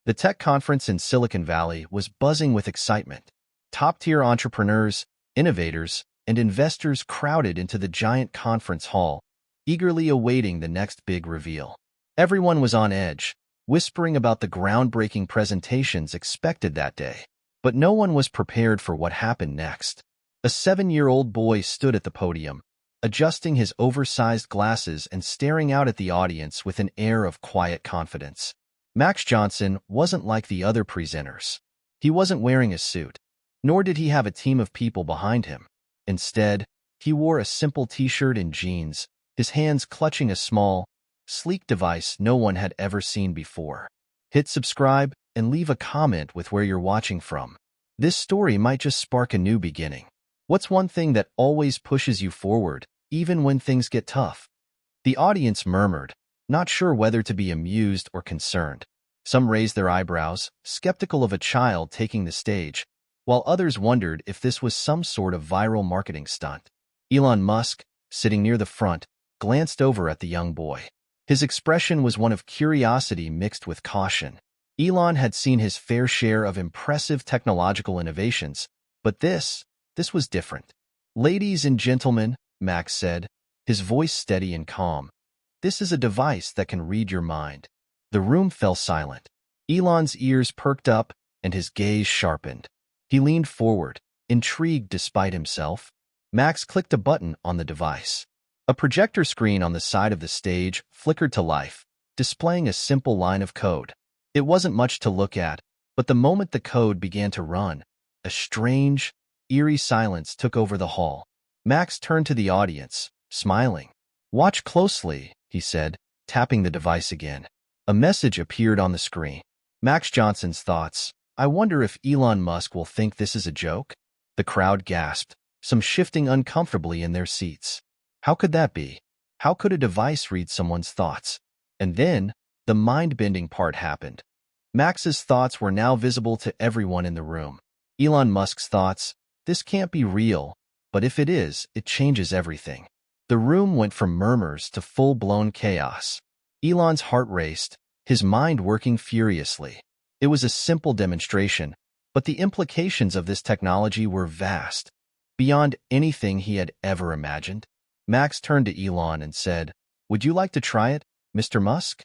The tech conference in Silicon Valley was buzzing with excitement. Top-tier entrepreneurs, innovators, and investors crowded into the giant conference hall, eagerly awaiting the next big reveal. Everyone was on edge, whispering about the groundbreaking presentations expected that day. But no one was prepared for what happened next. A 7-year-old boy stood at the podium, adjusting his oversized glasses and staring out at the audience with an air of quiet confidence. Max Johnson wasn't like the other presenters. He wasn't wearing a suit, nor did he have a team of people behind him. Instead, he wore a simple t-shirt and jeans, his hands clutching a small, sleek device no one had ever seen before. Hit subscribe and leave a comment with where you're watching from. This story might just spark a new beginning. What's one thing that always pushes you forward, even when things get tough? The audience murmured, not sure whether to be amused or concerned. Some raised their eyebrows, skeptical of a child taking the stage, while others wondered if this was some sort of viral marketing stunt. Elon Musk, sitting near the front, glanced over at the young boy. His expression was one of curiosity mixed with caution. Elon had seen his fair share of impressive technological innovations, but this was different. "Ladies and gentlemen," Max said, his voice steady and calm, "this is a device that can read your mind." The room fell silent. Elon's ears perked up and his gaze sharpened. He leaned forward, intrigued despite himself. Max clicked a button on the device. A projector screen on the side of the stage flickered to life, displaying a simple line of code. It wasn't much to look at, but the moment the code began to run, a strange, eerie silence took over the hall. Max turned to the audience, smiling. "Watch closely," he said, tapping the device again. A message appeared on the screen. Max Johnson's thoughts, "I wonder if Elon Musk will think this is a joke?" The crowd gasped, some shifting uncomfortably in their seats. How could that be? How could a device read someone's thoughts? And then, the mind-bending part happened. Max's thoughts were now visible to everyone in the room. Elon Musk's thoughts, "This can't be real, but if it is, it changes everything." The room went from murmurs to full-blown chaos. Elon's heart raced, his mind working furiously. It was a simple demonstration, but the implications of this technology were vast, beyond anything he had ever imagined. Max turned to Elon and said, "Would you like to try it, Mr. Musk?"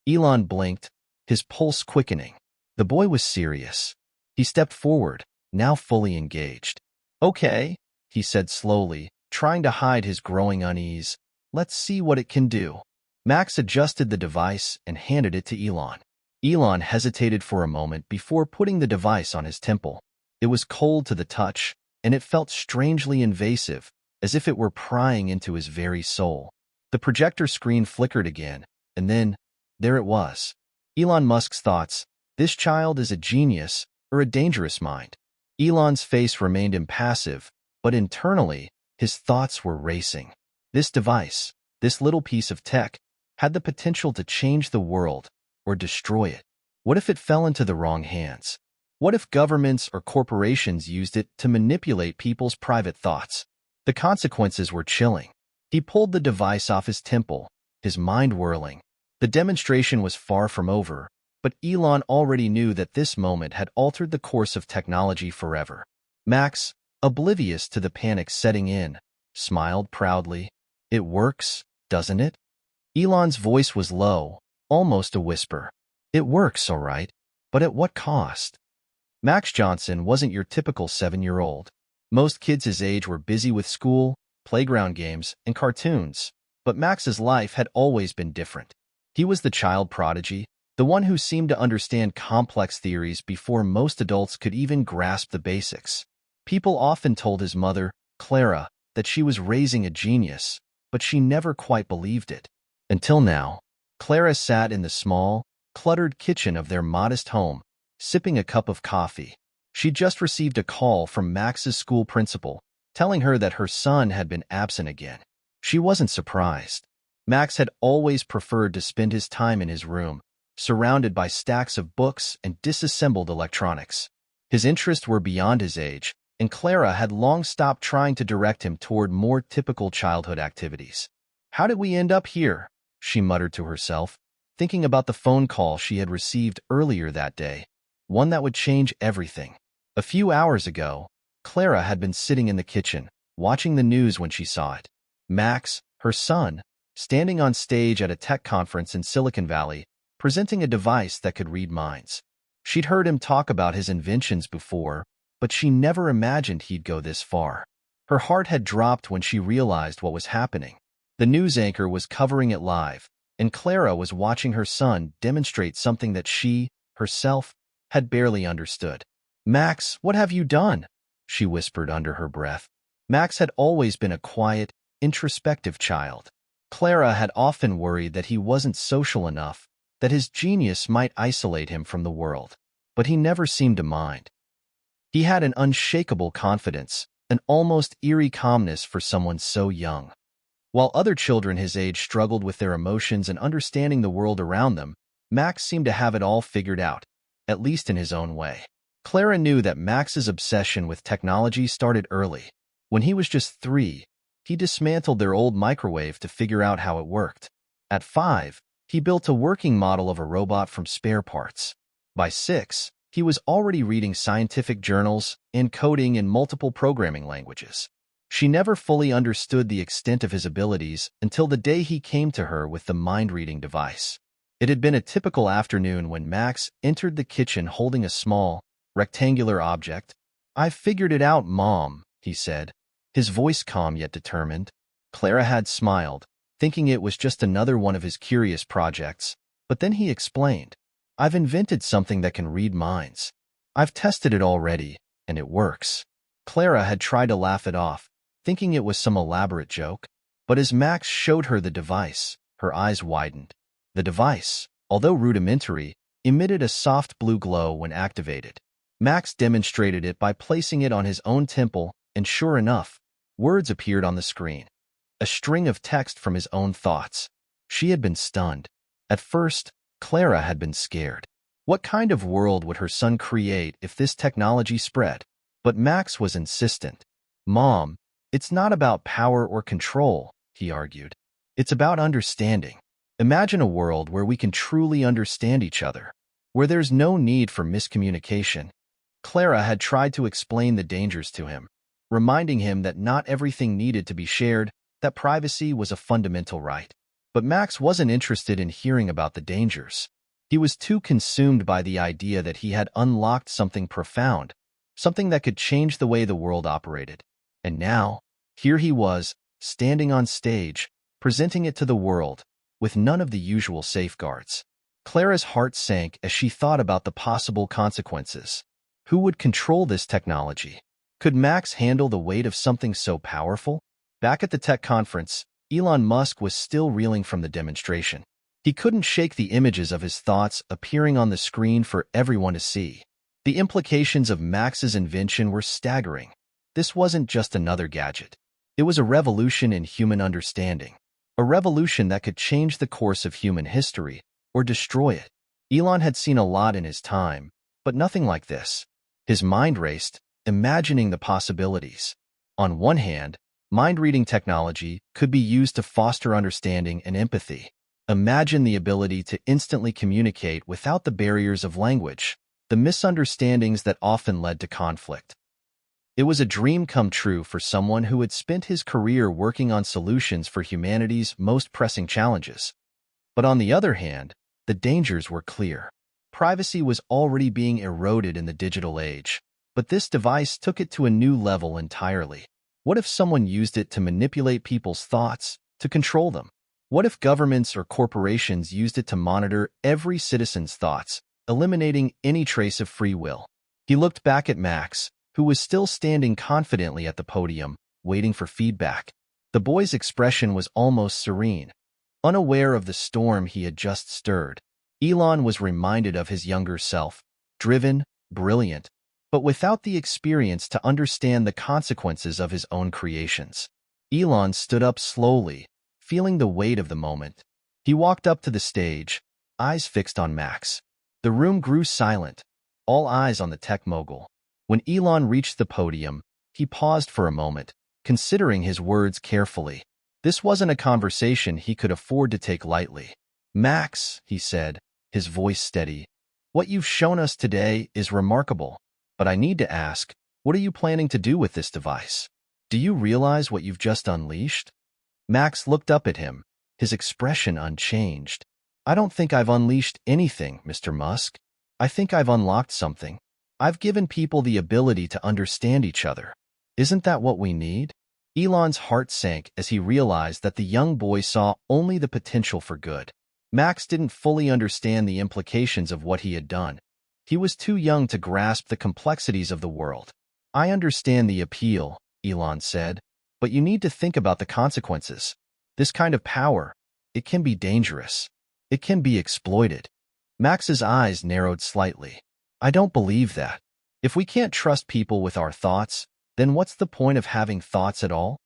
Elon blinked, his pulse quickening. The boy was serious. He stepped forward, now fully engaged. "Okay," he said slowly, trying to hide his growing unease. "Let's see what it can do." Max adjusted the device and handed it to Elon. Elon hesitated for a moment before putting the device on his temple. It was cold to the touch, and it felt strangely invasive, as if it were prying into his very soul. The projector screen flickered again, and then, there it was. Elon Musk's thoughts, "This child is a genius or a dangerous mind." Elon's face remained impassive, but internally, his thoughts were racing. This device, this little piece of tech, had the potential to change the world or destroy it. What if it fell into the wrong hands? What if governments or corporations used it to manipulate people's private thoughts? The consequences were chilling. He pulled the device off his temple, his mind whirling. The demonstration was far from over, but Elon already knew that this moment had altered the course of technology forever. Max, oblivious to the panic setting in, smiled proudly. "It works, doesn't it?" Elon's voice was low, almost a whisper. "It works, all right, but at what cost?" Max Johnson wasn't your typical 7-year-old. Most kids his age were busy with school, playground games, and cartoons, but Max's life had always been different. He was the child prodigy, the one who seemed to understand complex theories before most adults could even grasp the basics. People often told his mother, Clara, that she was raising a genius, but she never quite believed it. Until now, Clara sat in the small, cluttered kitchen of their modest home, sipping a cup of coffee. She'd just received a call from Max's school principal, telling her that her son had been absent again. She wasn't surprised. Max had always preferred to spend his time in his room, surrounded by stacks of books and disassembled electronics. His interests were beyond his age, and Clara had long stopped trying to direct him toward more typical childhood activities. "How did we end up here?" she muttered to herself, thinking about the phone call she had received earlier that day, one that would change everything. A few hours ago, Clara had been sitting in the kitchen, watching the news when she saw it. Max, her son, standing on stage at a tech conference in Silicon Valley, presenting a device that could read minds. She'd heard him talk about his inventions before, but she never imagined he'd go this far. Her heart had dropped when she realized what was happening. The news anchor was covering it live, and Clara was watching her son demonstrate something that she, herself, had barely understood. "Max, what have you done?" she whispered under her breath. Max had always been a quiet, introspective child. Clara had often worried that he wasn't social enough, that his genius might isolate him from the world. But he never seemed to mind. He had an unshakable confidence, an almost eerie calmness for someone so young. While other children his age struggled with their emotions and understanding the world around them, Max seemed to have it all figured out, at least in his own way. Clara knew that Max's obsession with technology started early. When he was just 3, he dismantled their old microwave to figure out how it worked. At 5, he built a working model of a robot from spare parts. By 6, he was already reading scientific journals and coding in multiple programming languages. She never fully understood the extent of his abilities until the day he came to her with the mind-reading device. It had been a typical afternoon when Max entered the kitchen holding a small, rectangular object. "I've figured it out, Mom," he said, his voice calm yet determined. Clara had smiled, thinking it was just another one of his curious projects, but then he explained, "I've invented something that can read minds. I've tested it already, and it works." Clara had tried to laugh it off, thinking it was some elaborate joke, but as Max showed her the device, her eyes widened. The device, although rudimentary, emitted a soft blue glow when activated. Max demonstrated it by placing it on his own temple, and sure enough, words appeared on the screen. A string of text from his own thoughts. She had been stunned. At first, Clara had been scared. What kind of world would her son create if this technology spread? But Max was insistent. "Mom, it's not about power or control," he argued. "It's about understanding. Imagine a world where we can truly understand each other, where there's no need for miscommunication." Clara had tried to explain the dangers to him, reminding him that not everything needed to be shared, that privacy was a fundamental right. But Max wasn't interested in hearing about the dangers. He was too consumed by the idea that he had unlocked something profound, something that could change the way the world operated. And now, here he was, standing on stage, presenting it to the world, with none of the usual safeguards. Clara's heart sank as she thought about the possible consequences. Who would control this technology? Could Max handle the weight of something so powerful? Back at the tech conference, Elon Musk was still reeling from the demonstration. He couldn't shake the images of his thoughts appearing on the screen for everyone to see. The implications of Max's invention were staggering. This wasn't just another gadget. It was a revolution in human understanding. A revolution that could change the course of human history or destroy it. Elon had seen a lot in his time, but nothing like this. His mind raced, imagining the possibilities. On one hand, mind-reading technology could be used to foster understanding and empathy. Imagine the ability to instantly communicate without the barriers of language, the misunderstandings that often led to conflict. It was a dream come true for someone who had spent his career working on solutions for humanity's most pressing challenges. But on the other hand, the dangers were clear. Privacy was already being eroded in the digital age, but this device took it to a new level entirely. What if someone used it to manipulate people's thoughts, to control them? What if governments or corporations used it to monitor every citizen's thoughts, eliminating any trace of free will? He looked back at Max, who was still standing confidently at the podium, waiting for feedback. The boy's expression was almost serene, unaware of the storm he had just stirred. Elon was reminded of his younger self, driven, brilliant, but without the experience to understand the consequences of his own creations. Elon stood up slowly, feeling the weight of the moment. He walked up to the stage, eyes fixed on Max. The room grew silent, all eyes on the tech mogul. When Elon reached the podium, he paused for a moment, considering his words carefully. This wasn't a conversation he could afford to take lightly. Max, he said, his voice steady, what you've shown us today is remarkable, but I need to ask, what are you planning to do with this device? Do you realize what you've just unleashed? Max looked up at him, his expression unchanged. I don't think I've unleashed anything, Mr. Musk. I think I've unlocked something. I've given people the ability to understand each other. Isn't that what we need? Elon's heart sank as he realized that the young boy saw only the potential for good. Max didn't fully understand the implications of what he had done. He was too young to grasp the complexities of the world. I understand the appeal, Elon said, but you need to think about the consequences. This kind of power, it can be dangerous. It can be exploited. Max's eyes narrowed slightly. I don't believe that. If we can't trust people with our thoughts, then what's the point of having thoughts at all?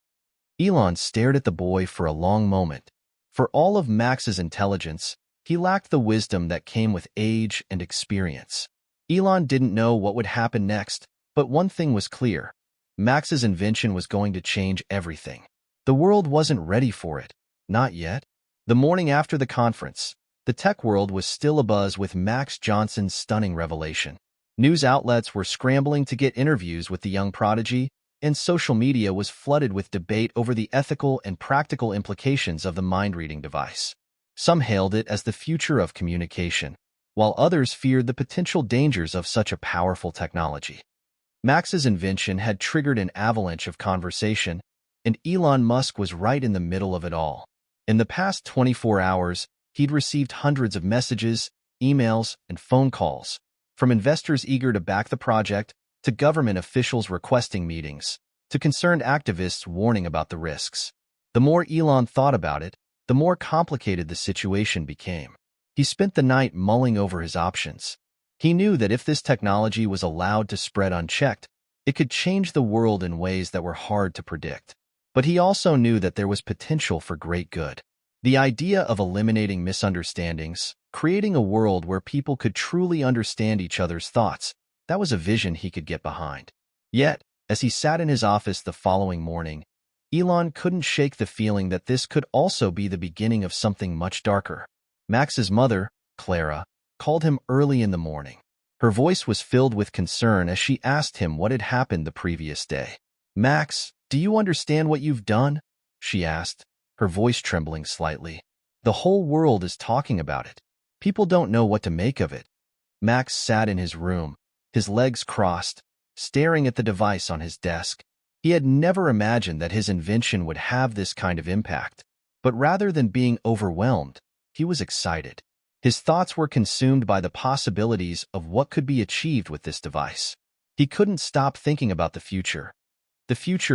Elon stared at the boy for a long moment. For all of Max's intelligence, he lacked the wisdom that came with age and experience. Elon didn't know what would happen next, but one thing was clear. Max's invention was going to change everything. The world wasn't ready for it. Not yet. The morning after the conference, the tech world was still abuzz with Max Johnson's stunning revelation. News outlets were scrambling to get interviews with the young prodigy, and social media was flooded with debate over the ethical and practical implications of the mind-reading device. Some hailed it as the future of communication, while others feared the potential dangers of such a powerful technology. Max's invention had triggered an avalanche of conversation, and Elon Musk was right in the middle of it all. In the past 24 hours, he'd received hundreds of messages, emails, and phone calls, from investors eager to back the project, to government officials requesting meetings, to concerned activists warning about the risks. The more Elon thought about it, the more complicated the situation became. He spent the night mulling over his options. He knew that if this technology was allowed to spread unchecked, it could change the world in ways that were hard to predict. But he also knew that there was potential for great good. The idea of eliminating misunderstandings, creating a world where people could truly understand each other's thoughts, that was a vision he could get behind. Yet, as he sat in his office the following morning, Elon couldn't shake the feeling that this could also be the beginning of something much darker. Max's mother, Clara, called him early in the morning. Her voice was filled with concern as she asked him what had happened the previous day. "Max, do you understand what you've done?" she asked, her voice trembling slightly. "The whole world is talking about it. People don't know what to make of it." Max sat in his room, his legs crossed, staring at the device on his desk. He had never imagined that his invention would have this kind of impact. But rather than being overwhelmed, he was excited. His thoughts were consumed by the possibilities of what could be achieved with this device. He couldn't stop thinking about the future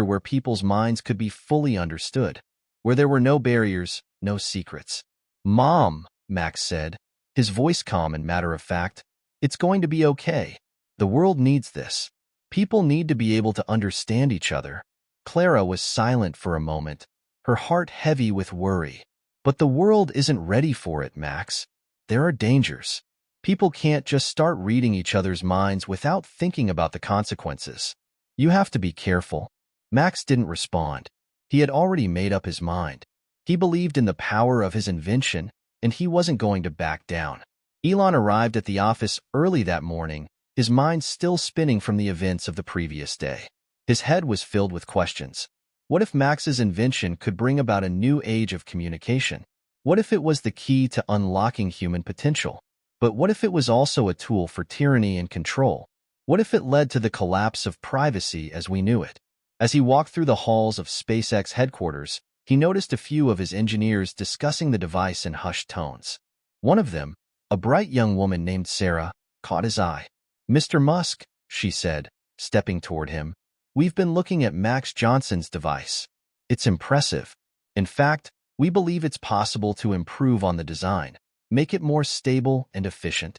where people's minds could be fully understood, where there were no barriers, no secrets. "Mom," Max said, his voice calm and matter-of-fact, "it's going to be okay. The world needs this. People need to be able to understand each other." Clara was silent for a moment, her heart heavy with worry. "But the world isn't ready for it, Max. There are dangers. People can't just start reading each other's minds without thinking about the consequences. You have to be careful." Max didn't respond. He had already made up his mind. He believed in the power of his invention, and he wasn't going to back down. Elon arrived at the office early that morning, his mind still spinning from the events of the previous day. His head was filled with questions. What if Max's invention could bring about a new age of communication? What if it was the key to unlocking human potential? But what if it was also a tool for tyranny and control? What if it led to the collapse of privacy as we knew it? As he walked through the halls of SpaceX headquarters, he noticed a few of his engineers discussing the device in hushed tones. One of them, a bright young woman named Sarah, caught his eye. "Mr. Musk," she said, stepping toward him, "we've been looking at Max Johnson's device. It's impressive. In fact, we believe it's possible to improve on the design, make it more stable and efficient."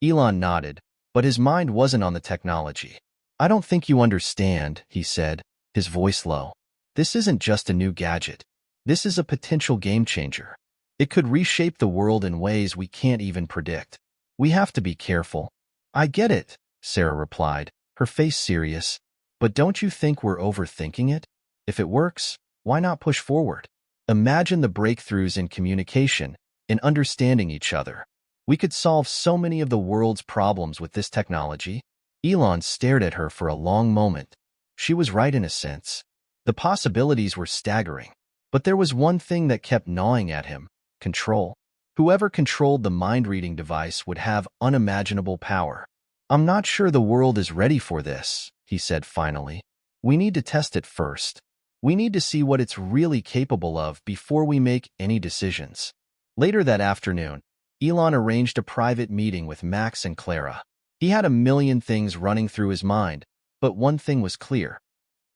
Elon nodded, but his mind wasn't on the technology. "I don't think you understand," he said, his voice low. "This isn't just a new gadget. This is a potential game changer. It could reshape the world in ways we can't even predict. We have to be careful." "I get it," Sarah replied, her face serious. "But don't you think we're overthinking it? If it works, why not push forward? Imagine the breakthroughs in communication, in understanding each other. We could solve so many of the world's problems with this technology. Elon stared at her for a long moment. She was right in a sense. The possibilities were staggering. But there was one thing that kept gnawing at him: control. Whoever controlled the mind-reading device would have unimaginable power. "I'm not sure the world is ready for this," he said finally. "We need to test it first. We need to see what it's really capable of before we make any decisions." Later that afternoon, Elon arranged a private meeting with Max and Clara. He had a million things running through his mind, but one thing was clear.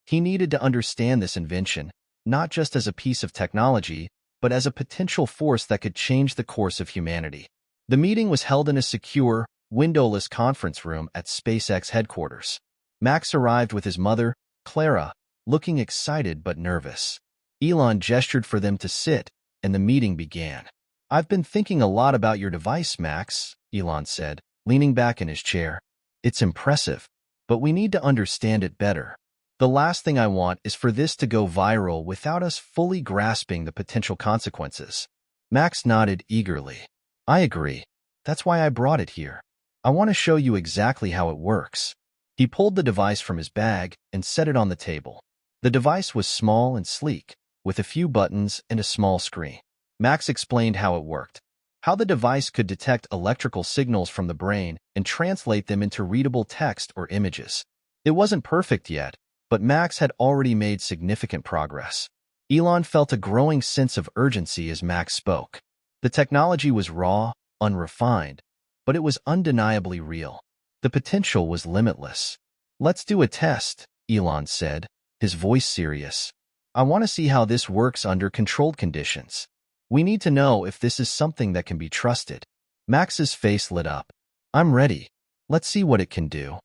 He needed to understand this invention, not just as a piece of technology, but as a potential force that could change the course of humanity. The meeting was held in a secure, windowless conference room at SpaceX headquarters. Max arrived with his mother, Clara, looking excited but nervous. Elon gestured for them to sit, and the meeting began. "I've been thinking a lot about your device, Max," Elon said, leaning back in his chair. "It's impressive, but we need to understand it better. The last thing I want is for this to go viral without us fully grasping the potential consequences." Max nodded eagerly. "I agree. That's why I brought it here. I want to show you exactly how it works." He pulled the device from his bag and set it on the table. The device was small and sleek, with a few buttons and a small screen. Max explained how it worked, how the device could detect electrical signals from the brain and translate them into readable text or images. It wasn't perfect yet, but Max had already made significant progress. Elon felt a growing sense of urgency as Max spoke. The technology was raw, unrefined, but it was undeniably real. The potential was limitless. "Let's do a test," Elon said, his voice serious. "I want to see how this works under controlled conditions. We need to know if this is something that can be trusted." Max's face lit up. "I'm ready. Let's see what it can do."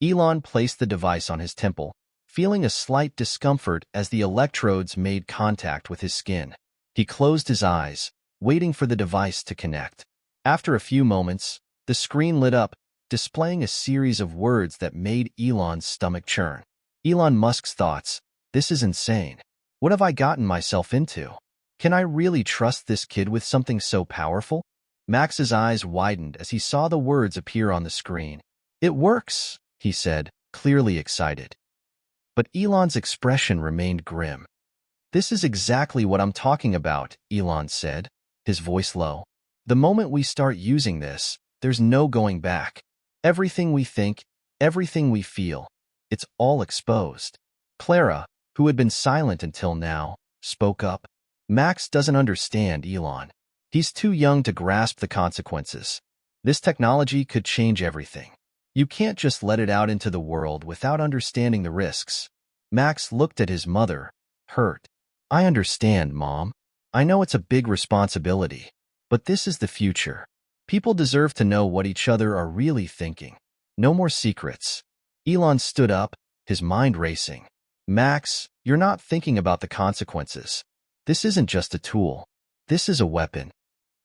Elon placed the device on his temple, feeling a slight discomfort as the electrodes made contact with his skin. He closed his eyes, waiting for the device to connect. After a few moments, the screen lit up, displaying a series of words that made Elon's stomach churn. Elon Musk's thoughts: "This is insane. What have I gotten myself into? Can I really trust this kid with something so powerful?" Max's eyes widened as he saw the words appear on the screen. "It works," he said, clearly excited. But Elon's expression remained grim. "This is exactly what I'm talking about," Elon said, his voice low. "The moment we start using this, there's no going back. Everything we think, everything we feel, it's all exposed." Clara, who had been silent until now, spoke up. "Max doesn't understand Elon. He's too young to grasp the consequences. This technology could change everything. You can't just let it out into the world without understanding the risks." Max looked at his mother, hurt. "I understand, Mom. I know it's a big responsibility, but this is the future. People deserve to know what each other are really thinking. No more secrets." Elon stood up, his mind racing. "Max, you're not thinking about the consequences. This isn't just a tool. This is a weapon."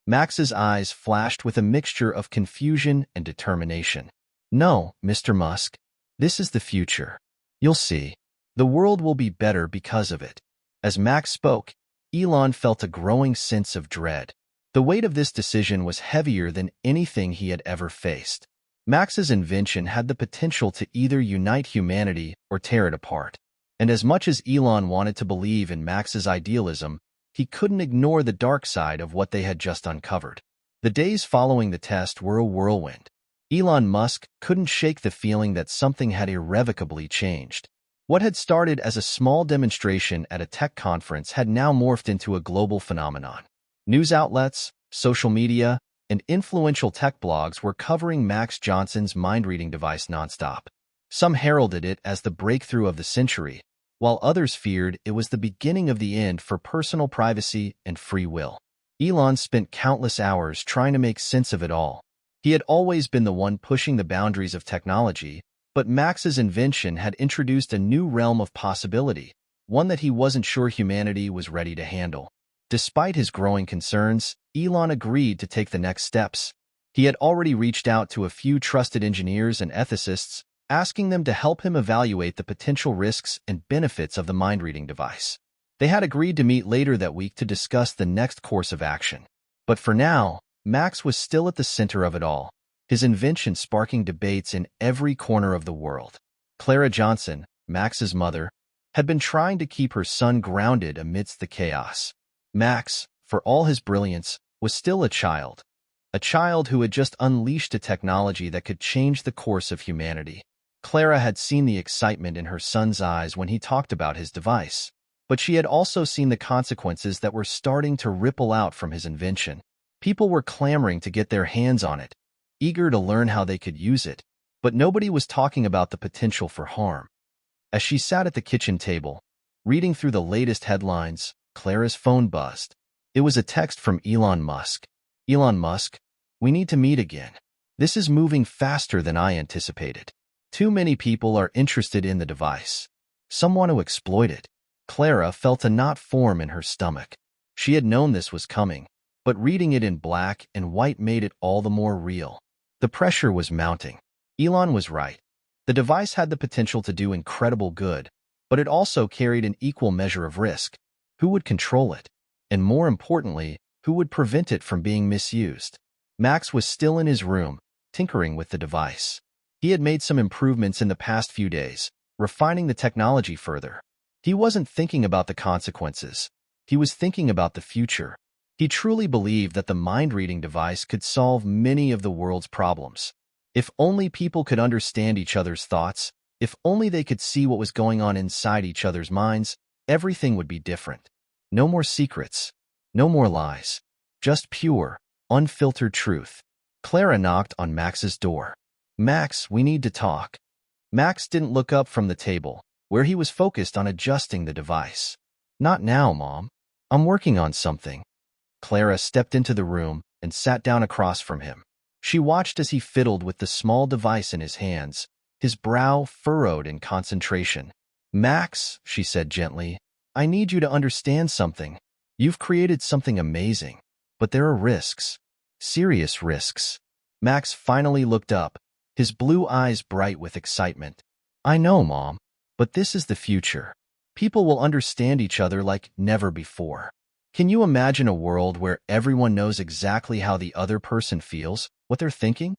Max's eyes flashed with a mixture of confusion and determination. "No, Mr. Musk. This is the future. You'll see. The world will be better because of it." As Max spoke, Elon felt a growing sense of dread. The weight of this decision was heavier than anything he had ever faced. Max's invention had the potential to either unite humanity or tear it apart. And as much as Elon wanted to believe in Max's idealism, he couldn't ignore the dark side of what they had just uncovered. The days following the test were a whirlwind. Elon Musk couldn't shake the feeling that something had irrevocably changed. What had started as a small demonstration at a tech conference had now morphed into a global phenomenon. News outlets, social media, and influential tech blogs were covering Max Johnson's mind-reading device nonstop. Some heralded it as the breakthrough of the century, while others feared it was the beginning of the end for personal privacy and free will. Elon spent countless hours trying to make sense of it all. He had always been the one pushing the boundaries of technology, but Max's invention had introduced a new realm of possibility, one that he wasn't sure humanity was ready to handle. Despite his growing concerns, Elon agreed to take the next steps. He had already reached out to a few trusted engineers and ethicists, asking them to help him evaluate the potential risks and benefits of the mind-reading device. They had agreed to meet later that week to discuss the next course of action. But for now, Max was still at the center of it all, his invention sparking debates in every corner of the world. Clara Johnson, Max's mother, had been trying to keep her son grounded amidst the chaos. Max, for all his brilliance, was still a child who had just unleashed a technology that could change the course of humanity. Clara had seen the excitement in her son's eyes when he talked about his device, but she had also seen the consequences that were starting to ripple out from his invention. People were clamoring to get their hands on it, eager to learn how they could use it, but nobody was talking about the potential for harm. As she sat at the kitchen table, reading through the latest headlines, Clara's phone buzzed. It was a text from Elon Musk. "Elon Musk, we need to meet again. This is moving faster than I anticipated. Too many people are interested in the device. Some want to exploit it." Clara felt a knot form in her stomach. She had known this was coming, but reading it in black and white made it all the more real. The pressure was mounting. Elon was right. The device had the potential to do incredible good, but it also carried an equal measure of risk. Who would control it? And more importantly, who would prevent it from being misused? Max was still in his room, tinkering with the device. He had made some improvements in the past few days, refining the technology further. He wasn't thinking about the consequences. He was thinking about the future. He truly believed that the mind-reading device could solve many of the world's problems. If only people could understand each other's thoughts, if only they could see what was going on inside each other's minds, everything would be different. No more secrets. No more lies. Just pure, unfiltered truth. Clara knocked on Max's door. "Max, we need to talk." Max didn't look up from the table, where he was focused on adjusting the device. "Not now, Mom. I'm working on something." Clara stepped into the room and sat down across from him. She watched as he fiddled with the small device in his hands, his brow furrowed in concentration. "Max," she said gently, "I need you to understand something. You've created something amazing, but there are risks. Serious risks." Max finally looked up, his blue eyes bright with excitement. "I know, Mom, but this is the future. People will understand each other like never before. Can you imagine a world where everyone knows exactly how the other person feels, what they're thinking?"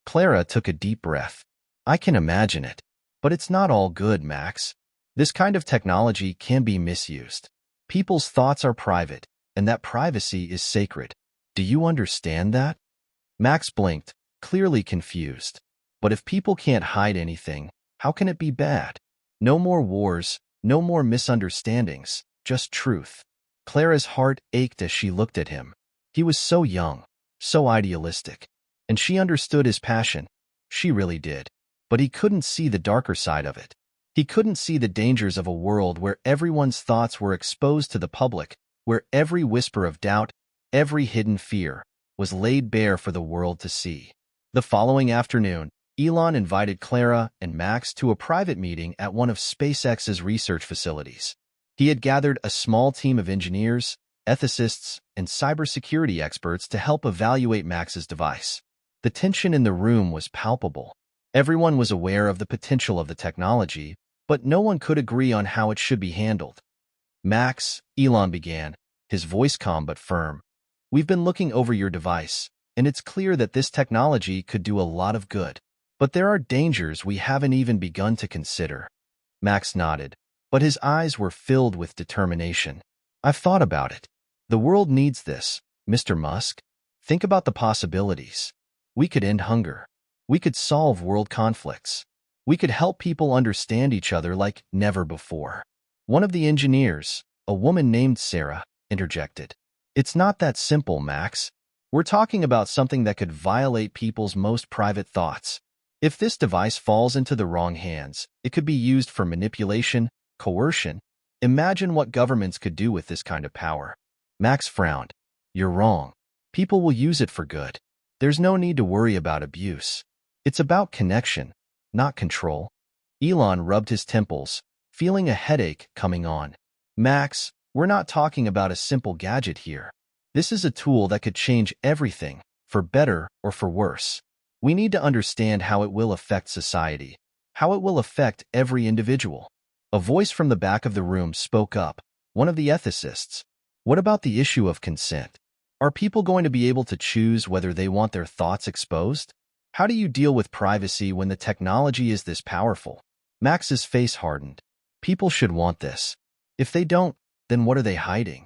Clara took a deep breath. "I can imagine it. But it's not all good, Max. This kind of technology can be misused. People's thoughts are private, and that privacy is sacred. Do you understand that?" Max blinked, clearly confused. But if people can't hide anything, how can it be bad? No more wars, no more misunderstandings, just truth. Clara's heart ached as she looked at him. He was so young, so idealistic. And she understood his passion. She really did. But he couldn't see the darker side of it. He couldn't see the dangers of a world where everyone's thoughts were exposed to the public, where every whisper of doubt, every hidden fear, was laid bare for the world to see. The following afternoon, Elon invited Clara and Max to a private meeting at one of SpaceX's research facilities. He had gathered a small team of engineers, ethicists, and cybersecurity experts to help evaluate Max's device. The tension in the room was palpable. Everyone was aware of the potential of the technology, but no one could agree on how it should be handled. "Max," Elon began, his voice calm but firm, "we've been looking over your device, and it's clear that this technology could do a lot of good. But there are dangers we haven't even begun to consider." Max nodded, but his eyes were filled with determination. "I've thought about it. The world needs this, Mr. Musk. Think about the possibilities. We could end hunger. We could solve world conflicts. We could help people understand each other like never before." One of the engineers, a woman named Sarah, interjected. "It's not that simple, Max. We're talking about something that could violate people's most private thoughts. If this device falls into the wrong hands, it could be used for manipulation, coercion. Imagine what governments could do with this kind of power." Max frowned. "You're wrong. People will use it for good. There's no need to worry about abuse. It's about connection, not control." Elon rubbed his temples, feeling a headache coming on. "Max, we're not talking about a simple gadget here. This is a tool that could change everything, for better or for worse. We need to understand how it will affect society, how it will affect every individual." A voice from the back of the room spoke up, one of the ethicists. "What about the issue of consent? Are people going to be able to choose whether they want their thoughts exposed? How do you deal with privacy when the technology is this powerful? Max's face hardened. People should want this. If they don't, then what are they hiding?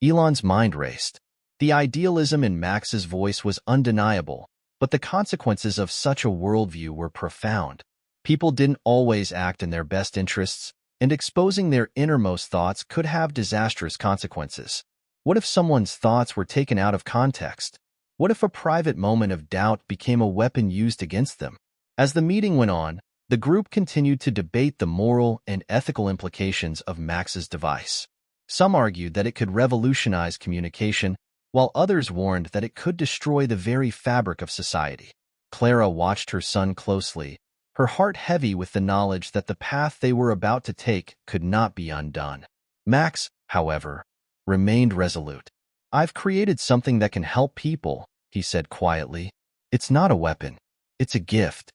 Elon's mind raced. The idealism in Max's voice was undeniable, but the consequences of such a worldview were profound. People didn't always act in their best interests, and exposing their innermost thoughts could have disastrous consequences. What if someone's thoughts were taken out of context? What if a private moment of doubt became a weapon used against them? As the meeting went on, the group continued to debate the moral and ethical implications of Max's device. Some argued that it could revolutionize communication, while others warned that it could destroy the very fabric of society. Clara watched her son closely, her heart heavy with the knowledge that the path they were about to take could not be undone. Max, however, remained resolute. "I've created something that can help people," he said quietly. "It's not a weapon. It's a gift."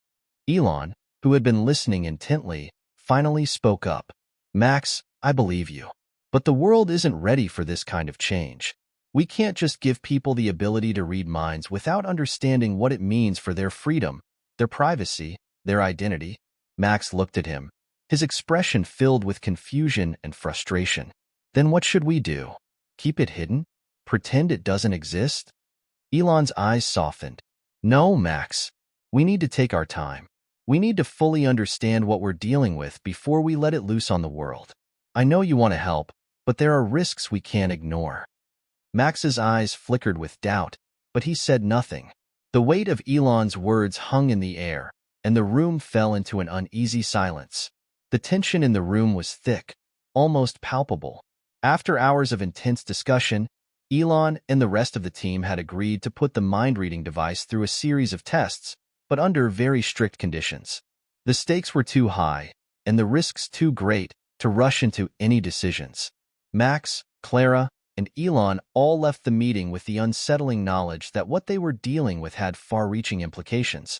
Elon, who had been listening intently, finally spoke up. "Max, I believe you. But the world isn't ready for this kind of change. We can't just give people the ability to read minds without understanding what it means for their freedom, their privacy, their identity." Max looked at him, his expression filled with confusion and frustration. "Then what should we do? Keep it hidden? Pretend it doesn't exist?" Elon's eyes softened. "No, Max. We need to take our time. We need to fully understand what we're dealing with before we let it loose on the world. I know you want to help, but there are risks we can't ignore." Max's eyes flickered with doubt, but he said nothing. The weight of Elon's words hung in the air, and the room fell into an uneasy silence. The tension in the room was thick, almost palpable. After hours of intense discussion, Elon and the rest of the team had agreed to put the mind-reading device through a series of tests, but under very strict conditions. The stakes were too high, and the risks too great to rush into any decisions. Max, Clara, and Elon all left the meeting with the unsettling knowledge that what they were dealing with had far-reaching implications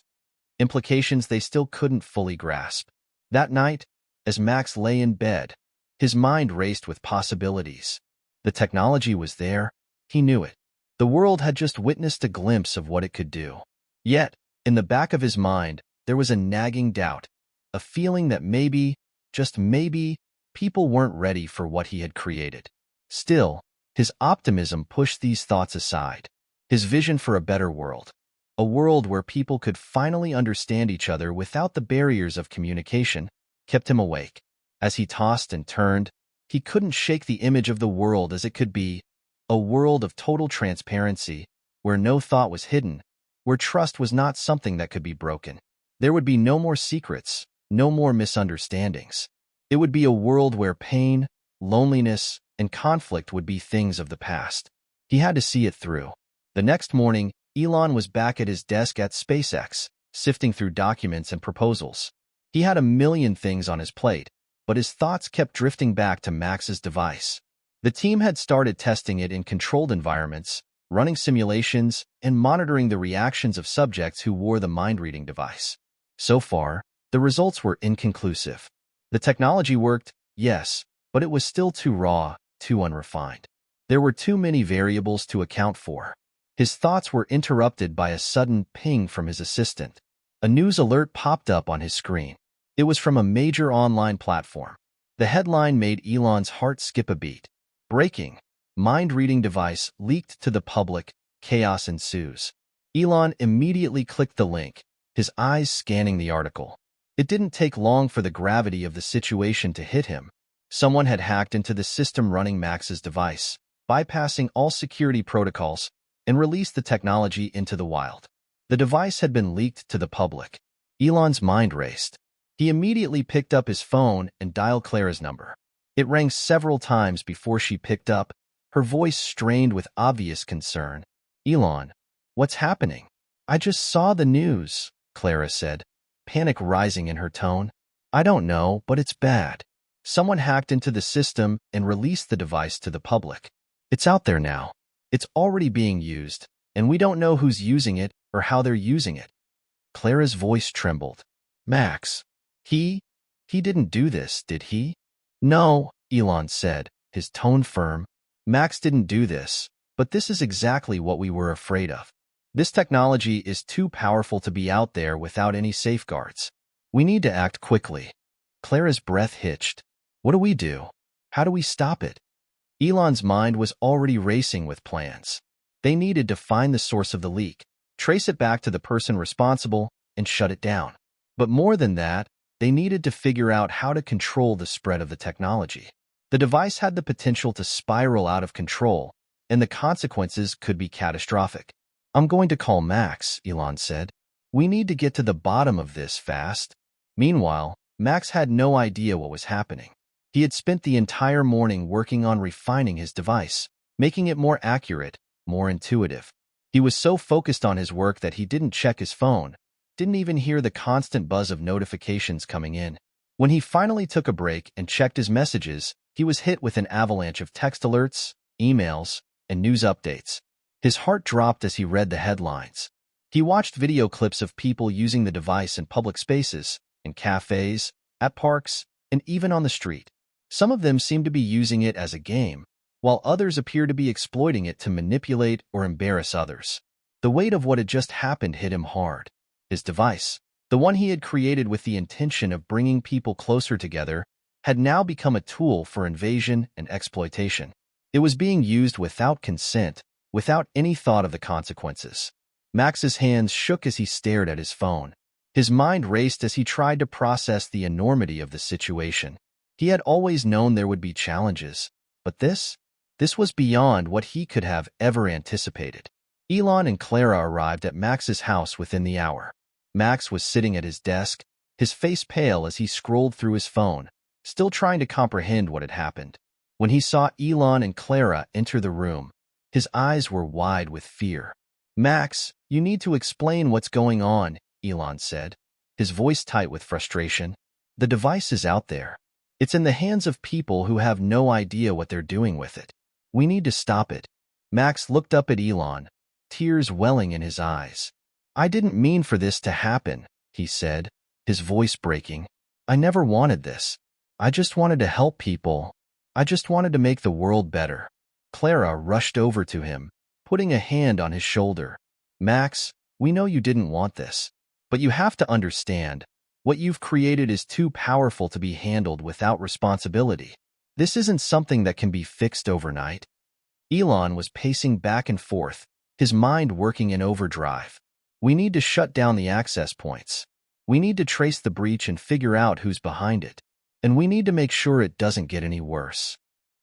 they still couldn't fully grasp. That night, as Max lay in bed, his mind raced with possibilities. The technology was there. He knew it. The world had just witnessed a glimpse of what it could do. Yet, in the back of his mind, there was a nagging doubt, a feeling that maybe, just maybe, people weren't ready for what he had created. Still, his optimism pushed these thoughts aside. His vision for a better world, a world where people could finally understand each other without the barriers of communication, kept him awake. As he tossed and turned, he couldn't shake the image of the world as it could be, a world of total transparency, where no thought was hidden, where trust was not something that could be broken. There would be no more secrets, no more misunderstandings. It would be a world where pain, loneliness, and conflict would be things of the past. He had to see it through. The next morning, Elon was back at his desk at SpaceX, sifting through documents and proposals. He had a million things on his plate, but his thoughts kept drifting back to Max's device. The team had started testing it in controlled environments, running simulations, and monitoring the reactions of subjects who wore the mind-reading device. So far, the results were inconclusive. The technology worked, yes, but it was still too raw, too unrefined. There were too many variables to account for. His thoughts were interrupted by a sudden ping from his assistant. A news alert popped up on his screen. It was from a major online platform. The headline made Elon's heart skip a beat. "Breaking. Mind-reading device leaked to the public. Chaos ensues." Elon immediately clicked the link, his eyes scanning the article. It didn't take long for the gravity of the situation to hit him. Someone had hacked into the system running Max's device, bypassing all security protocols, and released the technology into the wild. The device had been leaked to the public. Elon's mind raced. He immediately picked up his phone and dialed Clara's number. It rang several times before she picked up, her voice strained with obvious concern. "Elon, what's happening?" "I just saw the news," Clara said, panic rising in her tone. "I don't know, but it's bad. Someone hacked into the system and released the device to the public. It's out there now. It's already being used, and we don't know who's using it or how they're using it." Clara's voice trembled. "Max, he didn't do this, did he?" "No," Elon said, his tone firm. "Max didn't do this. But this is exactly what we were afraid of. This technology is too powerful to be out there without any safeguards. We need to act quickly. Clara's breath hitched. What do we do? How do we stop it? Elon's mind was already racing with plans. They needed to find the source of the leak, trace it back to the person responsible, and shut it down. But more than that, they needed to figure out how to control the spread of the technology. The device had the potential to spiral out of control, and the consequences could be catastrophic. I'm going to call Max, Elon said. We need to get to the bottom of this fast. Meanwhile, Max had no idea what was happening. He had spent the entire morning working on refining his device, making it more accurate, more intuitive. He was so focused on his work that he didn't check his phone, didn't even hear the constant buzz of notifications coming in. When he finally took a break and checked his messages, he was hit with an avalanche of text alerts, emails, and news updates. His heart dropped as he read the headlines. He watched video clips of people using the device in public spaces, in cafes, at parks, and even on the street. Some of them seemed to be using it as a game, while others appeared to be exploiting it to manipulate or embarrass others. The weight of what had just happened hit him hard. His device, the one he had created with the intention of bringing people closer together, had now become a tool for invasion and exploitation. It was being used without consent, without any thought of the consequences. Max's hands shook as he stared at his phone. His mind raced as he tried to process the enormity of the situation. He had always known there would be challenges, but this was beyond what he could have ever anticipated. Elon and Clara arrived at Max's house within the hour. Max was sitting at his desk, his face pale as he scrolled through his phone, still trying to comprehend what had happened. When he saw Elon and Clara enter the room, his eyes were wide with fear. "Max, you need to explain what's going on," Elon said, his voice tight with frustration. "The device is out there. It's in the hands of people who have no idea what they're doing with it. We need to stop it." Max looked up at Elon, tears welling in his eyes. "I didn't mean for this to happen," he said, his voice breaking. "I never wanted this. I just wanted to help people. I just wanted to make the world better." Clara rushed over to him, putting a hand on his shoulder. "Max, we know you didn't want this, but you have to understand, what you've created is too powerful to be handled without responsibility. This isn't something that can be fixed overnight." Elon was pacing back and forth, his mind working in overdrive. "We need to shut down the access points. We need to trace the breach and figure out who's behind it. And we need to make sure it doesn't get any worse."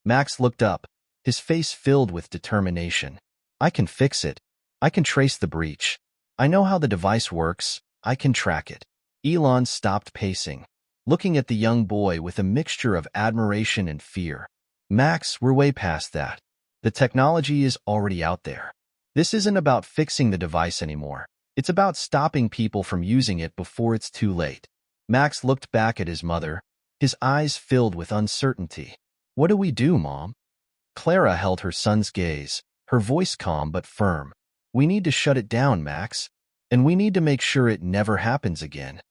Max looked up, his face filled with determination. "I can fix it. I can trace the breach. I know how the device works. I can track it." Elon stopped pacing, looking at the young boy with a mixture of admiration and fear. "Max, we're way past that. The technology is already out there. This isn't about fixing the device anymore. It's about stopping people from using it before it's too late." Max looked back at his mother, his eyes filled with uncertainty. "What do we do, Mom?" Clara held her son's gaze, her voice calm but firm. "We need to shut it down, Max, and we need to make sure it never happens again."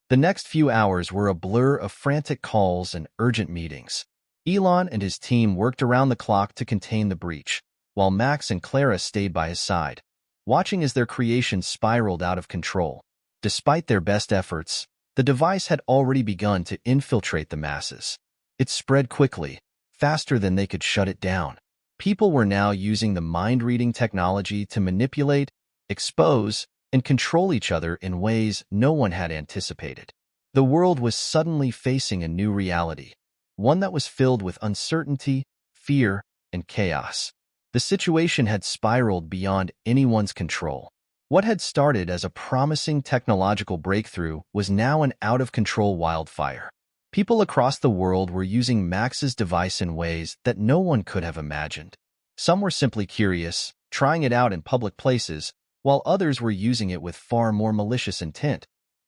The next few hours were a blur of frantic calls and urgent meetings. Elon and his team worked around the clock to contain the breach, while Max and Clara stayed by his side, watching as their creation spiraled out of control. Despite their best efforts, the device had already begun to infiltrate the masses. It spread quickly, faster than they could shut it down. People were now using the mind-reading technology to manipulate, expose, and control each other in ways no one had anticipated. The world was suddenly facing a new reality, one that was filled with uncertainty, fear, and chaos. The situation had spiraled beyond anyone's control. What had started as a promising technological breakthrough was now an out-of-control wildfire. People across the world were using Max's device in ways that no one could have imagined. Some were simply curious, trying it out in public places, while others were using it with far more malicious intent,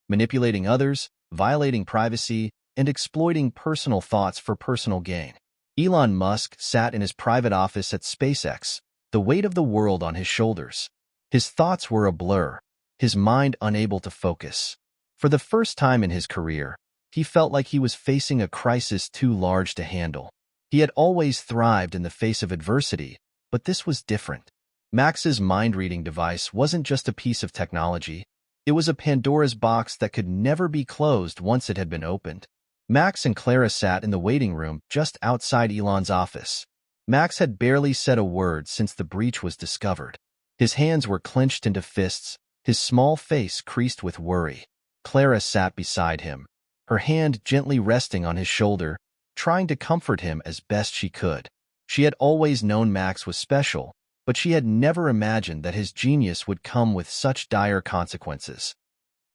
manipulating others, violating privacy, and exploiting personal thoughts for personal gain. Elon Musk sat in his private office at SpaceX, the weight of the world on his shoulders. His thoughts were a blur, his mind unable to focus. For the first time in his career, he felt like he was facing a crisis too large to handle. He had always thrived in the face of adversity, But this was different. Max's mind-reading device wasn't just a piece of technology. It was a Pandora's box that could never be closed once it had been opened. Max and Clara sat in the waiting room just outside Elon's office. Max had barely said a word since the breach was discovered. His hands were clenched into fists, his small face creased with worry. Clara sat beside him, her hand gently resting on his shoulder, trying to comfort him as best she could. She had always known Max was special, but she had never imagined that his genius would come with such dire consequences.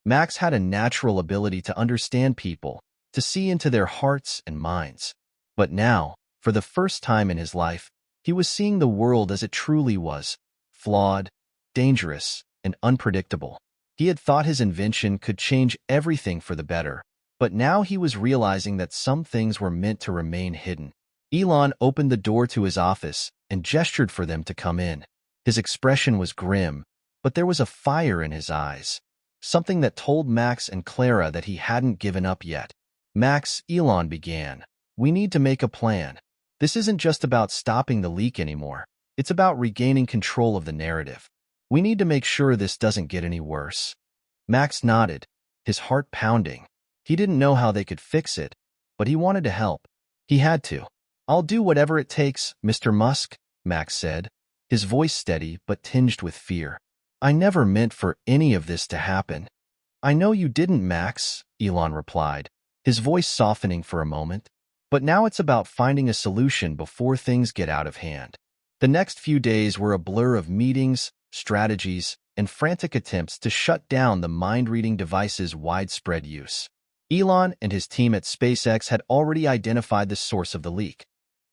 Max had a natural ability to understand people, to see into their hearts and minds. But now, for the first time in his life, he was seeing the world as it truly was, flawed, dangerous, and unpredictable. He had thought his invention could change everything for the better, but now he was realizing that some things were meant to remain hidden. Elon opened the door to his office and gestured for them to come in. His expression was grim, but there was a fire in his eyes, something that told Max and Clara that he hadn't given up yet. "Max," Elon began, "we need to make a plan. This isn't just about stopping the leak anymore. It's about regaining control of the narrative. We need to make sure this doesn't get any worse." Max nodded, his heart pounding. He didn't know how they could fix it, but he wanted to help. He had to. "I'll do whatever it takes, Mr. Musk," Max said, his voice steady but tinged with fear. "I never meant for any of this to happen." "I know you didn't, Max," Elon replied, his voice softening for a moment. "But now it's about finding a solution before things get out of hand." The next few days were a blur of meetings, strategies, and frantic attempts to shut down the mind-reading device's widespread use. Elon and his team at SpaceX had already identified the source of the leak,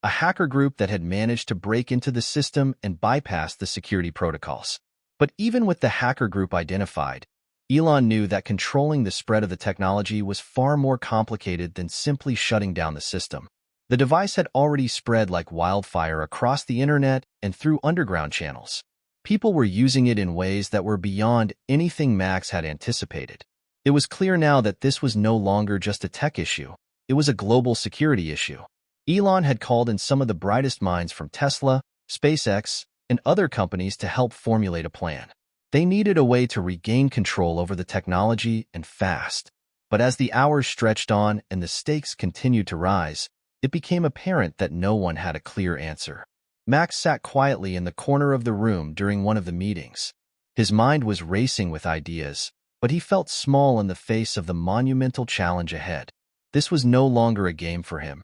a hacker group that had managed to break into the system and bypass the security protocols. But even with the hacker group identified, Elon knew that controlling the spread of the technology was far more complicated than simply shutting down the system. The device had already spread like wildfire across the internet and through underground channels. People were using it in ways that were beyond anything Max had anticipated. It was clear now that this was no longer just a tech issue. It was a global security issue. Elon had called in some of the brightest minds from Tesla, SpaceX, and other companies to help formulate a plan. They needed a way to regain control over the technology and fast. But as the hours stretched on and the stakes continued to rise, it became apparent that no one had a clear answer. Max sat quietly in the corner of the room during one of the meetings. His mind was racing with ideas, but he felt small in the face of the monumental challenge ahead. This was no longer a game for him.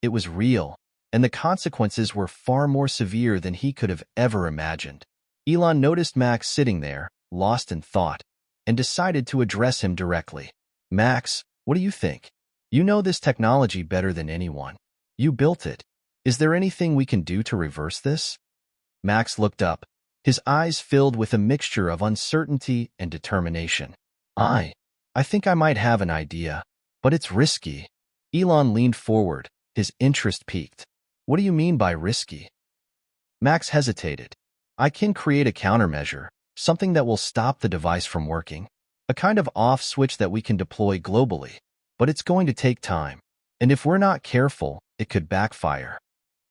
It was real, and the consequences were far more severe than he could have ever imagined. Elon noticed Max sitting there, lost in thought, and decided to address him directly. "Max, what do you think? You know this technology better than anyone. You built it. Is there anything we can do to reverse this?" Max looked up, his eyes filled with a mixture of uncertainty and determination. I think I might have an idea, but it's risky." Elon leaned forward, his interest piqued. "What do you mean by risky?" Max hesitated. "I can create a countermeasure, something that will stop the device from working. A kind of off switch that we can deploy globally. But it's going to take time. And if we're not careful, it could backfire."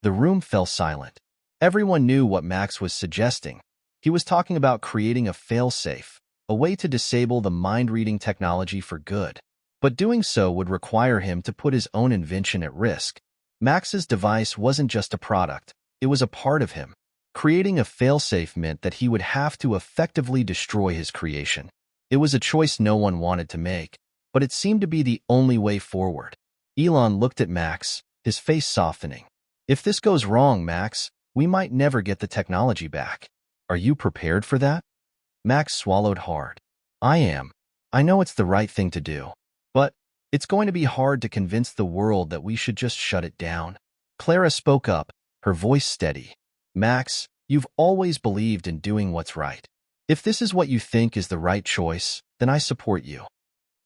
The room fell silent. Everyone knew what Max was suggesting. He was talking about creating a fail-safe, a way to disable the mind-reading technology for good. But doing so would require him to put his own invention at risk. Max's device wasn't just a product, it was a part of him. Creating a failsafe meant that he would have to effectively destroy his creation. It was a choice no one wanted to make, but it seemed to be the only way forward. Elon looked at Max, his face softening. "If this goes wrong, Max, we might never get the technology back. Are you prepared for that?" Max swallowed hard. "I am. I know it's the right thing to do. But it's going to be hard to convince the world that we should just shut it down." Clara spoke up, her voice steady. "Max, you've always believed in doing what's right. If this is what you think is the right choice, then I support you."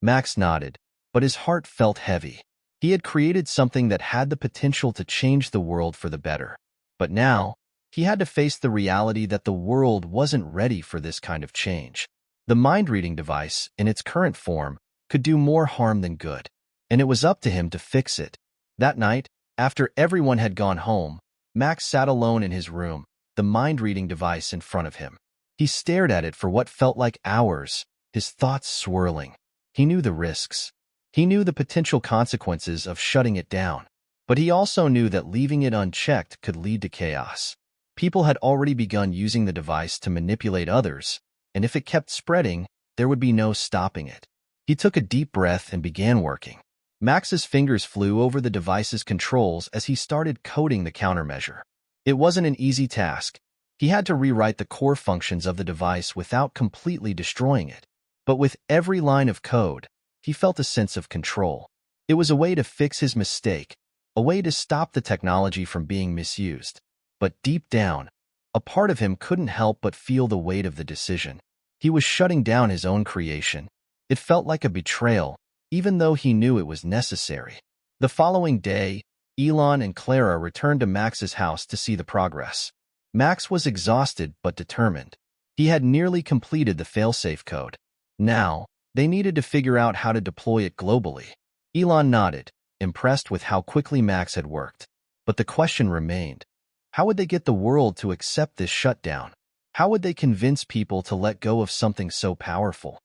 Max nodded, but his heart felt heavy. He had created something that had the potential to change the world for the better. But now, he had to face the reality that the world wasn't ready for this kind of change. The mind-reading device, in its current form, could do more harm than good, and it was up to him to fix it. That night, after everyone had gone home, Max sat alone in his room, the mind-reading device in front of him. He stared at it for what felt like hours, his thoughts swirling. He knew the risks. He knew the potential consequences of shutting it down. But he also knew that leaving it unchecked could lead to chaos. People had already begun using the device to manipulate others, and if it kept spreading, there would be no stopping it. He took a deep breath and began working. Max's fingers flew over the device's controls as he started coding the countermeasure. It wasn't an easy task. He had to rewrite the core functions of the device without completely destroying it. But with every line of code, he felt a sense of control. It was a way to fix his mistake, a way to stop the technology from being misused. But deep down, a part of him couldn't help but feel the weight of the decision. He was shutting down his own creation. It felt like a betrayal, even though he knew it was necessary. The following day, Elon and Clara returned to Max's house to see the progress. Max was exhausted but determined. He had nearly completed the failsafe code. Now, they needed to figure out how to deploy it globally. Elon nodded, impressed with how quickly Max had worked. But the question remained. How would they get the world to accept this shutdown? How would they convince people to let go of something so powerful?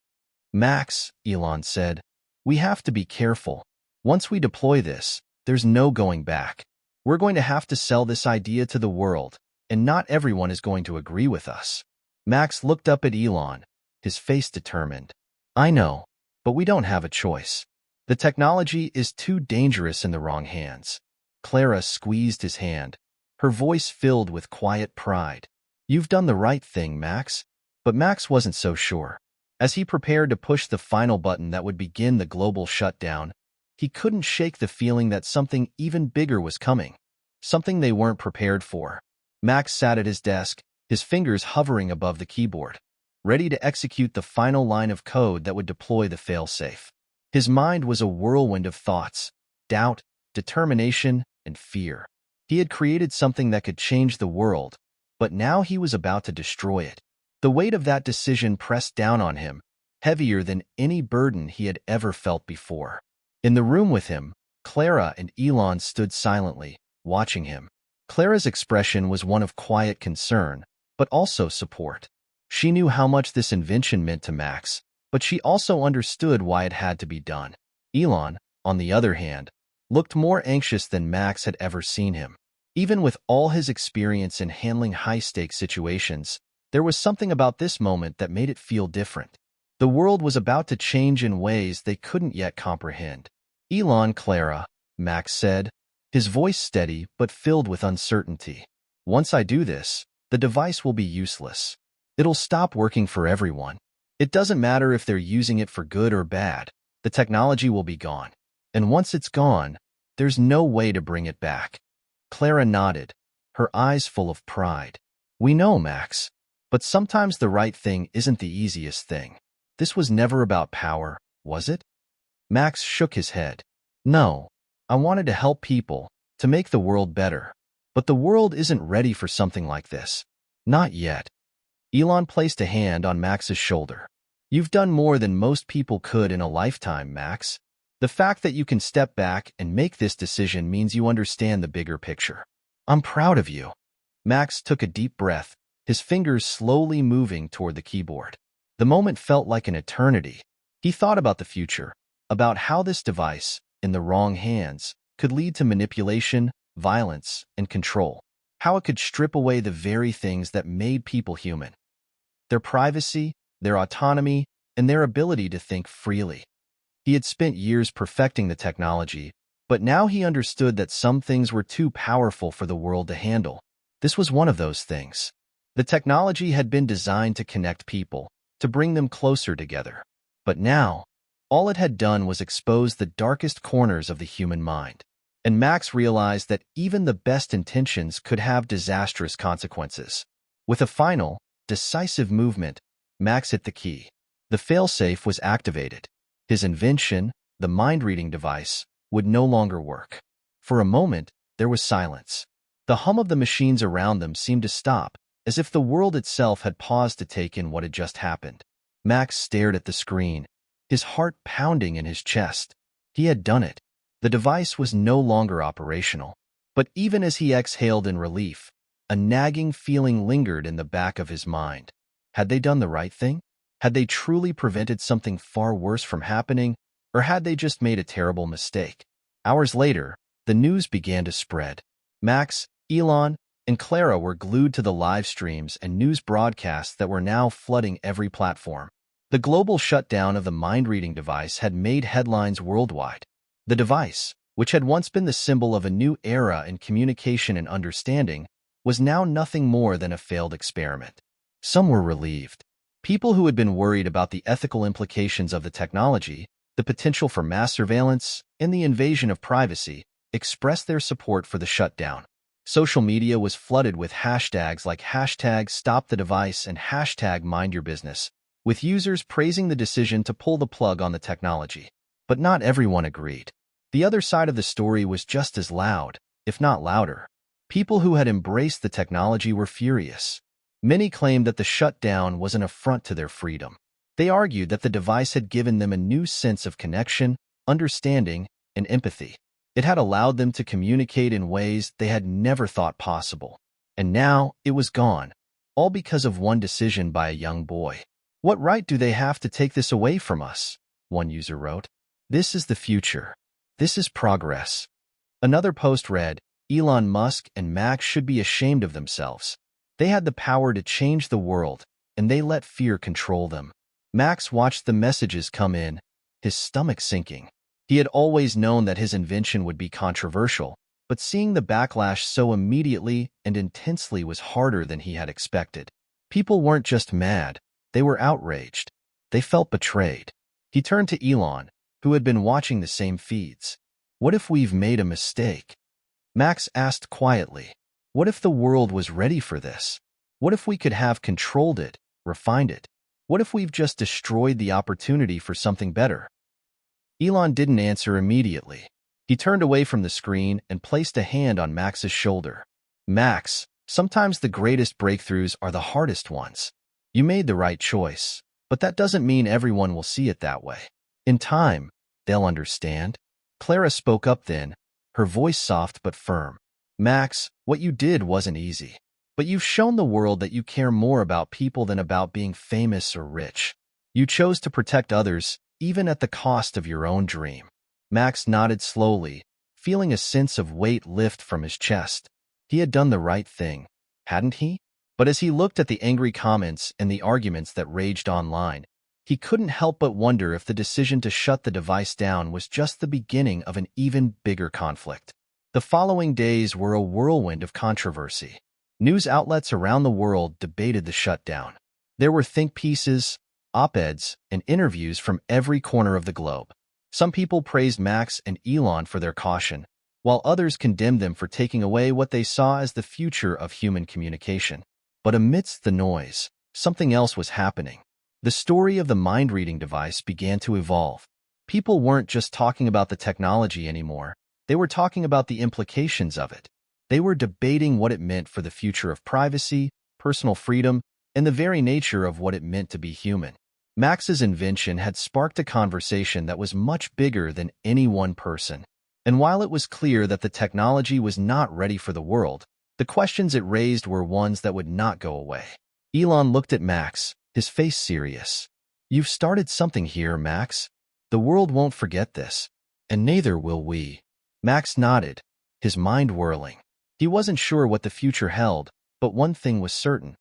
Max, Elon said, we have to be careful. Once we deploy this, there's no going back. We're going to have to sell this idea to the world, and not everyone is going to agree with us. Max looked up at Elon, his face determined. I know, but we don't have a choice. The technology is too dangerous in the wrong hands. Clara squeezed his hand, her voice filled with quiet pride. You've done the right thing, Max. But Max wasn't so sure. As he prepared to push the final button that would begin the global shutdown, he couldn't shake the feeling that something even bigger was coming, something they weren't prepared for. Max sat at his desk, his fingers hovering above the keyboard, ready to execute the final line of code that would deploy the failsafe. His mind was a whirlwind of thoughts, doubt, determination, and fear. He had created something that could change the world, but now he was about to destroy it. The weight of that decision pressed down on him, heavier than any burden he had ever felt before. In the room with him, Clara and Elon stood silently, watching him. Clara's expression was one of quiet concern, but also support. She knew how much this invention meant to Max, but she also understood why it had to be done. Elon, on the other hand, looked more anxious than Max had ever seen him. Even with all his experience in handling high-stakes situations, there was something about this moment that made it feel different. The world was about to change in ways they couldn't yet comprehend. Elon, Clara, Max said, his voice steady but filled with uncertainty. Once I do this, the device will be useless. It'll stop working for everyone. It doesn't matter if they're using it for good or bad. The technology will be gone. And once it's gone, there's no way to bring it back. Clara nodded, her eyes full of pride. We know, Max. But sometimes the right thing isn't the easiest thing. This was never about power, was it? Max shook his head. No, I wanted to help people, to make the world better. But the world isn't ready for something like this. Not yet. Elon placed a hand on Max's shoulder. You've done more than most people could in a lifetime, Max. The fact that you can step back and make this decision means you understand the bigger picture. I'm proud of you. Max took a deep breath, his fingers slowly moving toward the keyboard. The moment felt like an eternity. He thought about the future, about how this device, in the wrong hands, could lead to manipulation, violence, and control. How it could strip away the very things that made people human. Their privacy, their autonomy, and their ability to think freely. He had spent years perfecting the technology, but now he understood that some things were too powerful for the world to handle. This was one of those things. The technology had been designed to connect people, to bring them closer together. But now, all it had done was expose the darkest corners of the human mind. And Max realized that even the best intentions could have disastrous consequences. With a final, decisive movement, Max hit the key. The failsafe was activated. His invention, the mind-reading device, would no longer work. For a moment, there was silence. The hum of the machines around them seemed to stop, as if the world itself had paused to take in what had just happened. Max stared at the screen, his heart pounding in his chest. He had done it. The device was no longer operational. But even as he exhaled in relief, A nagging feeling lingered in the back of his mind. Had they done the right thing? Had they truly prevented something far worse from happening, or had they just made a terrible mistake? Hours later, the news began to spread. Max, Elon, and Clara were glued to the live streams and news broadcasts that were now flooding every platform. The global shutdown of the mind-reading device had made headlines worldwide. The device, which had once been the symbol of a new era in communication and understanding, was now nothing more than a failed experiment. Some were relieved. People who had been worried about the ethical implications of the technology, the potential for mass surveillance, and the invasion of privacy, expressed their support for the shutdown. Social media was flooded with hashtags like #StopTheDevice and #MindYourBusiness, with users praising the decision to pull the plug on the technology. But not everyone agreed. The other side of the story was just as loud, if not louder. People who had embraced the technology were furious. Many claimed that the shutdown was an affront to their freedom. They argued that the device had given them a new sense of connection, understanding, and empathy. It had allowed them to communicate in ways they had never thought possible. And now it was gone, all because of one decision by a young boy. "What right do they have to take this away from us?" one user wrote. "This is the future. This is progress." Another post read, "Elon Musk and Max should be ashamed of themselves. They had the power to change the world, and they let fear control them." Max watched the messages come in, his stomach sinking. He had always known that his invention would be controversial, but seeing the backlash so immediately and intensely was harder than he had expected. People weren't just mad, they were outraged. They felt betrayed. He turned to Elon, who had been watching the same feeds. "What if we've made a mistake?" Max asked quietly. "What if the world was ready for this? What if we could have controlled it, refined it? What if we've just destroyed the opportunity for something better?" Elon didn't answer immediately. He turned away from the screen and placed a hand on Max's shoulder. "Max, sometimes the greatest breakthroughs are the hardest ones. You made the right choice, but that doesn't mean everyone will see it that way. In time, they'll understand." Clara spoke up then, her voice soft but firm. "Max, what you did wasn't easy. But you've shown the world that you care more about people than about being famous or rich. You chose to protect others, even at the cost of your own dream." Max nodded slowly, feeling a sense of weight lift from his chest. He had done the right thing, hadn't he? But as he looked at the angry comments and the arguments that raged online, he couldn't help but wonder if the decision to shut the device down was just the beginning of an even bigger conflict. The following days were a whirlwind of controversy. News outlets around the world debated the shutdown. There were think pieces, op-eds, and interviews from every corner of the globe. Some people praised Max and Elon for their caution, while others condemned them for taking away what they saw as the future of human communication. But amidst the noise, something else was happening. The story of the mind-reading device began to evolve. People weren't just talking about the technology anymore. They were talking about the implications of it. They were debating what it meant for the future of privacy, personal freedom, and the very nature of what it meant to be human. Max's invention had sparked a conversation that was much bigger than any one person. And while it was clear that the technology was not ready for the world, the questions it raised were ones that would not go away. Elon looked at Max, his face serious. "You've started something here, Max. The world won't forget this, and neither will we." Max nodded, his mind whirling. He wasn't sure what the future held, but one thing was certain.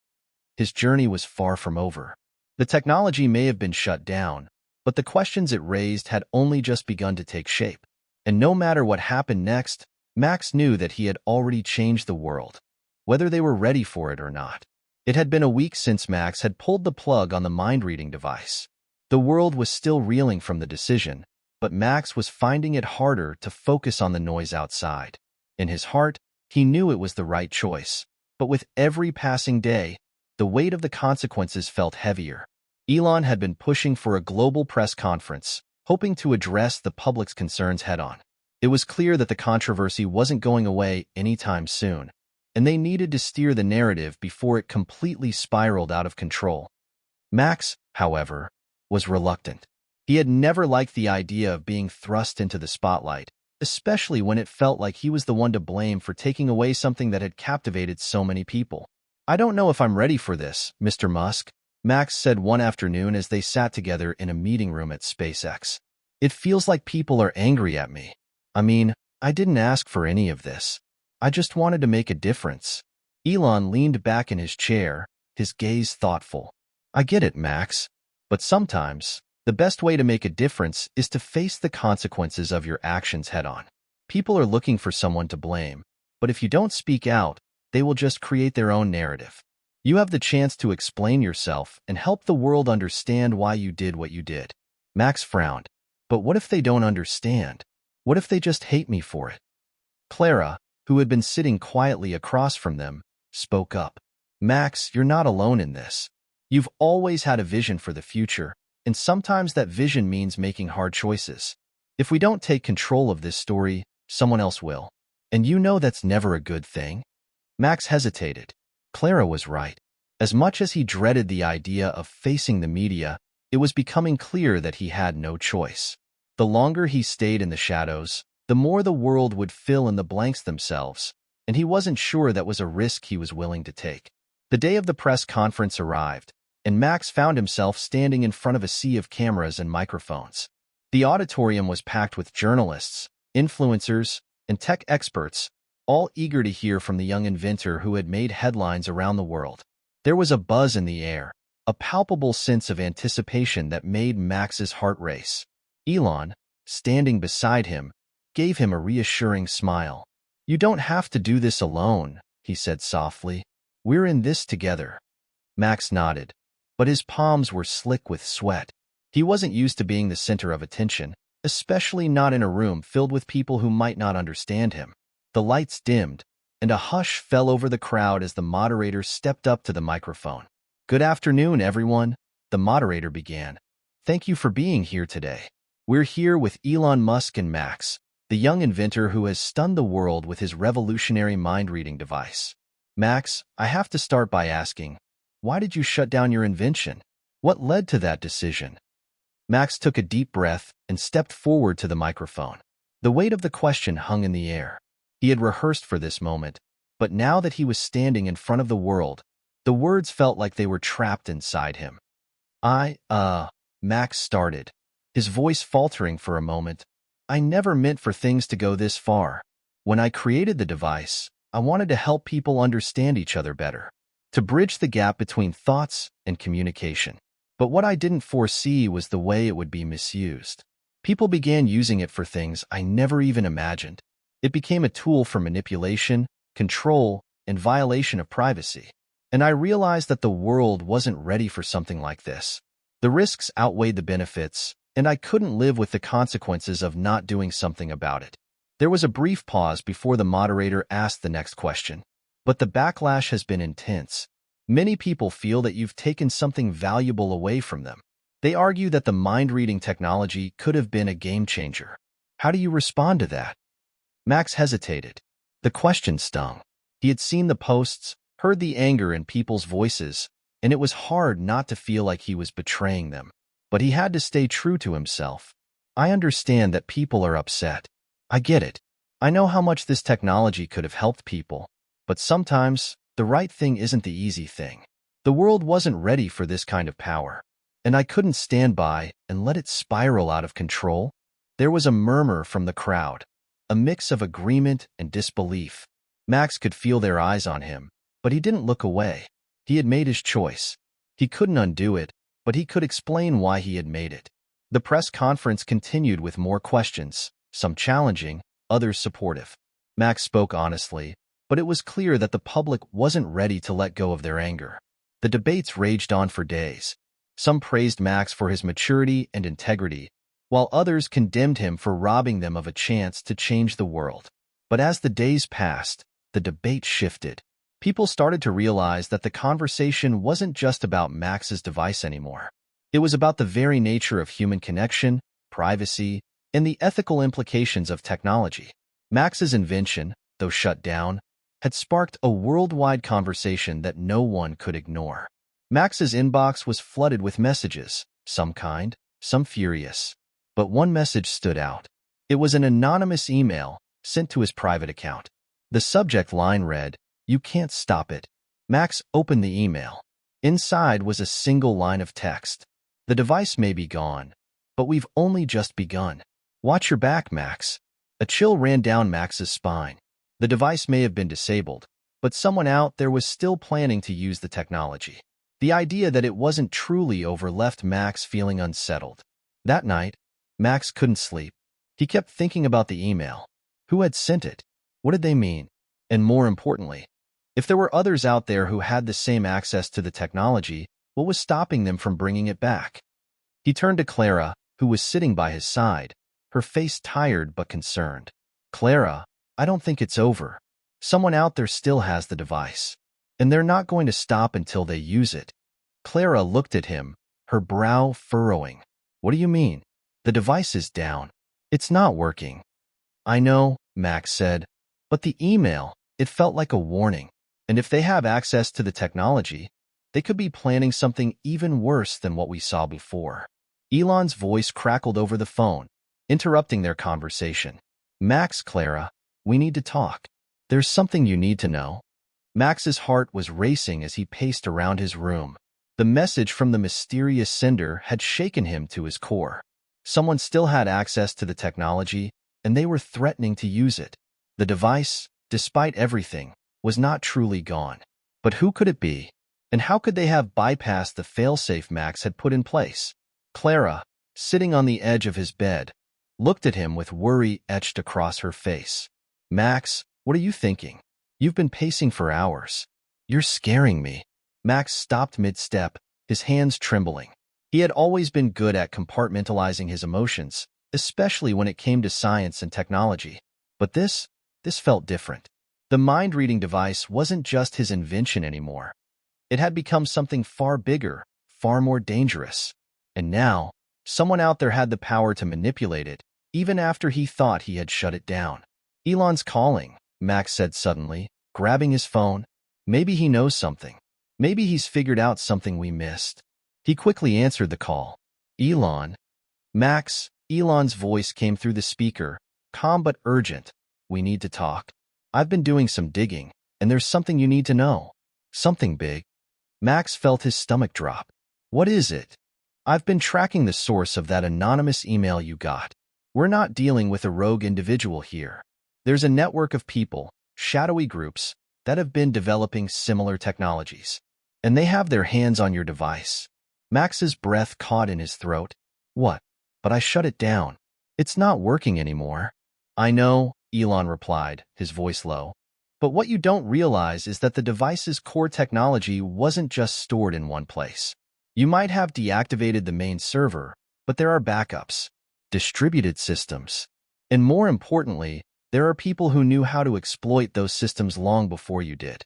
His journey was far from over. The technology may have been shut down, but the questions it raised had only just begun to take shape. And no matter what happened next, Max knew that he had already changed the world, whether they were ready for it or not. It had been a week since Max had pulled the plug on the mind-reading device. The world was still reeling from the decision, but Max was finding it harder to focus on the noise outside. In his heart, he knew it was the right choice, but with every passing day, the weight of the consequences felt heavier. Elon had been pushing for a global press conference, hoping to address the public's concerns head-on. It was clear that the controversy wasn't going away anytime soon, and they needed to steer the narrative before it completely spiraled out of control. Max, however, was reluctant. He had never liked the idea of being thrust into the spotlight, especially when it felt like he was the one to blame for taking away something that had captivated so many people. "I don't know if I'm ready for this, Mr. Musk," Max said one afternoon as they sat together in a meeting room at SpaceX. "It feels like people are angry at me. I mean, I didn't ask for any of this. I just wanted to make a difference." Elon leaned back in his chair, his gaze thoughtful. "I get it, Max. But sometimes, the best way to make a difference is to face the consequences of your actions head-on. People are looking for someone to blame, but if you don't speak out, they will just create their own narrative. You have the chance to explain yourself and help the world understand why you did what you did." Max frowned. "But what if they don't understand? What if they just hate me for it?" Clara, who had been sitting quietly across from them, spoke up. "Max, you're not alone in this. You've always had a vision for the future, and sometimes that vision means making hard choices. If we don't take control of this story, someone else will. And you know that's never a good thing." Max hesitated. Clara was right. As much as he dreaded the idea of facing the media, it was becoming clear that he had no choice. The longer he stayed in the shadows, the more the world would fill in the blanks themselves, and he wasn't sure that was a risk he was willing to take. The day of the press conference arrived, and Max found himself standing in front of a sea of cameras and microphones. The auditorium was packed with journalists, influencers, and tech experts, all eager to hear from the young inventor who had made headlines around the world. There was a buzz in the air, a palpable sense of anticipation that made Max's heart race. Elon, standing beside him, gave him a reassuring smile. "You don't have to do this alone," he said softly. "We're in this together." Max nodded, but his palms were slick with sweat. He wasn't used to being the center of attention, especially not in a room filled with people who might not understand him. The lights dimmed, and a hush fell over the crowd as the moderator stepped up to the microphone. "Good afternoon, everyone," the moderator began. "Thank you for being here today. We're here with Elon Musk and Max, the young inventor who has stunned the world with his revolutionary mind-reading device. Max, I have to start by asking, why did you shut down your invention? What led to that decision?" Max took a deep breath and stepped forward to the microphone. The weight of the question hung in the air. He had rehearsed for this moment, but now that he was standing in front of the world, the words felt like they were trapped inside him. Max started, his voice faltering for a moment. "I never meant for things to go this far. When I created the device, I wanted to help people understand each other better, to bridge the gap between thoughts and communication. But what I didn't foresee was the way it would be misused. People began using it for things I never even imagined. It became a tool for manipulation, control, and violation of privacy. And I realized that the world wasn't ready for something like this. The risks outweighed the benefits, and I couldn't live with the consequences of not doing something about it." There was a brief pause before the moderator asked the next question. "But the backlash has been intense. Many people feel that you've taken something valuable away from them. They argue that the mind-reading technology could have been a game-changer. How do you respond to that?" Max hesitated. The question stung. He had seen the posts, heard the anger in people's voices, and it was hard not to feel like he was betraying them. But he had to stay true to himself. "I understand that people are upset. I get it. I know how much this technology could have helped people. But sometimes, the right thing isn't the easy thing. The world wasn't ready for this kind of power, and I couldn't stand by and let it spiral out of control." There was a murmur from the crowd, a mix of agreement and disbelief. Max could feel their eyes on him, but he didn't look away. He had made his choice. He couldn't undo it, but he could explain why he had made it. The press conference continued with more questions, some challenging, others supportive. Max spoke honestly, but it was clear that the public wasn't ready to let go of their anger. The debates raged on for days. Some praised Max for his maturity and integrity, while others condemned him for robbing them of a chance to change the world. But as the days passed, the debate shifted. People started to realize that the conversation wasn't just about Max's device anymore. It was about the very nature of human connection, privacy, and the ethical implications of technology. Max's invention, though shut down, had sparked a worldwide conversation that no one could ignore. Max's inbox was flooded with messages, some kind, some furious. But one message stood out. It was an anonymous email sent to his private account. The subject line read, "You can't stop it." Max opened the email. Inside was a single line of text. "The device may be gone, but we've only just begun. Watch your back, Max." A chill ran down Max's spine. The device may have been disabled, but someone out there was still planning to use the technology. The idea that it wasn't truly over left Max feeling unsettled. That night, Max couldn't sleep. He kept thinking about the email. Who had sent it? What did they mean? And more importantly, if there were others out there who had the same access to the technology, what was stopping them from bringing it back? He turned to Clara, who was sitting by his side, her face tired but concerned. "Clara, I don't think it's over. Someone out there still has the device, and they're not going to stop until they use it." Clara looked at him, her brow furrowing. "What do you mean? The device is down. It's not working." "I know," Max said, "but the email, it felt like a warning. And if they have access to the technology, they could be planning something even worse than what we saw before." Elon's voice crackled over the phone, interrupting their conversation. "Max, Clara, we need to talk. There's something you need to know." Max's heart was racing as he paced around his room. The message from the mysterious sender had shaken him to his core. Someone still had access to the technology, and they were threatening to use it. The device, despite everything, was not truly gone. But who could it be? And how could they have bypassed the failsafe Max had put in place? Clara, sitting on the edge of his bed, looked at him with worry etched across her face. "Max, what are you thinking? You've been pacing for hours. You're scaring me." Max stopped mid-step, his hands trembling. He had always been good at compartmentalizing his emotions, especially when it came to science and technology. But this felt different. The mind-reading device wasn't just his invention anymore. It had become something far bigger, far more dangerous. And now, someone out there had the power to manipulate it, even after he thought he had shut it down. "Elon's calling," Max said suddenly, grabbing his phone. "Maybe he knows something. Maybe he's figured out something we missed." He quickly answered the call. "Elon?" "Max," Elon's voice came through the speaker, calm but urgent. "We need to talk. I've been doing some digging, and there's something you need to know. Something big." Max felt his stomach drop. "What is it?" "I've been tracking the source of that anonymous email you got. We're not dealing with a rogue individual here. There's a network of people, shadowy groups, that have been developing similar technologies. And they have their hands on your device." Max's breath caught in his throat. "What? But I shut it down. It's not working anymore." "I know," Elon replied, his voice low. "But what you don't realize is that the device's core technology wasn't just stored in one place. You might have deactivated the main server, but there are backups, distributed systems. And more importantly, there are people who knew how to exploit those systems long before you did."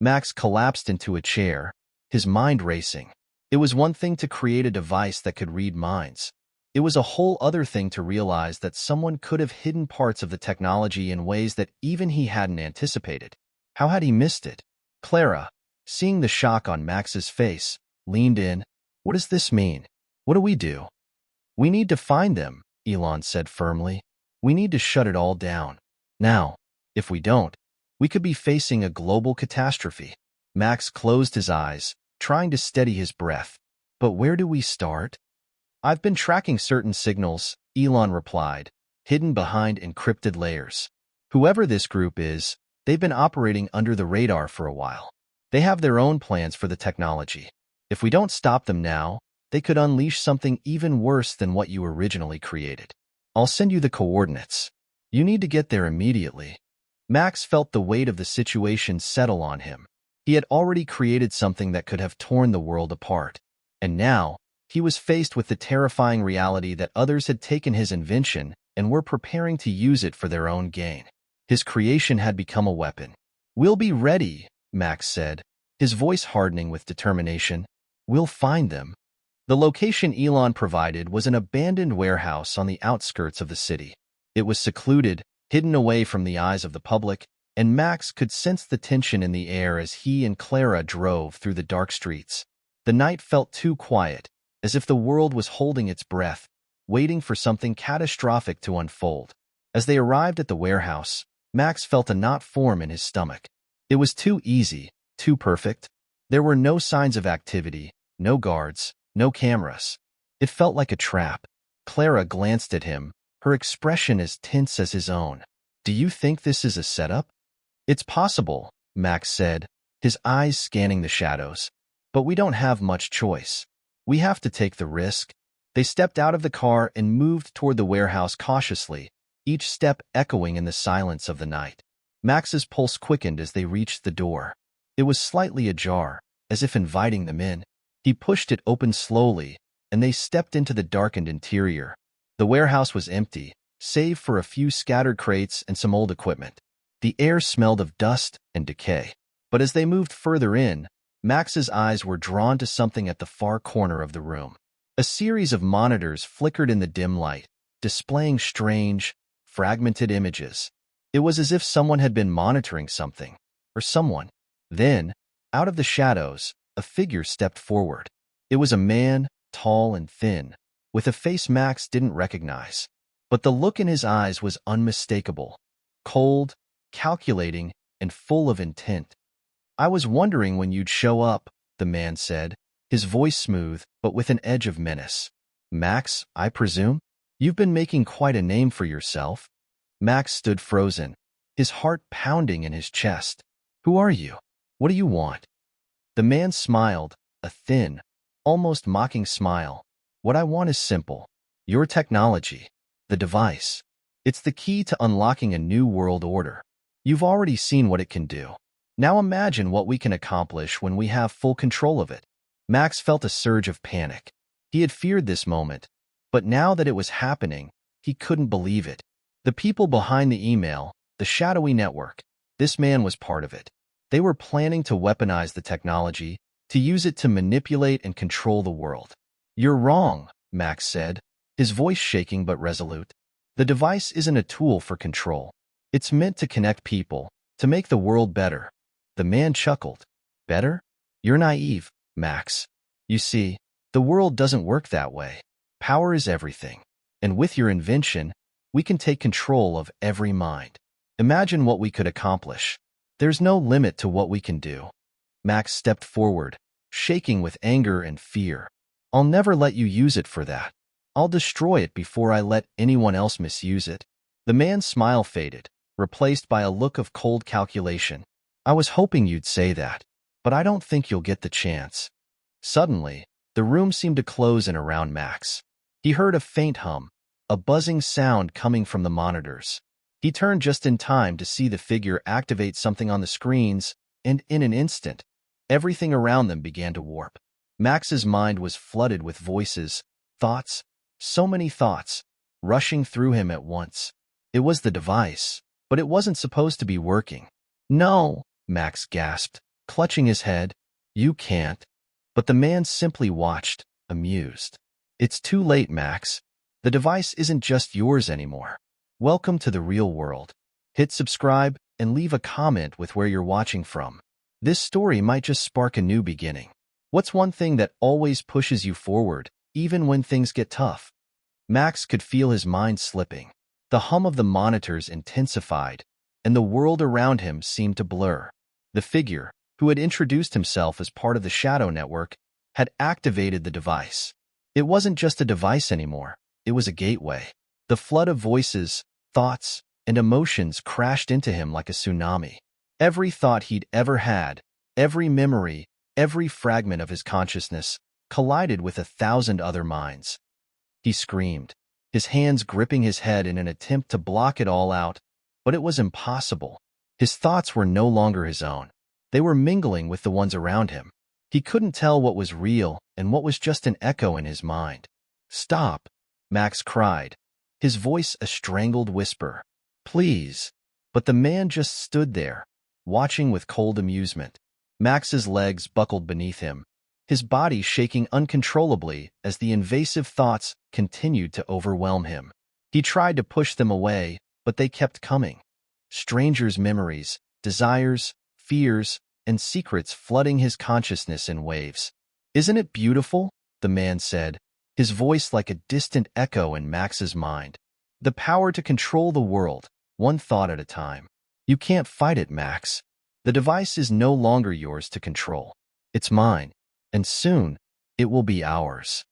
Max collapsed into a chair, his mind racing. It was one thing to create a device that could read minds. It was a whole other thing to realize that someone could have hidden parts of the technology in ways that even he hadn't anticipated. How had he missed it? Clara, seeing the shock on Max's face, leaned in. "What does this mean? What do we do?" "We need to find them," Elon said firmly. "We need to shut it all down. Now, if we don't, we could be facing a global catastrophe." Max closed his eyes, trying to steady his breath. "But where do we start?" "I've been tracking certain signals," Elon replied, hidden behind encrypted layers. "Whoever this group is, they've been operating under the radar for a while. They have their own plans for the technology. If we don't stop them now, they could unleash something even worse than what you originally created. I'll send you the coordinates. You need to get there immediately." Max felt the weight of the situation settle on him. He had already created something that could have torn the world apart. And now, he was faced with the terrifying reality that others had taken his invention and were preparing to use it for their own gain. His creation had become a weapon. "We'll be ready," Max said, his voice hardening with determination. "We'll find them." The location Elon provided was an abandoned warehouse on the outskirts of the city. It was secluded, hidden away from the eyes of the public, and Max could sense the tension in the air as he and Clara drove through the dark streets. The night felt too quiet, as if the world was holding its breath, waiting for something catastrophic to unfold. As they arrived at the warehouse, Max felt a knot form in his stomach. It was too easy, too perfect. There were no signs of activity, no guards, no cameras. It felt like a trap. Clara glanced at him, her expression as tense as his own. "Do you think this is a setup?" "It's possible," Max said, his eyes scanning the shadows. "But we don't have much choice. We have to take the risk." They stepped out of the car and moved toward the warehouse cautiously, each step echoing in the silence of the night. Max's pulse quickened as they reached the door. It was slightly ajar, as if inviting them in. He pushed it open slowly, and they stepped into the darkened interior. The warehouse was empty, save for a few scattered crates and some old equipment. The air smelled of dust and decay. But as they moved further in, Max's eyes were drawn to something at the far corner of the room. A series of monitors flickered in the dim light, displaying strange, fragmented images. It was as if someone had been monitoring something, or someone. Then, out of the shadows, a figure stepped forward. It was a man, tall and thin, with a face Max didn't recognize. But the look in his eyes was unmistakable, cold, calculating, and full of intent. "I was wondering when you'd show up," the man said, his voice smooth but with an edge of menace. "Max, I presume? You've been making quite a name for yourself." Max stood frozen, his heart pounding in his chest. "Who are you? What do you want?" The man smiled, a thin, almost mocking smile. "What I want is simple. Your technology. The device. It's the key to unlocking a new world order. You've already seen what it can do. Now imagine what we can accomplish when we have full control of it." Max felt a surge of panic. He had feared this moment, but now that it was happening, he couldn't believe it. The people behind the email, the shadowy network, this man was part of it. They were planning to weaponize the technology, to use it to manipulate and control the world. "You're wrong," Max said, his voice shaking but resolute. "The device isn't a tool for control. It's meant to connect people, to make the world better." The man chuckled. "Better? You're naive, Max. You see, the world doesn't work that way. Power is everything. And with your invention, we can take control of every mind. Imagine what we could accomplish. There's no limit to what we can do." Max stepped forward, shaking with anger and fear. "I'll never let you use it for that. I'll destroy it before I let anyone else misuse it." The man's smile faded, replaced by a look of cold calculation. "I was hoping you'd say that, but I don't think you'll get the chance." Suddenly, the room seemed to close in around Max. He heard a faint hum, a buzzing sound coming from the monitors. He turned just in time to see the figure activate something on the screens, and in an instant, everything around them began to warp. Max's mind was flooded with voices, thoughts, so many thoughts, rushing through him at once. It was the device, but it wasn't supposed to be working. "No," Max gasped, clutching his head. "You can't." But the man simply watched, amused. "It's too late, Max. The device isn't just yours anymore. Welcome to the real world. Hit subscribe and leave a comment with where you're watching from. This story might just spark a new beginning. What's one thing that always pushes you forward, even when things get tough?" Max could feel his mind slipping. The hum of the monitors intensified, and the world around him seemed to blur. The figure, who had introduced himself as part of the Shadow Network, had activated the device. It wasn't just a device anymore. It was a gateway. The flood of voices, thoughts, and emotions crashed into him like a tsunami. Every thought he'd ever had, every memory, every fragment of his consciousness, collided with 1,000 other minds. He screamed, his hands gripping his head in an attempt to block it all out, but it was impossible. His thoughts were no longer his own. They were mingling with the ones around him. He couldn't tell what was real and what was just an echo in his mind. "Stop," Max cried, his voice a strangled whisper. "Please." But the man just stood there, watching with cold amusement. Max's legs buckled beneath him, his body shaking uncontrollably as the invasive thoughts continued to overwhelm him. He tried to push them away, but they kept coming. Strangers' memories, desires, fears, and secrets flooding his consciousness in waves. "Isn't it beautiful?" the man said, his voice like a distant echo in Max's mind. The power to control the world, one thought at a time. You can't fight it, Max. The device is no longer yours to control. It's mine, and soon it will be ours.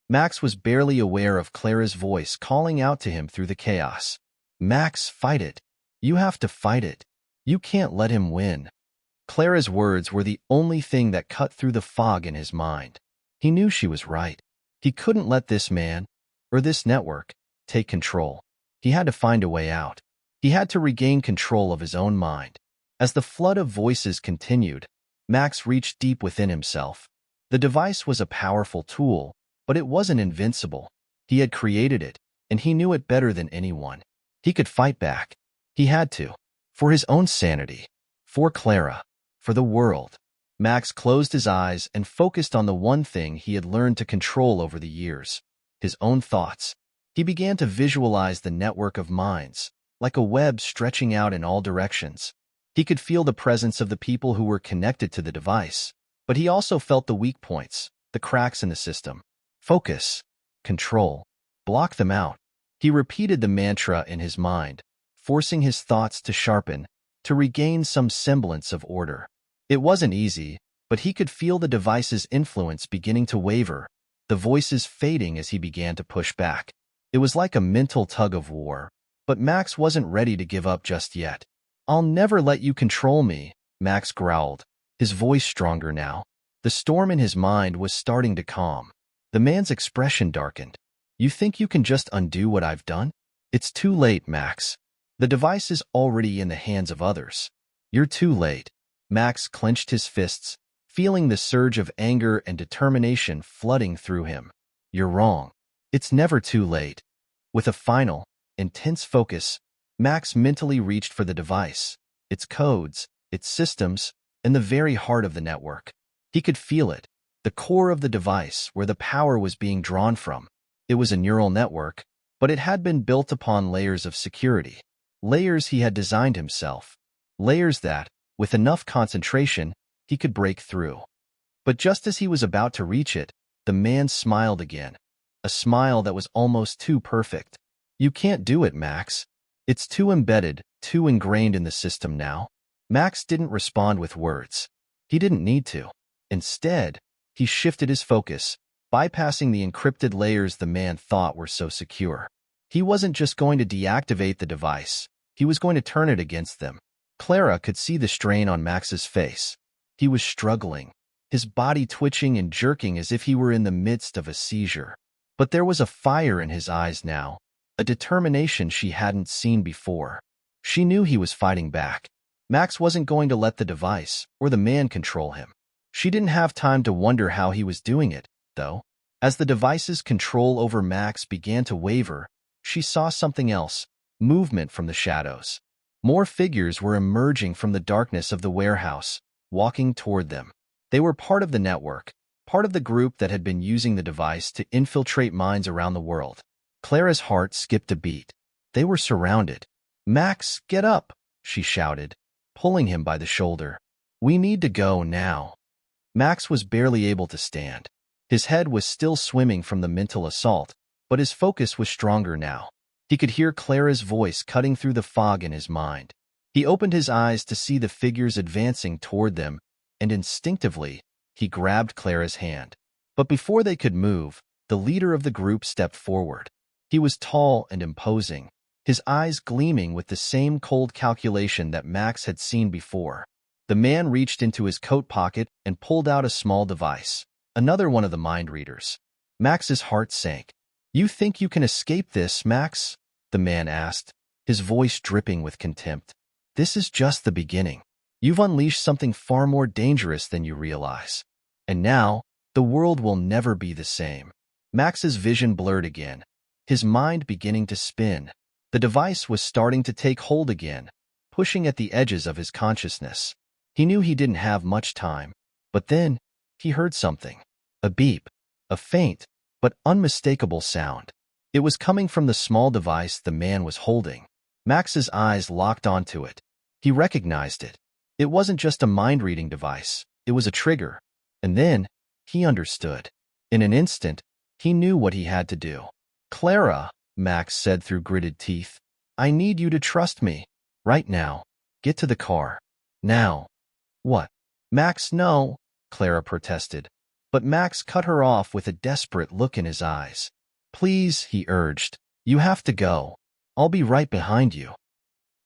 Max was barely aware of Clara's voice calling out to him through the chaos. Max, fight it. You have to fight it. You can't let him win. Clara's words were the only thing that cut through the fog in his mind. He knew she was right. He couldn't let this man, or this network, take control. He had to find a way out. He had to regain control of his own mind. As the flood of voices continued, Max reached deep within himself. The device was a powerful tool, but it wasn't invincible. He had created it, and he knew it better than anyone. He could fight back. He had to. For his own sanity. For Clara. For the world. Max closed his eyes and focused on the one thing he had learned to control over the years. His own thoughts. He began to visualize the network of minds, like a web stretching out in all directions. He could feel the presence of the people who were connected to the device, but he also felt the weak points, the cracks in the system. Focus. Control. Block them out. He repeated the mantra in his mind, forcing his thoughts to sharpen, to regain some semblance of order. It wasn't easy, but he could feel the device's influence beginning to waver, the voices fading as he began to push back. It was like a mental tug-of-war, but Max wasn't ready to give up just yet. I'll never let you control me, Max growled, his voice stronger now. The storm in his mind was starting to calm. The man's expression darkened. You think you can just undo what I've done? It's too late, Max. The device is already in the hands of others. You're too late. Max clenched his fists, feeling the surge of anger and determination flooding through him. You're wrong. It's never too late. With a final, intense focus, Max mentally reached for the device, its codes, its systems, and the very heart of the network. He could feel it, the core of the device where the power was being drawn from. It was a neural network, but it had been built upon layers of security. Layers he had designed himself. Layers that, with enough concentration, he could break through. But just as he was about to reach it, the man smiled again. A smile that was almost too perfect. You can't do it, Max. It's too embedded, too ingrained in the system now. Max didn't respond with words. He didn't need to. Instead, he shifted his focus, bypassing the encrypted layers the man thought were so secure. He wasn't just going to deactivate the device. He was going to turn it against them. Clara could see the strain on Max's face. He was struggling, his body twitching and jerking as if he were in the midst of a seizure. But there was a fire in his eyes now, a determination she hadn't seen before. She knew he was fighting back. Max wasn't going to let the device or the man control him. She didn't have time to wonder how he was doing it, though. As the device's control over Max began to waver, she saw something else, movement from the shadows. More figures were emerging from the darkness of the warehouse, walking toward them. They were part of the network, part of the group that had been using the device to infiltrate minds around the world. Clara's heart skipped a beat. They were surrounded. Max, get up, she shouted, pulling him by the shoulder. We need to go now. Max was barely able to stand. His head was still swimming from the mental assault, but his focus was stronger now. He could hear Clara's voice cutting through the fog in his mind. He opened his eyes to see the figures advancing toward them, and instinctively, he grabbed Clara's hand. But before they could move, the leader of the group stepped forward. He was tall and imposing, his eyes gleaming with the same cold calculation that Max had seen before. The man reached into his coat pocket and pulled out a small device, another one of the mind readers. Max's heart sank. You think you can escape this, Max? The man asked, his voice dripping with contempt. This is just the beginning. You've unleashed something far more dangerous than you realize. And now, the world will never be the same. Max's vision blurred again, his mind beginning to spin. The device was starting to take hold again, pushing at the edges of his consciousness. He knew he didn't have much time, but then he heard something. A beep, a faint but unmistakable sound. It was coming from the small device the man was holding. Max's eyes locked onto it. He recognized it. It wasn't just a mind-reading device. It was a trigger. And then he understood. In an instant, He knew what he had to do. "Clara," Max said through gritted teeth, "I need you to trust me. Right now. Get to the car. Now." "What?" "Max, no," Clara protested. But Max cut her off with a desperate look in his eyes. "Please," he urged. "You have to go. I'll be right behind you."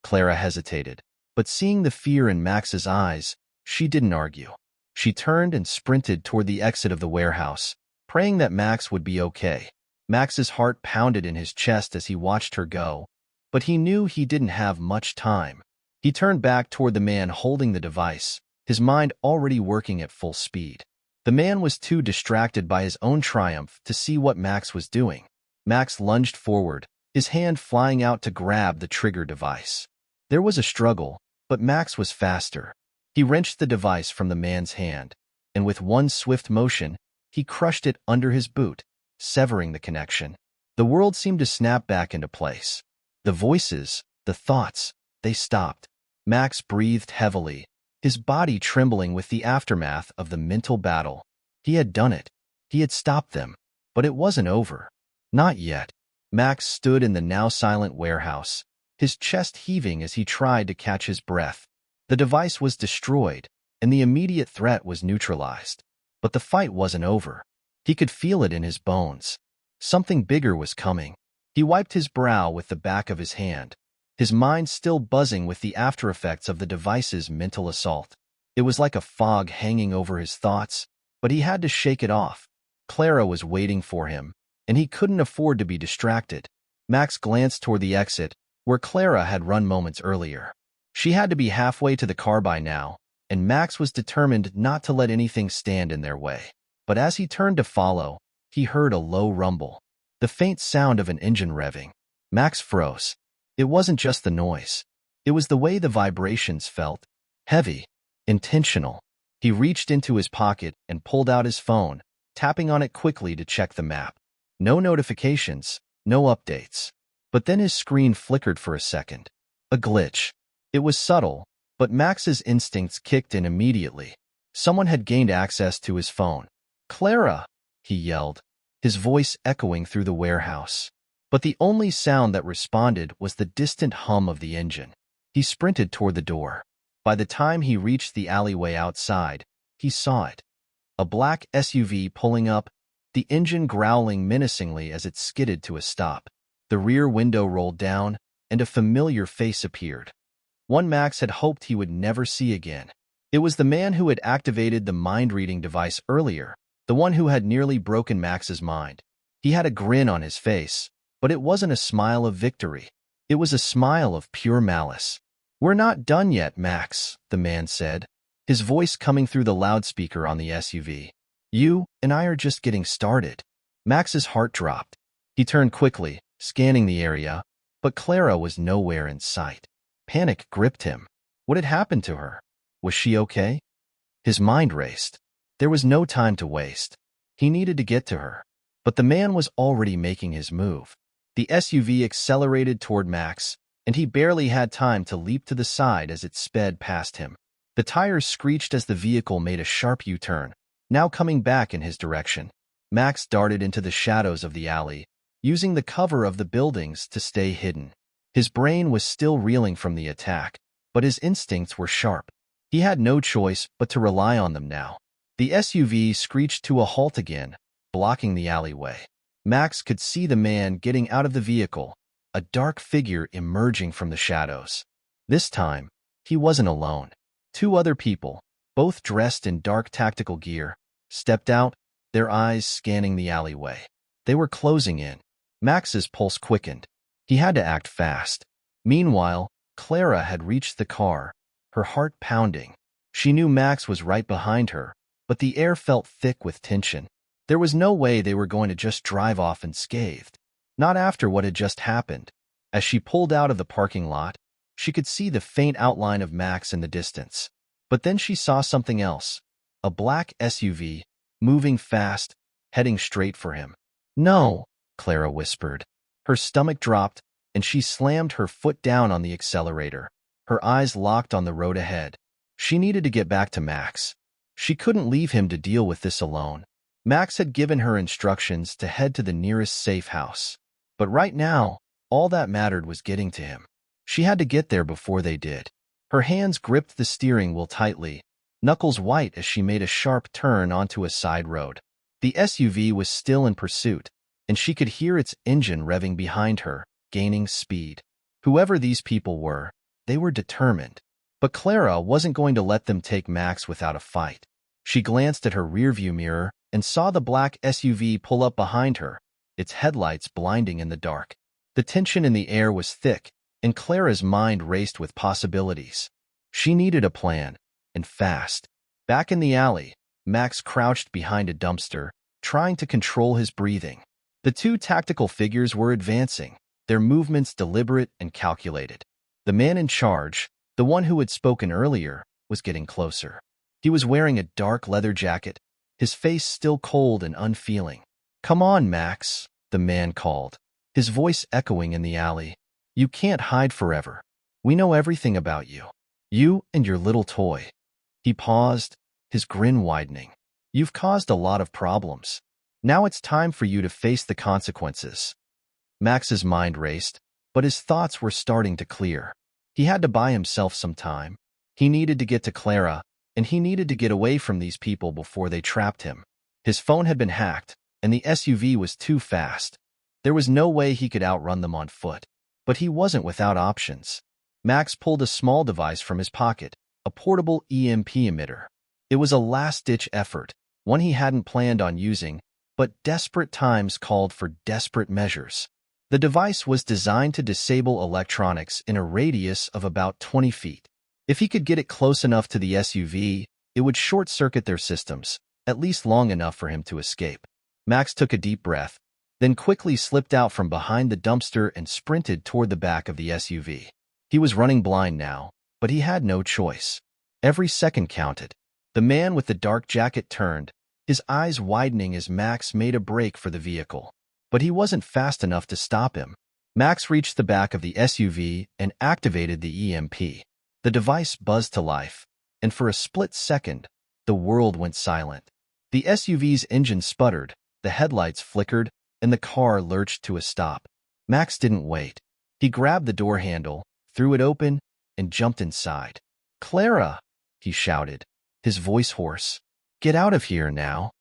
Clara hesitated, but seeing the fear in Max's eyes, she didn't argue. She turned and sprinted toward the exit of the warehouse, praying that Max would be okay. Max's heart pounded in his chest as he watched her go, but he knew he didn't have much time. He turned back toward the man holding the device, his mind already working at full speed. The man was too distracted by his own triumph to see what Max was doing. Max lunged forward, his hand flying out to grab the trigger device. There was a struggle, but Max was faster. He wrenched the device from the man's hand, and with one swift motion, he crushed it under his boot, severing the connection. The world seemed to snap back into place. The voices, the thoughts, they stopped. Max breathed heavily, his body trembling with the aftermath of the mental battle. He had done it. He had stopped them. But it wasn't over. Not yet. Max stood in the now silent warehouse, his chest heaving as he tried to catch his breath. The device was destroyed, and the immediate threat was neutralized. But the fight wasn't over. He could feel it in his bones. Something bigger was coming. He wiped his brow with the back of his hand, his mind still buzzing with the aftereffects of the device's mental assault. It was like a fog hanging over his thoughts, but he had to shake it off. Clara was waiting for him, and he couldn't afford to be distracted. Max glanced toward the exit, where Clara had run moments earlier. She had to be halfway to the car by now, and Max was determined not to let anything stand in their way. But as he turned to follow, he heard a low rumble, the faint sound of an engine revving. Max froze. It wasn't just the noise. It was the way the vibrations felt. Heavy. Intentional. He reached into his pocket and pulled out his phone, tapping on it quickly to check the map. No notifications, no updates. But then his screen flickered for a second. A glitch. It was subtle, but Max's instincts kicked in immediately. Someone had gained access to his phone. "Clara!" he yelled, his voice echoing through the warehouse. But the only sound that responded was the distant hum of the engine. He sprinted toward the door. By the time he reached the alleyway outside, he saw it. A black SUV pulling up, the engine growling menacingly as it skidded to a stop. The rear window rolled down, and a familiar face appeared. One Max had hoped he would never see again. It was the man who had activated the mind-reading device earlier, the one who had nearly broken Max's mind. He had a grin on his face, but it wasn't a smile of victory. It was a smile of pure malice. "We're not done yet, Max," the man said, his voice coming through the loudspeaker on the SUV. "You and I are just getting started." Max's heart dropped. He turned quickly, scanning the area, but Clara was nowhere in sight. Panic gripped him. What had happened to her? Was she okay? His mind raced. There was no time to waste. He needed to get to her. But the man was already making his move. The SUV accelerated toward Max, and he barely had time to leap to the side as it sped past him. The tires screeched as the vehicle made a sharp U-turn, now coming back in his direction. Max darted into the shadows of the alley, using the cover of the buildings to stay hidden. His brain was still reeling from the attack, but his instincts were sharp. He had no choice but to rely on them now. The SUV screeched to a halt again, blocking the alleyway. Max could see the man getting out of the vehicle, a dark figure emerging from the shadows. This time, he wasn't alone. Two other people, both dressed in dark tactical gear, stepped out, their eyes scanning the alleyway. They were closing in. Max's pulse quickened. He had to act fast. Meanwhile, Clara had reached the car, her heart pounding. She knew Max was right behind her, but the air felt thick with tension. There was no way they were going to just drive off unscathed. Not after what had just happened. As she pulled out of the parking lot, she could see the faint outline of Max in the distance. But then she saw something else. A black SUV, moving fast, heading straight for him. "No," Clara whispered. Her stomach dropped, and she slammed her foot down on the accelerator, her eyes locked on the road ahead. She needed to get back to Max. She couldn't leave him to deal with this alone. Max had given her instructions to head to the nearest safe house. But right now, all that mattered was getting to him. She had to get there before they did. Her hands gripped the steering wheel tightly, knuckles white as she made a sharp turn onto a side road. The SUV was still in pursuit, and she could hear its engine revving behind her, gaining speed. Whoever these people were, they were determined. But Clara wasn't going to let them take Max without a fight. She glanced at her rearview mirror and saw the black SUV pull up behind her, its headlights blinding in the dark. The tension in the air was thick, and Clara's mind raced with possibilities. She needed a plan, and fast. Back in the alley, Max crouched behind a dumpster, trying to control his breathing. The two tactical figures were advancing, their movements deliberate and calculated. The man in charge, the one who had spoken earlier, was getting closer. He was wearing a dark leather jacket, his face still cold and unfeeling. "Come on, Max," the man called, his voice echoing in the alley. "You can't hide forever. We know everything about you. You and your little toy." He paused, his grin widening. "You've caused a lot of problems. Now it's time for you to face the consequences." Max's mind raced, but his thoughts were starting to clear. He had to buy himself some time. He needed to get to Clara, and he needed to get away from these people before they trapped him. His phone had been hacked, and the SUV was too fast. There was no way he could outrun them on foot. But he wasn't without options. Max pulled a small device from his pocket, a portable EMP emitter. It was a last-ditch effort, one he hadn't planned on using, but desperate times called for desperate measures. The device was designed to disable electronics in a radius of about 20 feet. If he could get it close enough to the SUV, it would short-circuit their systems, at least long enough for him to escape. Max took a deep breath, then quickly slipped out from behind the dumpster and sprinted toward the back of the SUV. He was running blind now, but he had no choice. Every second counted. The man with the dark jacket turned, his eyes widening as Max made a break for the vehicle. But he wasn't fast enough to stop him. Max reached the back of the SUV and activated the EMP. The device buzzed to life, and for a split second, the world went silent. The SUV's engine sputtered, the headlights flickered, and the car lurched to a stop. Max didn't wait. He grabbed the door handle, threw it open, and jumped inside. "Clara!" he shouted, his voice hoarse. "Get out of here now."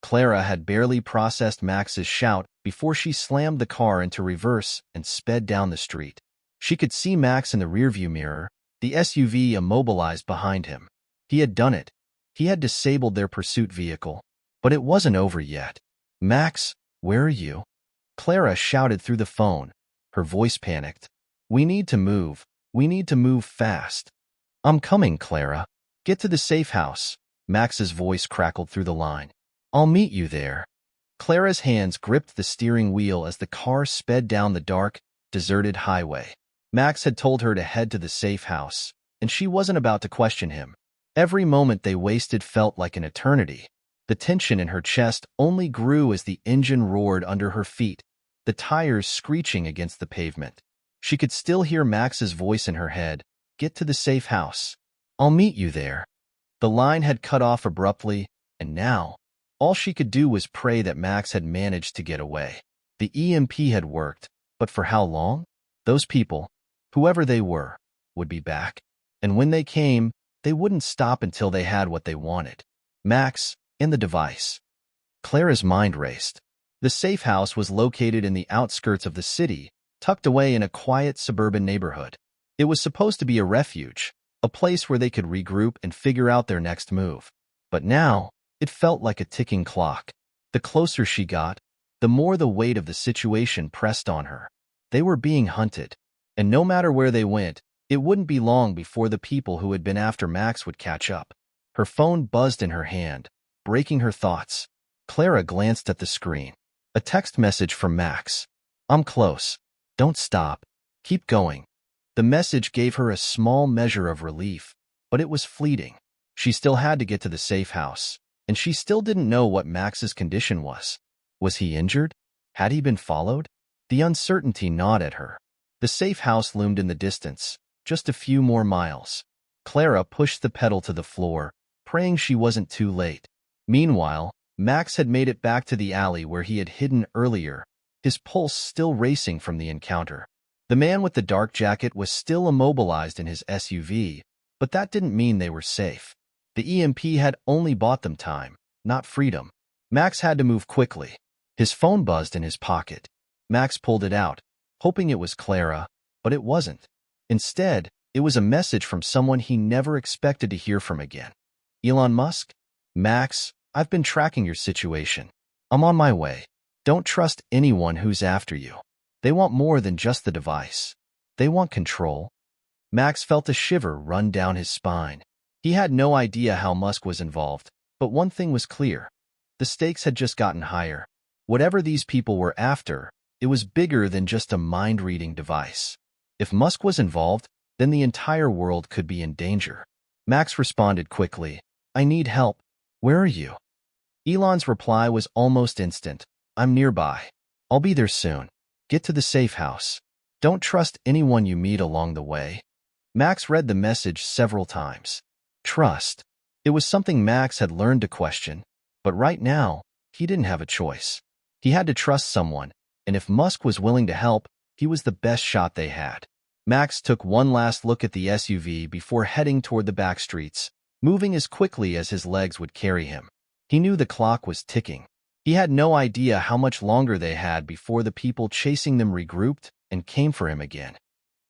Clara had barely processed Max's shout before she slammed the car into reverse and sped down the street. She could see Max in the rearview mirror, the SUV immobilized behind him. He had done it. He had disabled their pursuit vehicle. But it wasn't over yet. "Max, where are you?" Clara shouted through the phone, her voice panicked. "We need to move. We need to move fast." "I'm coming, Clara. Get to the safe house." Max's voice crackled through the line. "I'll meet you there." Clara's hands gripped the steering wheel as the car sped down the dark, deserted highway. Max had told her to head to the safe house, and she wasn't about to question him. Every moment they wasted felt like an eternity. The tension in her chest only grew as the engine roared under her feet, the tires screeching against the pavement. She could still hear Max's voice in her head, "Get to the safe house. I'll meet you there." The line had cut off abruptly, and now, all she could do was pray that Max had managed to get away. The EMP had worked, but for how long? Those people, whoever they were, would be back. And when they came, they wouldn't stop until they had what they wanted. Max and the device. Clara's mind raced. The safe house was located in the outskirts of the city, tucked away in a quiet suburban neighborhood. It was supposed to be a refuge, a place where they could regroup and figure out their next move. But now, it felt like a ticking clock. The closer she got, the more the weight of the situation pressed on her. They were being hunted, and no matter where they went, it wouldn't be long before the people who had been after Max would catch up. Her phone buzzed in her hand, breaking her thoughts. Clara glanced at the screen. A text message from Max. "I'm close. Don't stop. Keep going." The message gave her a small measure of relief, but it was fleeting. She still had to get to the safe house, and she still didn't know what Max's condition was. Was he injured? Had he been followed? The uncertainty gnawed at her. The safe house loomed in the distance, just a few more miles. Clara pushed the pedal to the floor, praying she wasn't too late. Meanwhile, Max had made it back to the alley where he had hidden earlier, his pulse still racing from the encounter. The man with the dark jacket was still immobilized in his SUV, but that didn't mean they were safe. The EMP had only bought them time, not freedom. Max had to move quickly. His phone buzzed in his pocket. Max pulled it out, hoping it was Clara, but it wasn't. Instead, it was a message from someone he never expected to hear from again. Elon Musk? Max, I've been tracking your situation. I'm on my way. Don't trust anyone who's after you. They want more than just the device. They want control. Max felt a shiver run down his spine. He had no idea how Musk was involved, but one thing was clear. The stakes had just gotten higher. Whatever these people were after, it was bigger than just a mind-reading device. If Musk was involved, then the entire world could be in danger. Max responded quickly, I need help. Where are you? Elon's reply was almost instant. I'm nearby. I'll be there soon. Get to the safe house. Don't trust anyone you meet along the way. Max read the message several times. Trust. It was something Max had learned to question, but right now, he didn't have a choice. He had to trust someone, and if Musk was willing to help, he was the best shot they had. Max took one last look at the SUV before heading toward the back streets, moving as quickly as his legs would carry him. He knew the clock was ticking. He had no idea how much longer they had before the people chasing them regrouped and came for him again.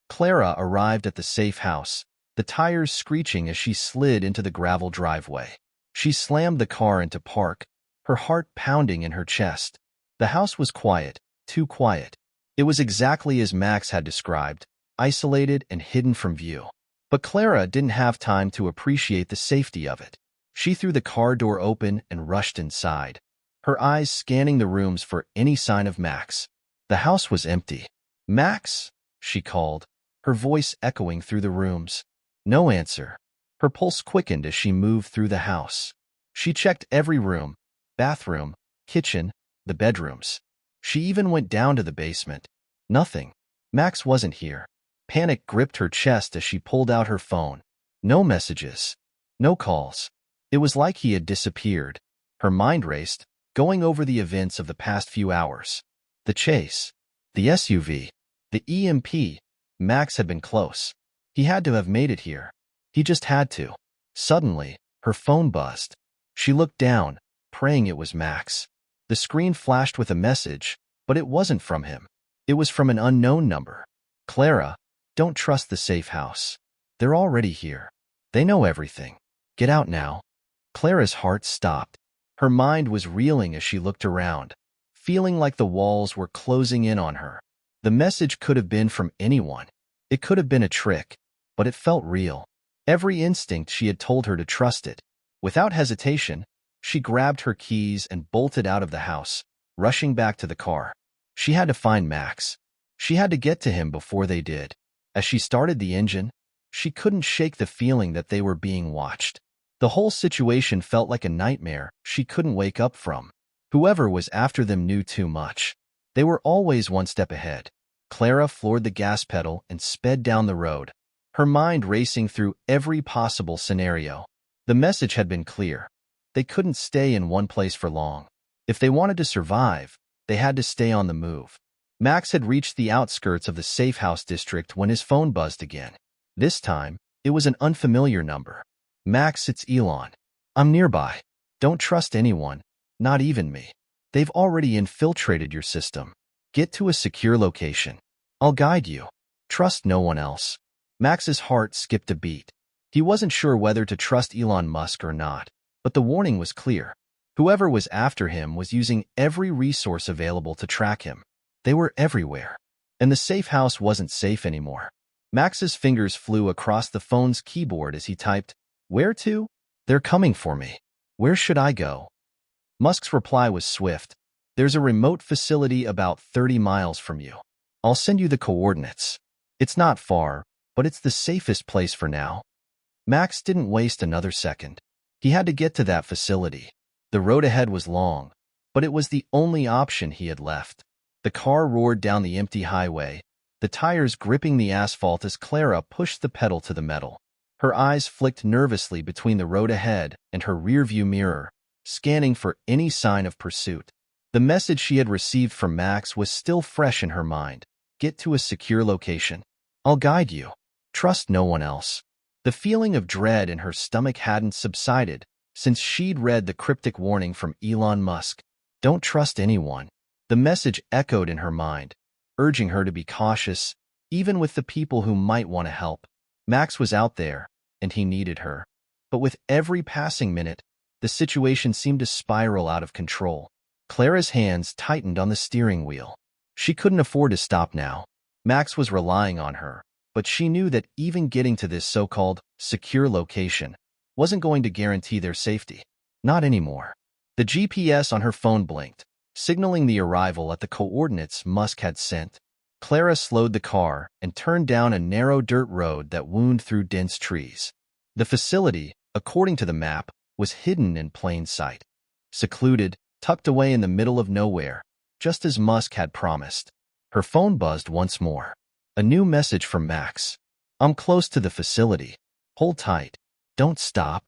Clara arrived at the safe house, the tires screeching as she slid into the gravel driveway. She slammed the car into park, her heart pounding in her chest. The house was quiet, too quiet. It was exactly as Max had described, isolated and hidden from view. But Clara didn't have time to appreciate the safety of it. She threw the car door open and rushed inside, her eyes scanning the rooms for any sign of Max. The house was empty. Max? She called, her voice echoing through the rooms. No answer. Her pulse quickened as she moved through the house. She checked every room, bathroom, kitchen, the bedrooms. She even went down to the basement. Nothing. Max wasn't here. Panic gripped her chest as she pulled out her phone. No messages. No calls. It was like he had disappeared. Her mind raced, going over the events of the past few hours. The chase. The SUV. The EMP. Max had been close. He had to have made it here. He just had to. Suddenly, her phone buzzed. She looked down, praying it was Max. The screen flashed with a message, but it wasn't from him. It was from an unknown number. Clara, don't trust the safe house. They're already here. They know everything. Get out now. Clara's heart stopped. Her mind was reeling as she looked around, feeling like the walls were closing in on her. The message could have been from anyone. It could have been a trick, but it felt real. Every instinct she had told her to trust it. Without hesitation, she grabbed her keys and bolted out of the house, rushing back to the car. She had to find Max. She had to get to him before they did. As she started the engine, she couldn't shake the feeling that they were being watched. The whole situation felt like a nightmare she couldn't wake up from. Whoever was after them knew too much. They were always one step ahead. Clara floored the gas pedal and sped down the road, her mind racing through every possible scenario. The message had been clear. They couldn't stay in one place for long. If they wanted to survive, they had to stay on the move. Max had reached the outskirts of the safe house district when his phone buzzed again. This time, it was an unfamiliar number. Max, it's Elon. I'm nearby. Don't trust anyone, not even me. They've already infiltrated your system. Get to a secure location. I'll guide you. Trust no one else. Max's heart skipped a beat. He wasn't sure whether to trust Elon Musk or not, but the warning was clear. Whoever was after him was using every resource available to track him. They were everywhere. And the safe house wasn't safe anymore. Max's fingers flew across the phone's keyboard as he typed, "Where to? They're coming for me. Where should I go?" Musk's reply was swift. "There's a remote facility about 30 miles from you. I'll send you the coordinates. It's not far, but it's the safest place for now." Max didn't waste another second. He had to get to that facility. The road ahead was long, but it was the only option he had left. The car roared down the empty highway, the tires gripping the asphalt as Clara pushed the pedal to the metal. Her eyes flicked nervously between the road ahead and her rearview mirror, scanning for any sign of pursuit. The message she had received from Max was still fresh in her mind. Get to a secure location. I'll guide you. Trust no one else. The feeling of dread in her stomach hadn't subsided since she'd read the cryptic warning from Elon Musk. Don't trust anyone. The message echoed in her mind, urging her to be cautious, even with the people who might want to help. Max was out there, and he needed her. But with every passing minute, the situation seemed to spiral out of control. Clara's hands tightened on the steering wheel. She couldn't afford to stop now. Max was relying on her, but she knew that even getting to this so-called secure location wasn't going to guarantee their safety. Not anymore. The GPS on her phone blinked, signaling the arrival at the coordinates Musk had sent. Clara slowed the car and turned down a narrow dirt road that wound through dense trees. The facility, according to the map, was hidden in plain sight. Secluded, tucked away in the middle of nowhere, just as Musk had promised. Her phone buzzed once more. A new message from Max. I'm close to the facility. Hold tight. Don't stop.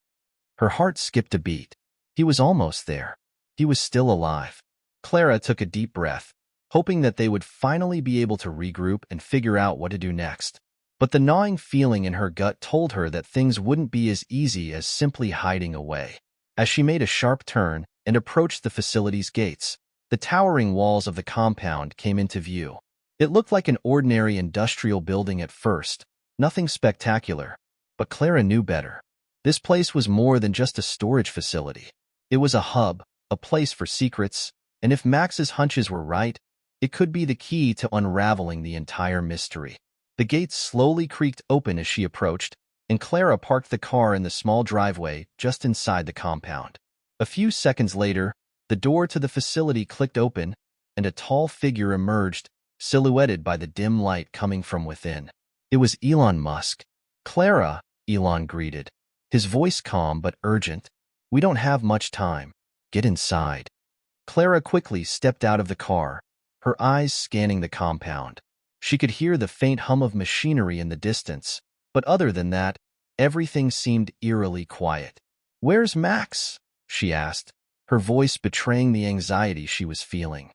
Her heart skipped a beat. He was almost there. He was still alive. Clara took a deep breath, hoping that they would finally be able to regroup and figure out what to do next. But the gnawing feeling in her gut told her that things wouldn't be as easy as simply hiding away. As she made a sharp turn and approached the facility's gates, the towering walls of the compound came into view. It looked like an ordinary industrial building at first, nothing spectacular, but Clara knew better. This place was more than just a storage facility. It was a hub, a place for secrets, and if Max's hunches were right, it could be the key to unraveling the entire mystery. The gates slowly creaked open as she approached, and Clara parked the car in the small driveway just inside the compound. A few seconds later, the door to the facility clicked open, and a tall figure emerged, silhouetted by the dim light coming from within. It was Elon Musk. Clara, Elon greeted, his voice calm but urgent. We don't have much time. Get inside. Clara quickly stepped out of the car, her eyes scanning the compound. She could hear the faint hum of machinery in the distance, but other than that, everything seemed eerily quiet. Where's Max? She asked, her voice betraying the anxiety she was feeling.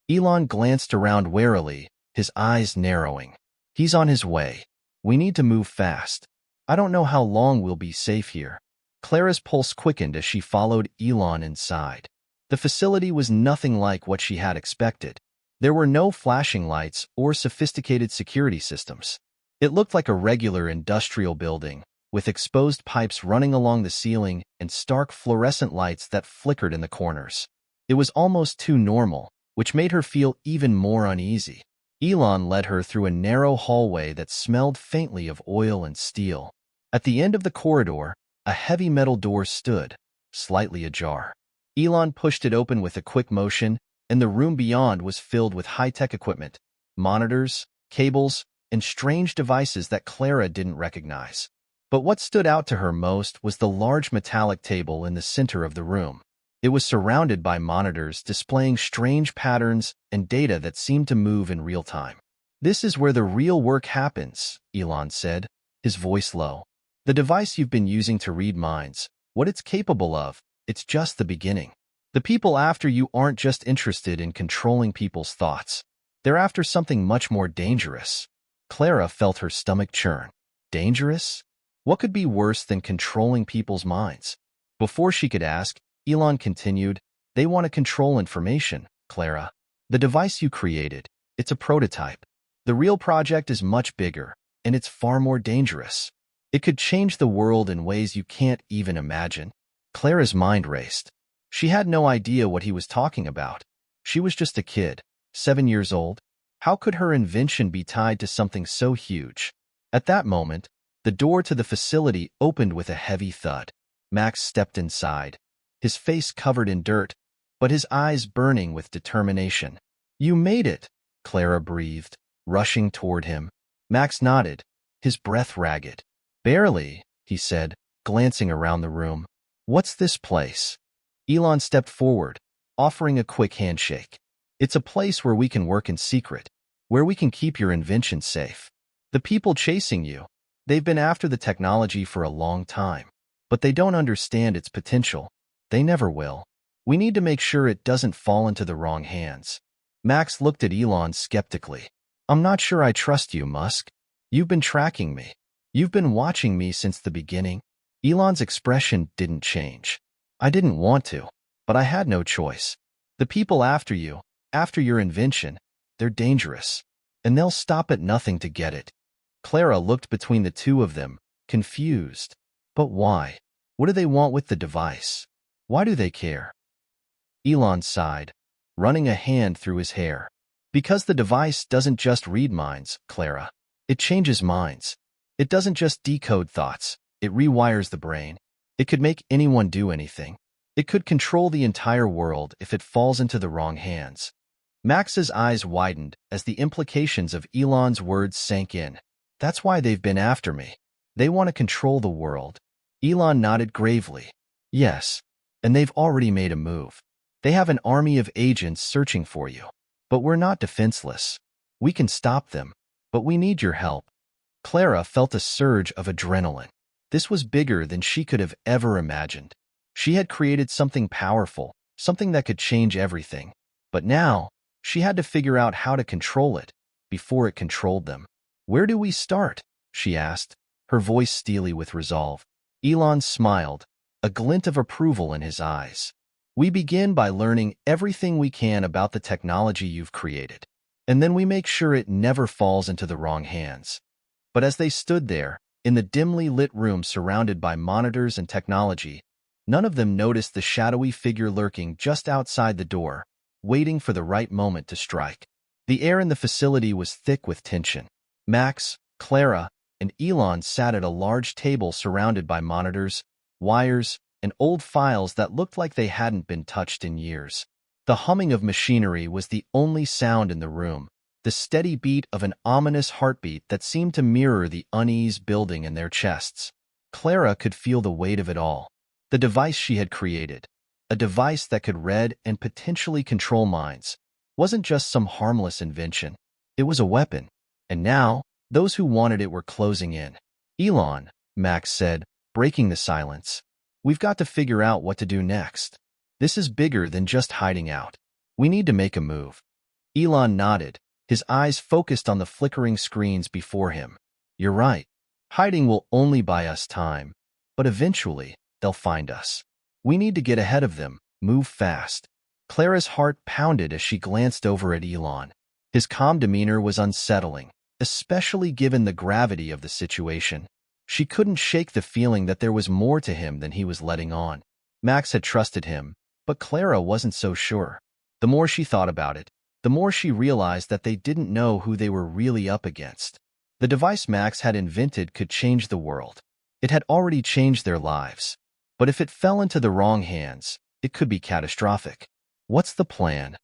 Elon glanced around warily, his eyes narrowing. He's on his way. We need to move fast. I don't know how long we'll be safe here. Clara's pulse quickened as she followed Elon inside. The facility was nothing like what she had expected. There were no flashing lights or sophisticated security systems. It looked like a regular industrial building, with exposed pipes running along the ceiling and stark fluorescent lights that flickered in the corners. It was almost too normal, which made her feel even more uneasy. Elon led her through a narrow hallway that smelled faintly of oil and steel. At the end of the corridor, a heavy metal door stood, slightly ajar. Elon pushed it open with a quick motion, and the room beyond was filled with high-tech equipment, monitors, cables, and strange devices that Clara didn't recognize. But what stood out to her most was the large metallic table in the center of the room. It was surrounded by monitors displaying strange patterns and data that seemed to move in real time. This is where the real work happens, Elon said, his voice low. The device you've been using to read minds, what it's capable of, it's just the beginning. The people after you aren't just interested in controlling people's thoughts. They're after something much more dangerous. Clara felt her stomach churn. Dangerous? What could be worse than controlling people's minds? Before she could ask, Elon continued, they want to control information, Clara. The device you created, it's a prototype. The real project is much bigger, and it's far more dangerous. It could change the world in ways you can't even imagine. Clara's mind raced. She had no idea what he was talking about. She was just a kid, 7 years old. How could her invention be tied to something so huge? At that moment, the door to the facility opened with a heavy thud. Max stepped inside, his face covered in dirt, but his eyes burning with determination. You made it, Clara breathed, rushing toward him. Max nodded, his breath ragged. Barely, he said, glancing around the room. What's this place? Elon stepped forward, offering a quick handshake. It's a place where we can work in secret, where we can keep your invention safe. The people chasing you, they've been after the technology for a long time, but they don't understand its potential. They never will. We need to make sure it doesn't fall into the wrong hands. Max looked at Elon skeptically. I'm not sure I trust you, Musk. You've been tracking me. You've been watching me since the beginning. Elon's expression didn't change. I didn't want to, but I had no choice. The people after you, after your invention, they're dangerous, and they'll stop at nothing to get it. Clara looked between the two of them, confused. But why? What do they want with the device? Why do they care? Elon sighed, running a hand through his hair. Because the device doesn't just read minds, Clara. It changes minds. It doesn't just decode thoughts. It rewires the brain. It could make anyone do anything. It could control the entire world if it falls into the wrong hands. Max's eyes widened as the implications of Elon's words sank in. That's why they've been after me. They want to control the world. Elon nodded gravely. Yes, and they've already made a move. They have an army of agents searching for you. But we're not defenseless. We can stop them, but we need your help. Clara felt a surge of adrenaline. This was bigger than she could have ever imagined. She had created something powerful, something that could change everything. But now, she had to figure out how to control it before it controlled them. Where do we start? She asked, her voice steely with resolve. Elon smiled, a glint of approval in his eyes. We begin by learning everything we can about the technology you've created, and then we make sure it never falls into the wrong hands. But as they stood there, in the dimly lit room surrounded by monitors and technology, none of them noticed the shadowy figure lurking just outside the door, waiting for the right moment to strike. The air in the facility was thick with tension. Max, Clara, and Elon sat at a large table surrounded by monitors, wires, and old files that looked like they hadn't been touched in years. The humming of machinery was the only sound in the room, the steady beat of an ominous heartbeat that seemed to mirror the unease building in their chests. Clara could feel the weight of it all. The device she had created, a device that could read and potentially control minds, wasn't just some harmless invention. It was a weapon. And now, those who wanted it were closing in. Elon, Max said, breaking the silence. We've got to figure out what to do next. This is bigger than just hiding out. We need to make a move. Elon nodded, his eyes focused on the flickering screens before him. You're right. Hiding will only buy us time, but eventually, they'll find us. We need to get ahead of them, move fast. Clara's heart pounded as she glanced over at Elon. His calm demeanor was unsettling, especially given the gravity of the situation. She couldn't shake the feeling that there was more to him than he was letting on. Max had trusted him, but Clara wasn't so sure. The more she thought about it, the more she realized that they didn't know who they were really up against. The device Max had invented could change the world. It had already changed their lives. But if it fell into the wrong hands, it could be catastrophic. What's the plan?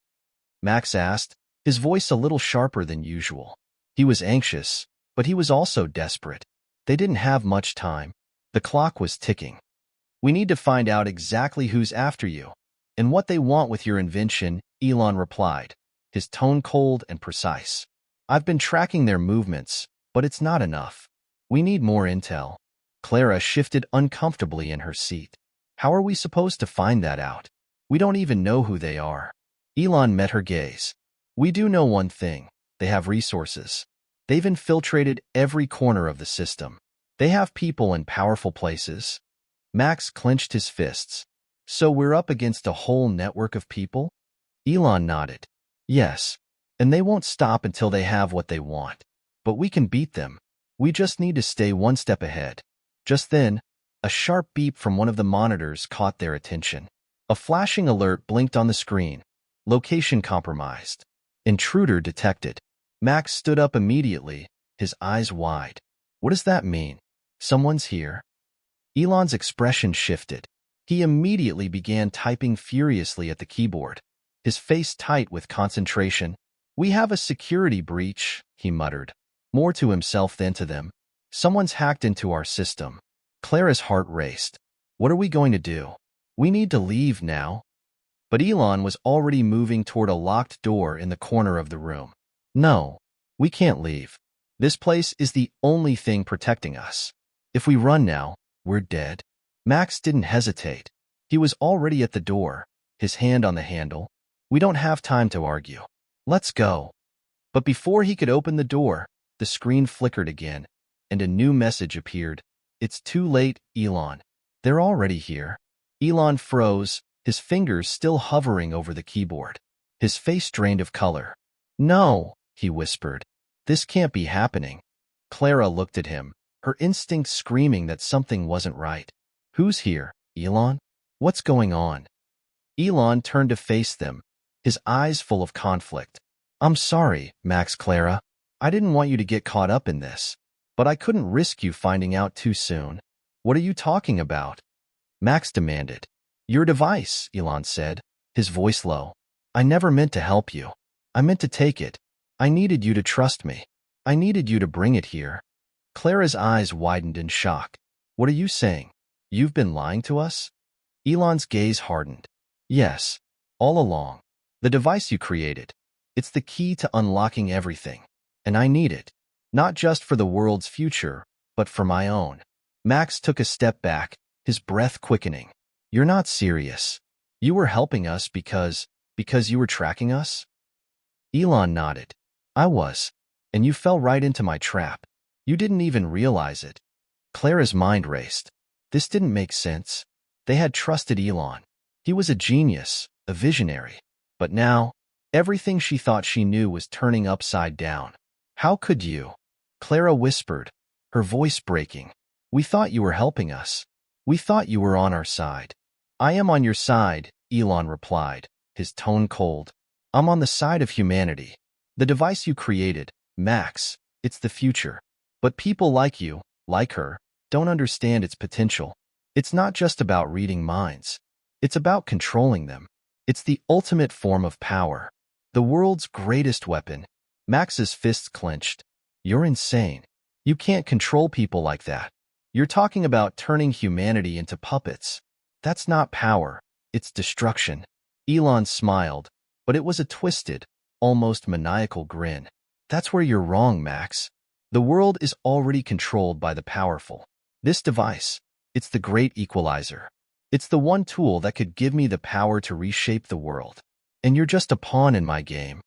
Max asked, his voice a little sharper than usual. He was anxious, but he was also desperate. They didn't have much time. The clock was ticking. We need to find out exactly who's after you and what they want with your invention, Elon replied, his tone cold and precise. I've been tracking their movements, but it's not enough. We need more intel. Clara shifted uncomfortably in her seat. How are we supposed to find that out? We don't even know who they are. Elon met her gaze. We do know one thing. They have resources. They've infiltrated every corner of the system. They have people in powerful places. Max clenched his fists. So we're up against a whole network of people? Elon nodded. Yes, and they won't stop until they have what they want. But we can beat them. We just need to stay one step ahead. Just then, a sharp beep from one of the monitors caught their attention. A flashing alert blinked on the screen. Location compromised. Intruder detected. Max stood up immediately, his eyes wide. What does that mean? Someone's here? Elon's expression shifted. He immediately began typing furiously at the keyboard, his face tight with concentration. We have a security breach, he muttered, more to himself than to them. Someone's hacked into our system. Clara's heart raced. What are we going to do? We need to leave now. But Elon was already moving toward a locked door in the corner of the room. No, we can't leave. This place is the only thing protecting us. If we run now, we're dead. Max didn't hesitate. He was already at the door, his hand on the handle. We don't have time to argue. Let's go. But before he could open the door, the screen flickered again, and a new message appeared. It's too late, Elon. They're already here. Elon froze, his fingers still hovering over the keyboard. His face drained of color. No, he whispered. This can't be happening. Clara looked at him, her instincts screaming that something wasn't right. Who's here, Elon? What's going on? Elon turned to face them, his eyes full of conflict. I'm sorry, Max Clara. I didn't want you to get caught up in this, but I couldn't risk you finding out too soon. What are you talking about? Max demanded. Your device, Elon said, his voice low. I never meant to help you. I meant to take it. I needed you to trust me. I needed you to bring it here. Clara's eyes widened in shock. What are you saying? You've been lying to us? Elon's gaze hardened. Yes, all along. The device you created. It's the key to unlocking everything. And I need it. Not just for the world's future, but for my own. Max took a step back, his breath quickening. You're not serious. You were helping us because you were tracking us? Elon nodded. I was. And you fell right into my trap. You didn't even realize it. Clara's mind raced. This didn't make sense. They had trusted Elon. He was a genius, a visionary. But now, everything she thought she knew was turning upside down. How could you? Clara whispered, her voice breaking. We thought you were helping us. We thought you were on our side. I am on your side, Elon replied, his tone cold. I'm on the side of humanity. The device you created, Max, it's the future. But people like you, like her, don't understand its potential. It's not just about reading minds. It's about controlling them. It's the ultimate form of power. The world's greatest weapon. Max's fists clenched. You're insane. You can't control people like that. You're talking about turning humanity into puppets. That's not power. It's destruction. Elon smiled, but it was a twisted, almost maniacal grin. That's where you're wrong, Max. The world is already controlled by the powerful. This device, it's the great equalizer. It's the one tool that could give me the power to reshape the world. And you're just a pawn in my game.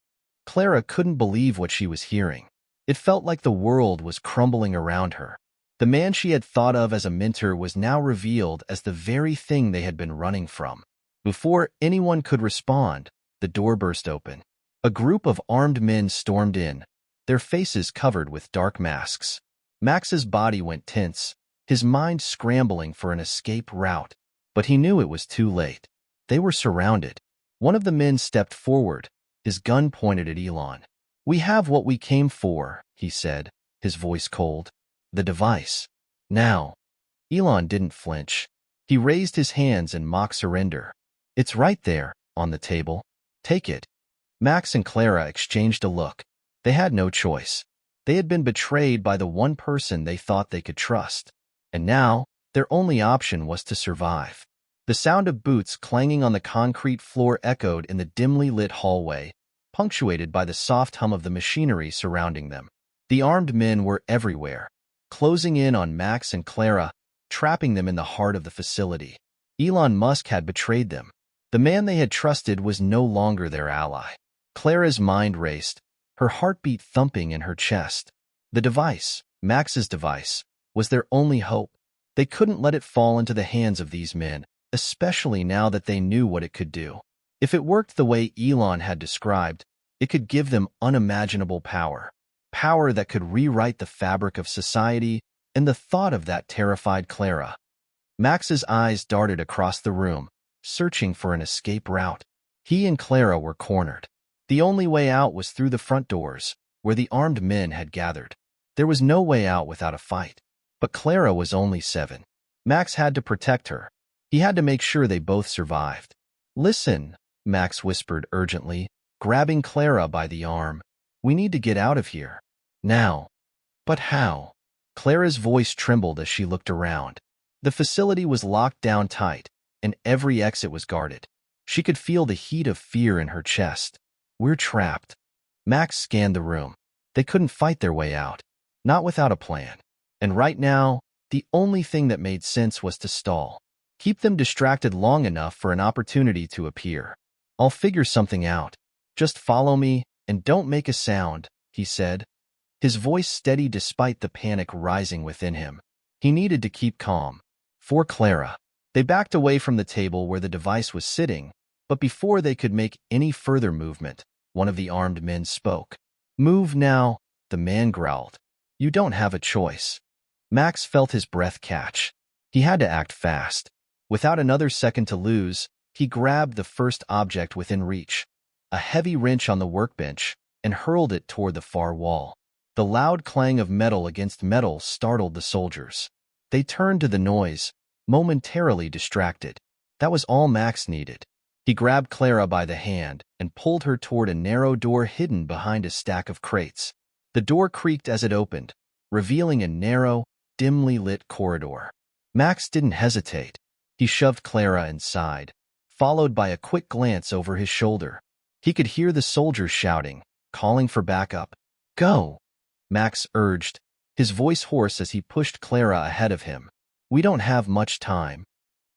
Clara couldn't believe what she was hearing. It felt like the world was crumbling around her. The man she had thought of as a mentor was now revealed as the very thing they had been running from. Before anyone could respond, the door burst open. A group of armed men stormed in, their faces covered with dark masks. Max's body went tense, his mind scrambling for an escape route. But he knew it was too late. They were surrounded. One of the men stepped forward, his gun pointed at Elon. We have what we came for, he said, his voice cold. The device. Now. Elon didn't flinch. He raised his hands in mock surrender. It's right there, on the table. Take it. Max and Clara exchanged a look. They had no choice. They had been betrayed by the one person they thought they could trust. And now, their only option was to survive. The sound of boots clanging on the concrete floor echoed in the dimly lit hallway, punctuated by the soft hum of the machinery surrounding them. The armed men were everywhere, closing in on Max and Clara, trapping them in the heart of the facility. Elon Musk had betrayed them. The man they had trusted was no longer their ally. Clara's mind raced, her heartbeat thumping in her chest. The device, Max's device, was their only hope. They couldn't let it fall into the hands of these men, especially now that they knew what it could do. If it worked the way Elon had described, it could give them unimaginable power. Power that could rewrite the fabric of society, and the thought of that terrified Clara. Max's eyes darted across the room, searching for an escape route. He and Clara were cornered. The only way out was through the front doors, where the armed men had gathered. There was no way out without a fight. But Clara was only 7. Max had to protect her. He had to make sure they both survived. Listen, Max whispered urgently, grabbing Clara by the arm. We need to get out of here. Now. But how? Clara's voice trembled as she looked around. The facility was locked down tight, and every exit was guarded. She could feel the heat of fear in her chest. We're trapped. Max scanned the room. They couldn't fight their way out. Not without a plan. And right now, the only thing that made sense was to stall. Keep them distracted long enough for an opportunity to appear. I'll figure something out. Just follow me and don't make a sound, he said, his voice steady despite the panic rising within him. He needed to keep calm. For Clara. They backed away from the table where the device was sitting, but before they could make any further movement, one of the armed men spoke. Move now, the man growled. You don't have a choice. Max felt his breath catch. He had to act fast. Without another second to lose, he grabbed the first object within reach, a heavy wrench on the workbench, and hurled it toward the far wall. The loud clang of metal against metal startled the soldiers. They turned to the noise, momentarily distracted. That was all Max needed. He grabbed Clara by the hand and pulled her toward a narrow door hidden behind a stack of crates. The door creaked as it opened, revealing a narrow, dimly lit corridor. Max didn't hesitate. He shoved Clara inside, followed by a quick glance over his shoulder. He could hear the soldiers shouting, calling for backup. Go, Max urged, his voice hoarse as he pushed Clara ahead of him. We don't have much time.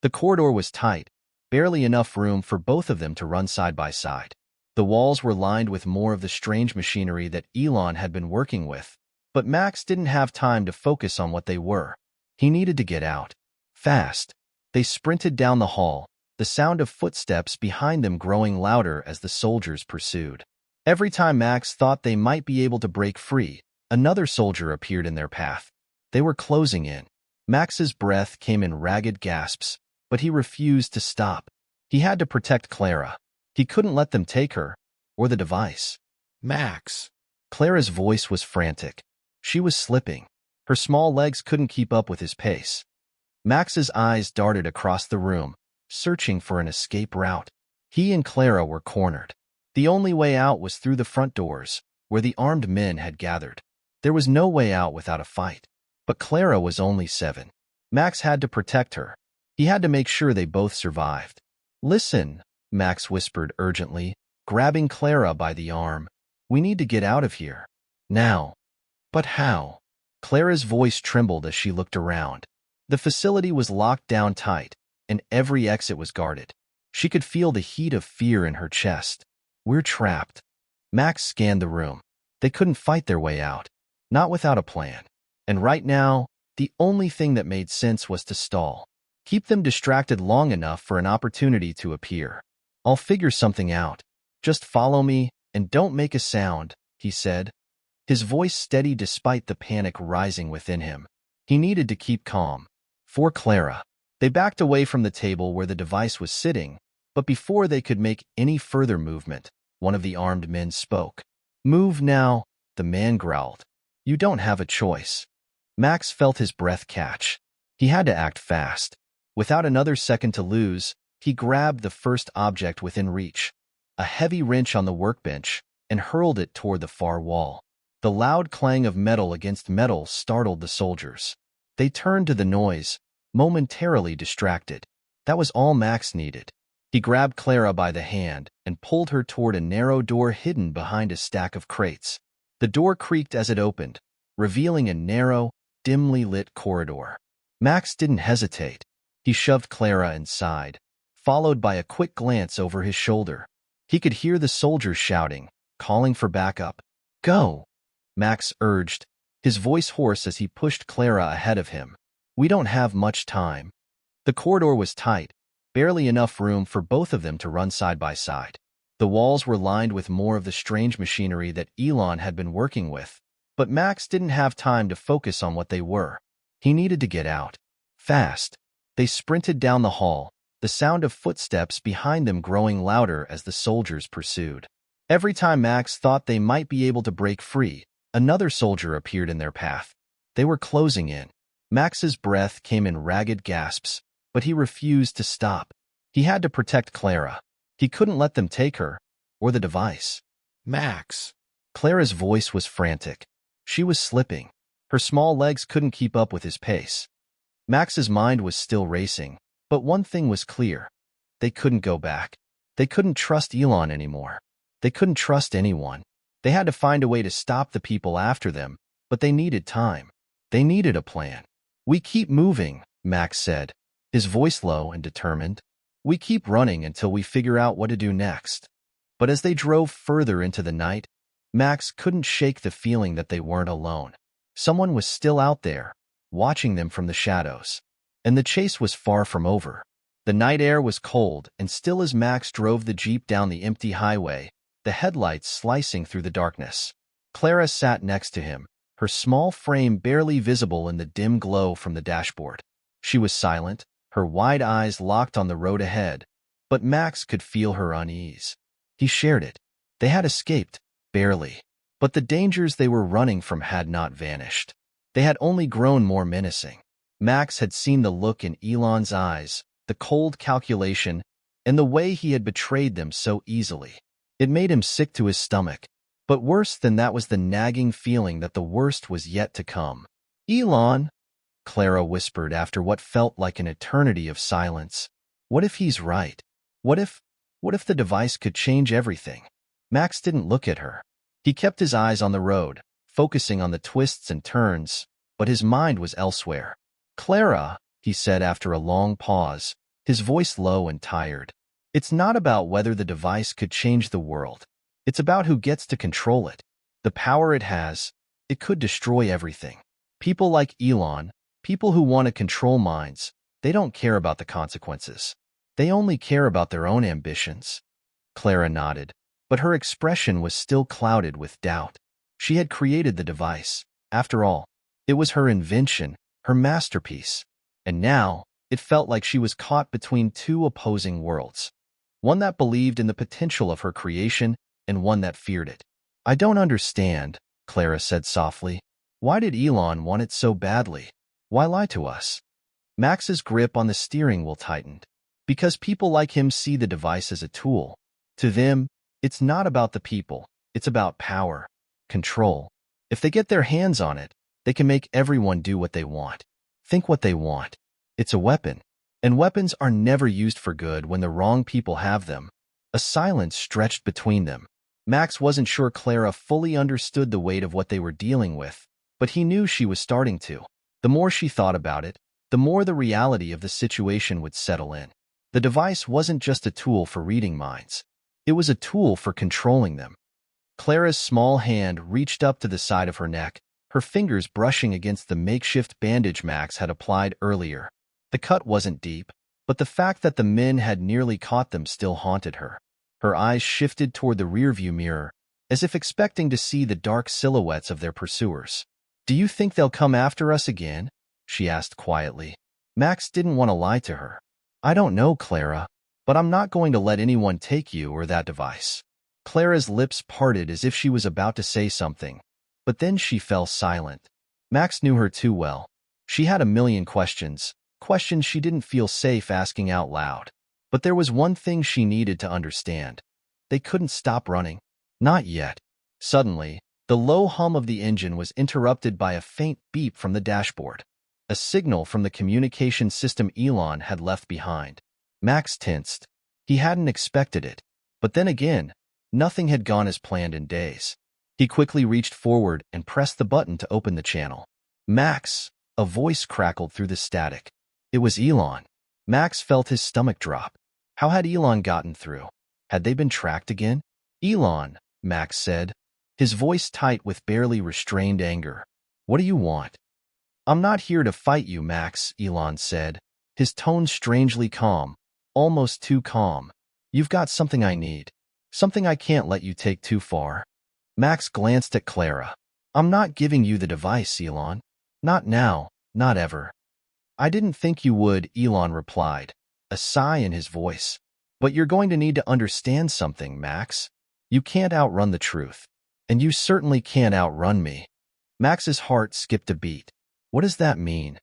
The corridor was tight, barely enough room for both of them to run side by side. The walls were lined with more of the strange machinery that Elon had been working with, but Max didn't have time to focus on what they were. He needed to get out. Fast. They sprinted down the hall, the sound of footsteps behind them growing louder as the soldiers pursued. Every time Max thought they might be able to break free, another soldier appeared in their path. They were closing in. Max's breath came in ragged gasps, but he refused to stop. He had to protect Clara. He couldn't let them take her, or the device. Max. Clara's voice was frantic. She was slipping. Her small legs couldn't keep up with his pace. Max's eyes darted across the room, searching for an escape route. He and Clara were cornered. The only way out was through the front doors, where the armed men had gathered. There was no way out without a fight. But Clara was only 7. Max had to protect her. He had to make sure they both survived. Listen, Max whispered urgently, grabbing Clara by the arm. We need to get out of here. Now. But how? Clara's voice trembled as she looked around. The facility was locked down tight, and every exit was guarded. She could feel the heat of fear in her chest. We're trapped. Max scanned the room. They couldn't fight their way out. Not without a plan. And right now, the only thing that made sense was to stall. Keep them distracted long enough for an opportunity to appear. I'll figure something out. Just follow me and don't make a sound, he said, his voice steady despite the panic rising within him. He needed to keep calm. For Clara. They backed away from the table where the device was sitting, but before they could make any further movement, one of the armed men spoke. Move now, the man growled. You don't have a choice. Max felt his breath catch. He had to act fast. Without another second to lose, he grabbed the first object within reach, a heavy wrench on the workbench, and hurled it toward the far wall. The loud clang of metal against metal startled the soldiers. They turned to the noise, momentarily distracted. That was all Max needed. He grabbed Clara by the hand and pulled her toward a narrow door hidden behind a stack of crates. The door creaked as it opened, revealing a narrow, dimly lit corridor. Max didn't hesitate. He shoved Clara inside, followed by a quick glance over his shoulder. He could hear the soldiers shouting, calling for backup. Go, Max urged, his voice hoarse as he pushed Clara ahead of him. We don't have much time. The corridor was tight, barely enough room for both of them to run side by side. The walls were lined with more of the strange machinery that Elon had been working with, but Max didn't have time to focus on what they were. He needed to get out. Fast. They sprinted down the hall, the sound of footsteps behind them growing louder as the soldiers pursued. Every time Max thought they might be able to break free, another soldier appeared in their path. They were closing in. Max's breath came in ragged gasps, but he refused to stop. He had to protect Clara. He couldn't let them take her, or the device. Max. Clara's voice was frantic. She was slipping. Her small legs couldn't keep up with his pace. Max's mind was still racing, but one thing was clear. They couldn't go back. They couldn't trust Elon anymore. They couldn't trust anyone. They had to find a way to stop the people after them, but they needed time. They needed a plan. We keep moving, Max said, his voice low and determined. We keep running until we figure out what to do next. But as they drove further into the night, Max couldn't shake the feeling that they weren't alone. Someone was still out there, watching them from the shadows. And the chase was far from over. The night air was cold, and still as Max drove the Jeep down the empty highway, the headlights slicing through the darkness. Clara sat next to him, her small frame barely visible in the dim glow from the dashboard. She was silent, her wide eyes locked on the road ahead, but Max could feel her unease. He shared it. They had escaped, barely. But the dangers they were running from had not vanished. They had only grown more menacing. Max had seen the look in Elon's eyes, the cold calculation, and the way he had betrayed them so easily. It made him sick to his stomach. But worse than that was the nagging feeling that the worst was yet to come. "Elon," Clara whispered after what felt like an eternity of silence. "What if he's right? What if the device could change everything?" Max didn't look at her. He kept his eyes on the road, focusing on the twists and turns, but his mind was elsewhere. "Clara," he said after a long pause, his voice low and tired. "It's not about whether the device could change the world. It's about who gets to control it. The power it has, it could destroy everything. People like Elon, people who want to control minds, they don't care about the consequences. They only care about their own ambitions." Clara nodded, but her expression was still clouded with doubt. She had created the device. After all, it was her invention, her masterpiece. And now, it felt like she was caught between two opposing worlds. One that believed in the potential of her creation, and one that feared it. "I don't understand," Clara said softly. "Why did Elon want it so badly? Why lie to us?" Max's grip on the steering wheel tightened. "Because people like him see the device as a tool. To them, it's not about the people. It's about power, control. If they get their hands on it, they can make everyone do what they want, think what they want. It's a weapon. And weapons are never used for good when the wrong people have them." A silence stretched between them. Max wasn't sure Clara fully understood the weight of what they were dealing with, but he knew she was starting to. The more she thought about it, the more the reality of the situation would settle in. The device wasn't just a tool for reading minds. It was a tool for controlling them. Clara's small hand reached up to the side of her neck, her fingers brushing against the makeshift bandage Max had applied earlier. The cut wasn't deep, but the fact that the men had nearly caught them still haunted her. Her eyes shifted toward the rearview mirror, as if expecting to see the dark silhouettes of their pursuers. "Do you think they'll come after us again?" she asked quietly. Max didn't want to lie to her. "I don't know, Clara, but I'm not going to let anyone take you or that device." Clara's lips parted as if she was about to say something, but then she fell silent. Max knew her too well. She had a million questions she didn't feel safe asking out loud. But there was one thing she needed to understand. They couldn't stop running. Not yet. Suddenly, the low hum of the engine was interrupted by a faint beep from the dashboard. A signal from the communication system Elon had left behind. Max tensed. He hadn't expected it. But then again, nothing had gone as planned in days. He quickly reached forward and pressed the button to open the channel. "Max," a voice crackled through the static. It was Elon. Max felt his stomach drop. How had Elon gotten through? Had they been tracked again? "Elon," Max said, his voice tight with barely restrained anger. "What do you want?" "I'm not here to fight you, Max," Elon said, his tone strangely calm, almost too calm. "You've got something I need. Something I can't let you take too far." Max glanced at Clara. "I'm not giving you the device, Elon. Not now, not ever." "I didn't think you would," Elon replied, a sigh in his voice. "But you're going to need to understand something, Max. You can't outrun the truth. And you certainly can't outrun me." Max's heart skipped a beat. "What does that mean?"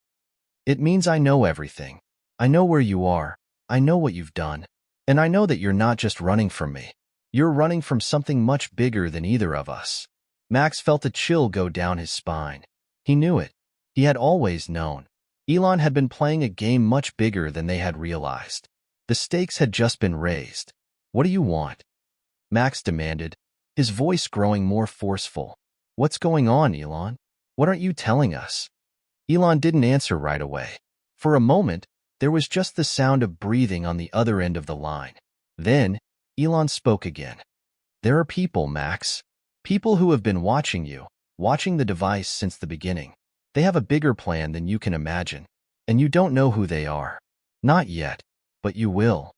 "It means I know everything. I know where you are. I know what you've done. And I know that you're not just running from me. You're running from something much bigger than either of us." Max felt a chill go down his spine. He knew it. He had always known. Elon had been playing a game much bigger than they had realized. The stakes had just been raised. "What do you want?" Max demanded, his voice growing more forceful. "What's going on, Elon? What aren't you telling us?" Elon didn't answer right away. For a moment, There was just the sound of breathing on the other end of the line. Then, Elon spoke again. There are people, Max. People who have been watching you, watching the device since the beginning. They have a bigger plan than you can imagine. And you don't know who they are. Not yet, but you will.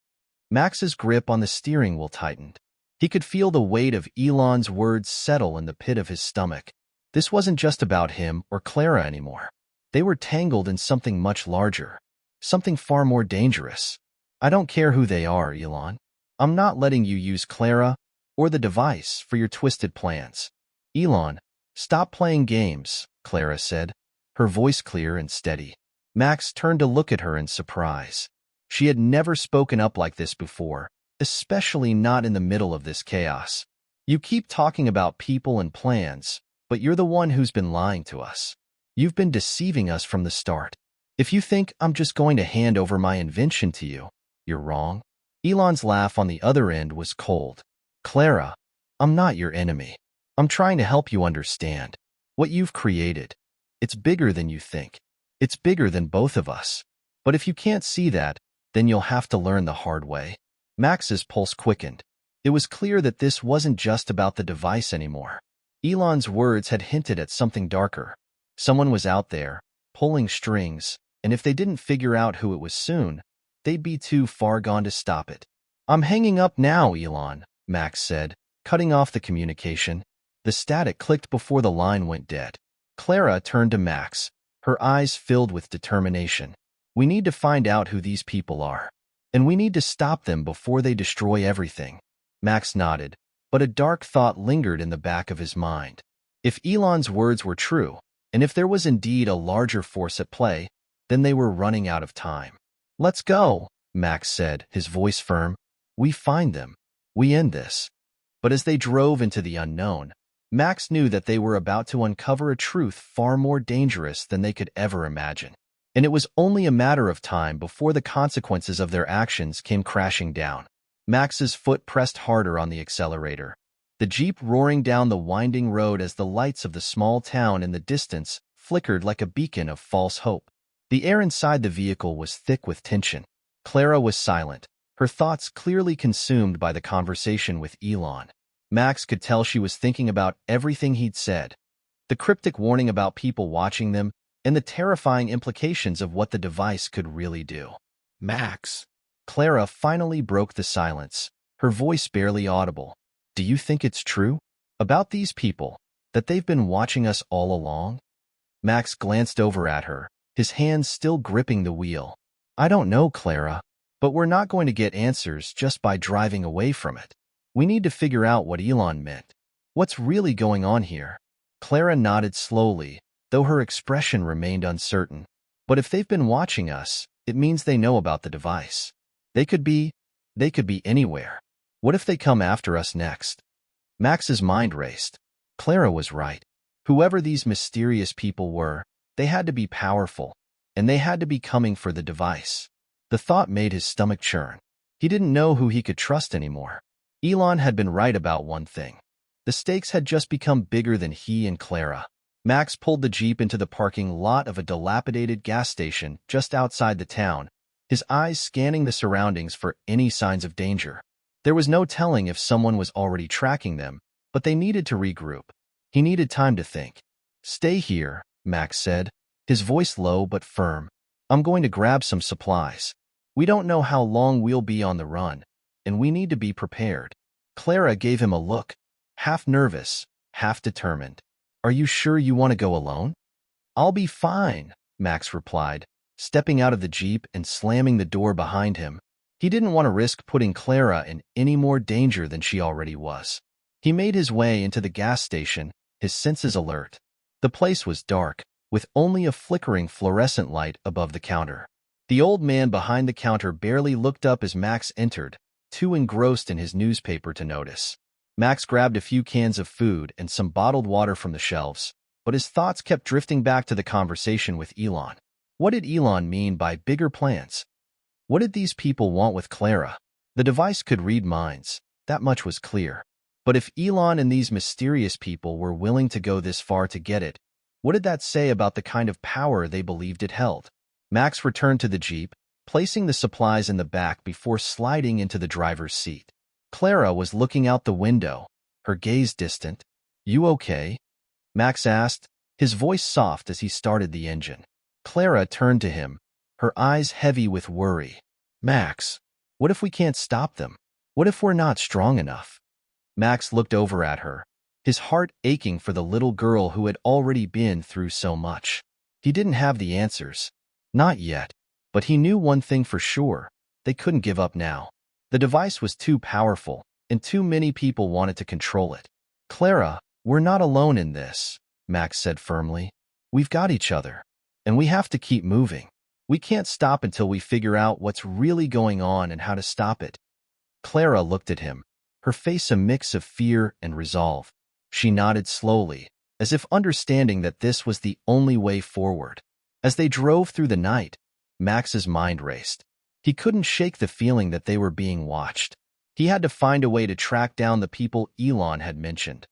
Max's grip on the steering wheel tightened. He could feel the weight of Elon's words settle in the pit of his stomach. This wasn't just about him or Clara anymore. They were tangled in something much larger, something far more dangerous. I don't care who they are, Elon. I'm not letting you use Clara or the device for your twisted plans. Elon, stop playing games, Clara said, her voice clear and steady. Max turned to look at her in surprise. She had never spoken up like this before, especially not in the middle of this chaos. You keep talking about people and plans, but you're the one who's been lying to us. You've been deceiving us from the start. If you think I'm just going to hand over my invention to you, you're wrong. Elon's laugh on the other end was cold. Clara, I'm not your enemy. I'm trying to help you understand. What you've created, it's bigger than you think. It's bigger than both of us. But if you can't see that, then you'll have to learn the hard way. Max's pulse quickened. It was clear that this wasn't just about the device anymore. Elon's words had hinted at something darker. Someone was out there, pulling strings, and if they didn't figure out who it was soon, they'd be too far gone to stop it. I'm hanging up now, Elon, Max said, cutting off the communication. The static clicked before the line went dead. Clara turned to Max, her eyes filled with determination. We need to find out who these people are. And we need to stop them before they destroy everything. Max nodded, but a dark thought lingered in the back of his mind. If Elon's words were true, and if there was indeed a larger force at play, then they were running out of time. Let's go, Max said, his voice firm. We find them. We end this. But as they drove into the unknown, Max knew that they were about to uncover a truth far more dangerous than they could ever imagine. And it was only a matter of time before the consequences of their actions came crashing down. Max's foot pressed harder on the accelerator, the Jeep roaring down the winding road as the lights of the small town in the distance flickered like a beacon of false hope. The air inside the vehicle was thick with tension. Clara was silent, her thoughts clearly consumed by the conversation with Elon. Max could tell she was thinking about everything he'd said, the cryptic warning about people watching them, and the terrifying implications of what the device could really do. Max. Clara finally broke the silence, her voice barely audible. Do you think it's true? About these people, that they've been watching us all along? Max glanced over at her, his hands still gripping the wheel. I don't know, Clara, but we're not going to get answers just by driving away from it. We need to figure out what Elon meant. What's really going on here? Clara nodded slowly, though her expression remained uncertain. But if they've been watching us, it means they know about the device. They could be anywhere. What if they come after us next? Max's mind raced. Clara was right. Whoever these mysterious people were, they had to be powerful, and they had to be coming for the device. The thought made his stomach churn. He didn't know who he could trust anymore. Elon had been right about one thing. The stakes had just become bigger than he and Clara. Max pulled the Jeep into the parking lot of a dilapidated gas station just outside the town, his eyes scanning the surroundings for any signs of danger. There was no telling if someone was already tracking them, but they needed to regroup. He needed time to think. Stay here, Max said, his voice low but firm. I'm going to grab some supplies. We don't know how long we'll be on the run, and we need to be prepared. Clara gave him a look, half nervous, half determined. Are you sure you want to go alone? I'll be fine, Max replied, stepping out of the Jeep and slamming the door behind him. He didn't want to risk putting Clara in any more danger than she already was. He made his way into the gas station, his senses alert. The place was dark, with only a flickering fluorescent light above the counter. The old man behind the counter barely looked up as Max entered, too engrossed in his newspaper to notice. Max grabbed a few cans of food and some bottled water from the shelves, but his thoughts kept drifting back to the conversation with Elon. What did Elon mean by bigger plans? What did these people want with Clara? The device could read minds, that much was clear. But if Elon and these mysterious people were willing to go this far to get it, what did that say about the kind of power they believed it held? Max returned to the Jeep, placing the supplies in the back before sliding into the driver's seat. Clara was looking out the window, her gaze distant. "You okay?" Max asked, his voice soft as he started the engine. Clara turned to him, her eyes heavy with worry. "Max, what if we can't stop them? What if we're not strong enough?" Max looked over at her, his heart aching for the little girl who had already been through so much. He didn't have the answers. Not yet. But he knew one thing for sure. They couldn't give up now. The device was too powerful, and too many people wanted to control it. "Clara, we're not alone in this," Max said firmly. "We've got each other. And we have to keep moving. We can't stop until we figure out what's really going on and how to stop it." Clara looked at him, her face a mix of fear and resolve. She nodded slowly, as if understanding that this was the only way forward. As they drove through the night, Max's mind raced. He couldn't shake the feeling that they were being watched. He had to find a way to track down the people Elon had mentioned.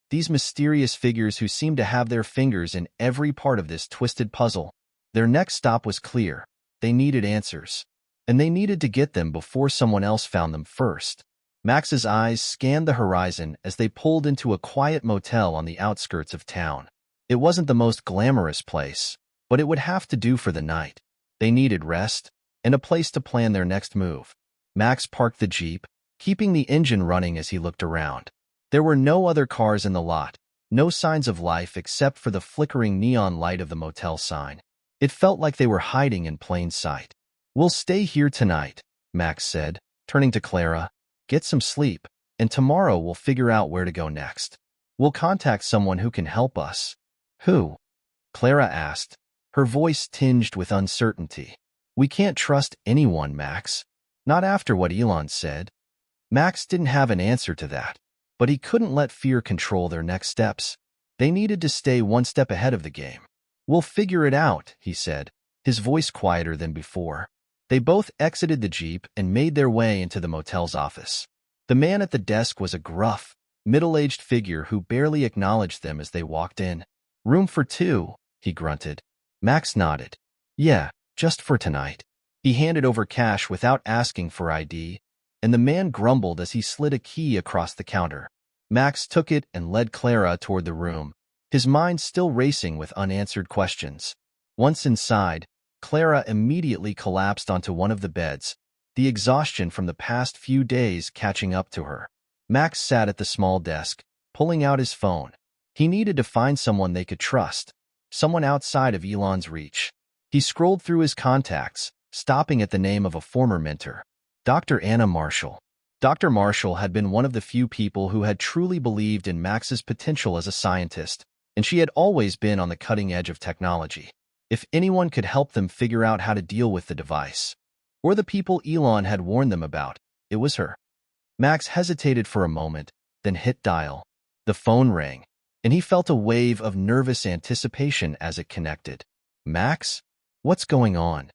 These mysterious figures who seemed to have their fingers in every part of this twisted puzzle. Their next stop was clear. They needed answers. And they needed to get them before someone else found them first. Max's eyes scanned the horizon as they pulled into a quiet motel on the outskirts of town. It wasn't the most glamorous place, but it would have to do for the night. They needed rest and a place to plan their next move. Max parked the Jeep, keeping the engine running as he looked around. There were no other cars in the lot, no signs of life except for the flickering neon light of the motel sign. It felt like they were hiding in plain sight. "We'll stay here tonight," Max said, turning to Clara. "Get some sleep, and tomorrow we'll figure out where to go next. We'll contact someone who can help us." "Who?" Clara asked, her voice tinged with uncertainty. "We can't trust anyone, Max. Not after what Elon said." Max didn't have an answer to that, but he couldn't let fear control their next steps. They needed to stay one step ahead of the game. "We'll figure it out," he said, his voice quieter than before. They both exited the Jeep and made their way into the motel's office. The man at the desk was a gruff, middle-aged figure who barely acknowledged them as they walked in. "Room for two," he grunted. Max nodded. "Yeah, just for tonight." He handed over cash without asking for ID, and the man grumbled as he slid a key across the counter. Max took it and led Clara toward the room, his mind still racing with unanswered questions. Once inside, Clara immediately collapsed onto one of the beds, the exhaustion from the past few days catching up to her. Max sat at the small desk, pulling out his phone. He needed to find someone they could trust, someone outside of Elon's reach. He scrolled through his contacts, stopping at the name of a former mentor, Dr. Anna Marshall. Dr. Marshall had been one of the few people who had truly believed in Max's potential as a scientist, and she had always been on the cutting edge of technology. If anyone could help them figure out how to deal with the device, or the people Elon had warned them about, it was her. Max hesitated for a moment, then hit dial. The phone rang, and he felt a wave of nervous anticipation as it connected. "Max? What's going on?"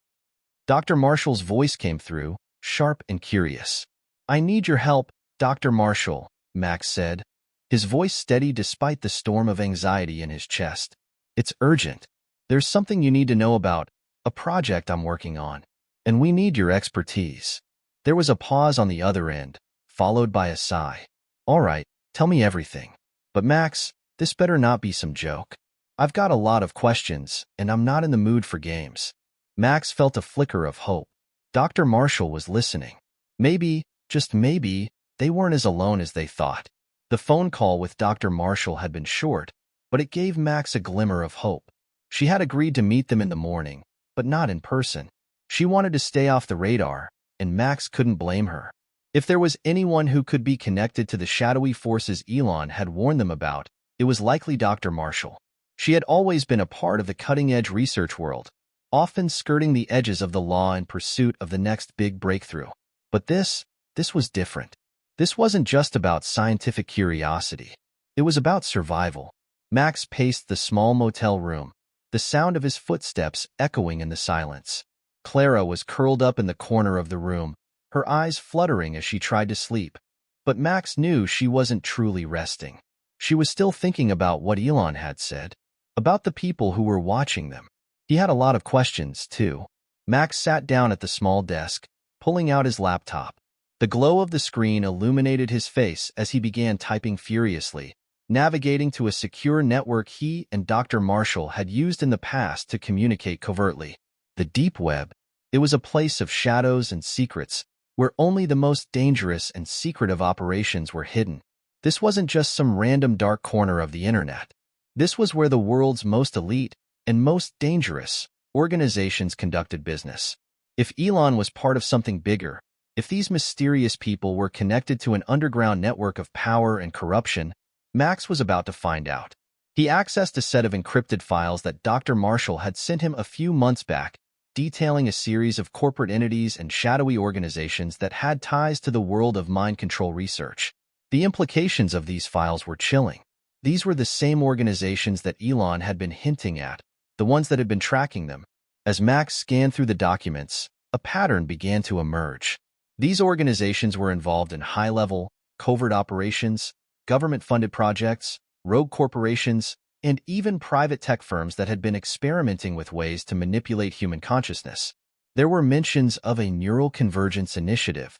Dr. Marshall's voice came through, sharp and curious. "I need your help, Dr. Marshall," Max said, his voice steady despite the storm of anxiety in his chest. "It's urgent. There's something you need to know about, a project I'm working on, and we need your expertise." There was a pause on the other end, followed by a sigh. "All right, tell me everything. But Max, this better not be some joke. I've got a lot of questions, and I'm not in the mood for games." Max felt a flicker of hope. Dr. Marshall was listening. Maybe, just maybe, they weren't as alone as they thought. The phone call with Dr. Marshall had been short, but it gave Max a glimmer of hope. She had agreed to meet them in the morning, but not in person. She wanted to stay off the radar, and Max couldn't blame her. If there was anyone who could be connected to the shadowy forces Elon had warned them about, it was likely Dr. Marshall. She had always been a part of the cutting-edge research world, often skirting the edges of the law in pursuit of the next big breakthrough. But this was different. This wasn't just about scientific curiosity. It was about survival. Max paced the small motel room, the sound of his footsteps echoing in the silence. Clara was curled up in the corner of the room, her eyes fluttering as she tried to sleep. But Max knew she wasn't truly resting. She was still thinking about what Elon had said, about the people who were watching them. He had a lot of questions, too. Max sat down at the small desk, pulling out his laptop. The glow of the screen illuminated his face as he began typing furiously, navigating to a secure network he and Dr. Marshall had used in the past to communicate covertly. The deep web. It was a place of shadows and secrets, where only the most dangerous and secretive operations were hidden. This wasn't just some random dark corner of the internet. This was where the world's most elite and most dangerous organizations conducted business. If Elon was part of something bigger, if these mysterious people were connected to an underground network of power and corruption, Max was about to find out. He accessed a set of encrypted files that Dr. Marshall had sent him a few months back, detailing a series of corporate entities and shadowy organizations that had ties to the world of mind control research. The implications of these files were chilling. These were the same organizations that Elon had been hinting at, the ones that had been tracking them. As Max scanned through the documents, a pattern began to emerge. These organizations were involved in high-level, covert operations, government-funded projects, rogue corporations, and even private tech firms that had been experimenting with ways to manipulate human consciousness. There were mentions of a neural convergence initiative,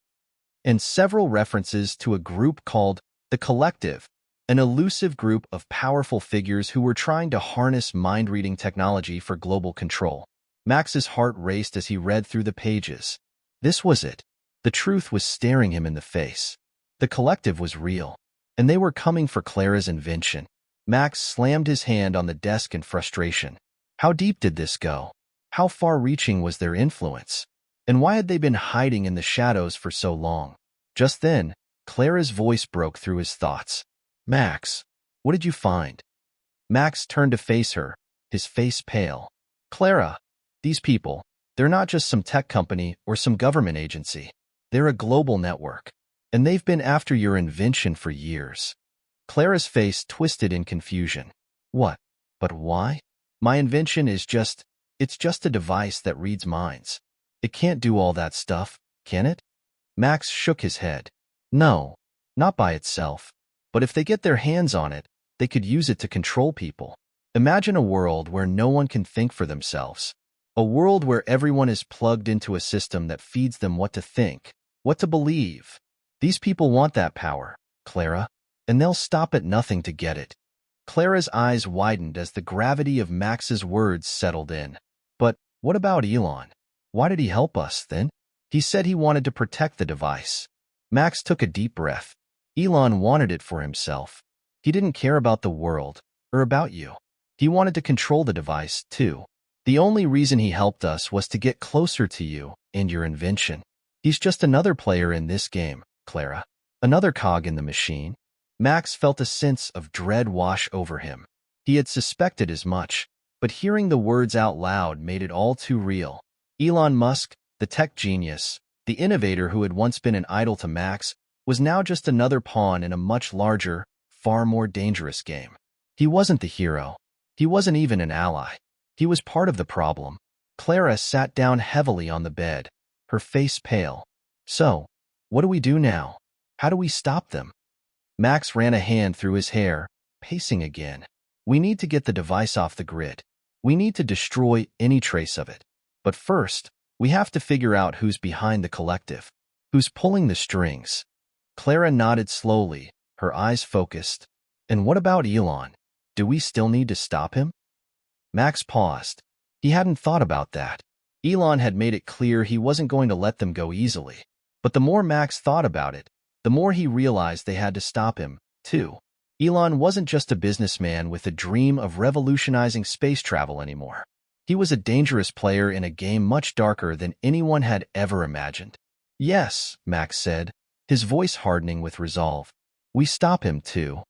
and several references to a group called the Collective, an elusive group of powerful figures who were trying to harness mind-reading technology for global control. Max's heart raced as he read through the pages. This was it. The truth was staring him in the face. The Collective was real, and they were coming for Clara's invention. Max slammed his hand on the desk in frustration. How deep did this go? How far-reaching was their influence? And why had they been hiding in the shadows for so long? Just then, Clara's voice broke through his thoughts. Max, what did you find? Max turned to face her, his face pale. Clara, these people, they're not just some tech company or some government agency. They're a global network, and they've been after your invention for years. Clara's face twisted in confusion. What? But why? My invention is it's just a device that reads minds. It can't do all that stuff, can it? Max shook his head. No, not by itself. But if they get their hands on it, they could use it to control people. Imagine a world where no one can think for themselves. A world where everyone is plugged into a system that feeds them what to think, what to believe. These people want that power, Clara, and they'll stop at nothing to get it. Clara's eyes widened as the gravity of Max's words settled in. But what about Elon? Why did he help us, then? He said he wanted to protect the device. Max took a deep breath. Elon wanted it for himself. He didn't care about the world, or about you. He wanted to control the device, too. The only reason he helped us was to get closer to you and your invention. He's just another player in this game, Clara. Another cog in the machine. Max felt a sense of dread wash over him. He had suspected as much, but hearing the words out loud made it all too real. Elon Musk, the tech genius, the innovator who had once been an idol to Max, was now just another pawn in a much larger, far more dangerous game. He wasn't the hero. He wasn't even an ally. He was part of the problem. Clara sat down heavily on the bed, her face pale. So, what do we do now? How do we stop them? Max ran a hand through his hair, pacing again. We need to get the device off the grid. We need to destroy any trace of it. But first, we have to figure out who's behind the Collective, who's pulling the strings. Clara nodded slowly, her eyes focused. And what about Elon? Do we still need to stop him? Max paused. He hadn't thought about that. Elon had made it clear he wasn't going to let them go easily. But the more Max thought about it, the more he realized they had to stop him, too. Elon wasn't just a businessman with a dream of revolutionizing space travel anymore. He was a dangerous player in a game much darker than anyone had ever imagined. Yes, Max said, his voice hardening with resolve. We stop him, too.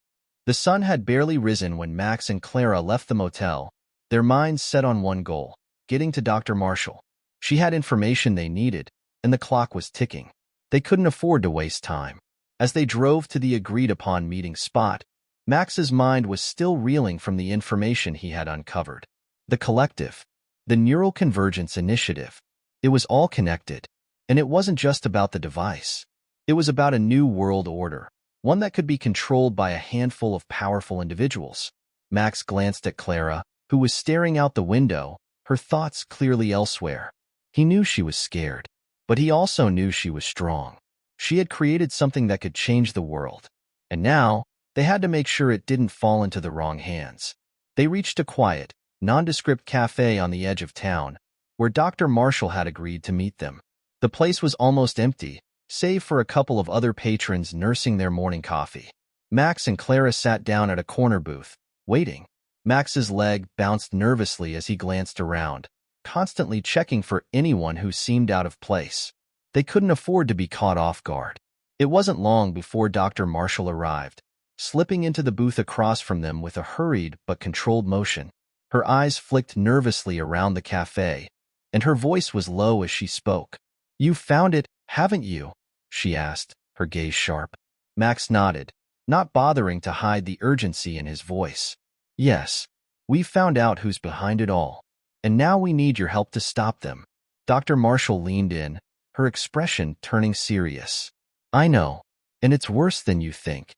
The sun had barely risen when Max and Clara left the motel, their minds set on one goal, getting to Dr. Marshall. She had information they needed, and the clock was ticking. They couldn't afford to waste time. As they drove to the agreed-upon meeting spot, Max's mind was still reeling from the information he had uncovered. The Collective, the Neural Convergence Initiative. It was all connected, and it wasn't just about the device. It was about a new world order, one that could be controlled by a handful of powerful individuals. Max glanced at Clara, who was staring out the window, her thoughts clearly elsewhere. He knew she was scared, but he also knew she was strong. She had created something that could change the world, and now they had to make sure it didn't fall into the wrong hands. They reached a quiet, nondescript cafe on the edge of town, where Dr. Marshall had agreed to meet them. The place was almost empty, save for a couple of other patrons nursing their morning coffee. Max and Clara sat down at a corner booth, waiting. Max's leg bounced nervously as he glanced around, constantly checking for anyone who seemed out of place. They couldn't afford to be caught off guard. It wasn't long before Dr. Marshall arrived, slipping into the booth across from them with a hurried but controlled motion. Her eyes flicked nervously around the cafe, and her voice was low as she spoke. "You found it, haven't you?" she asked, her gaze sharp. Max nodded, not bothering to hide the urgency in his voice. "Yes, we've found out who's behind it all, and now we need your help to stop them." Dr. Marshall leaned in, her expression turning serious. "I know, and it's worse than you think."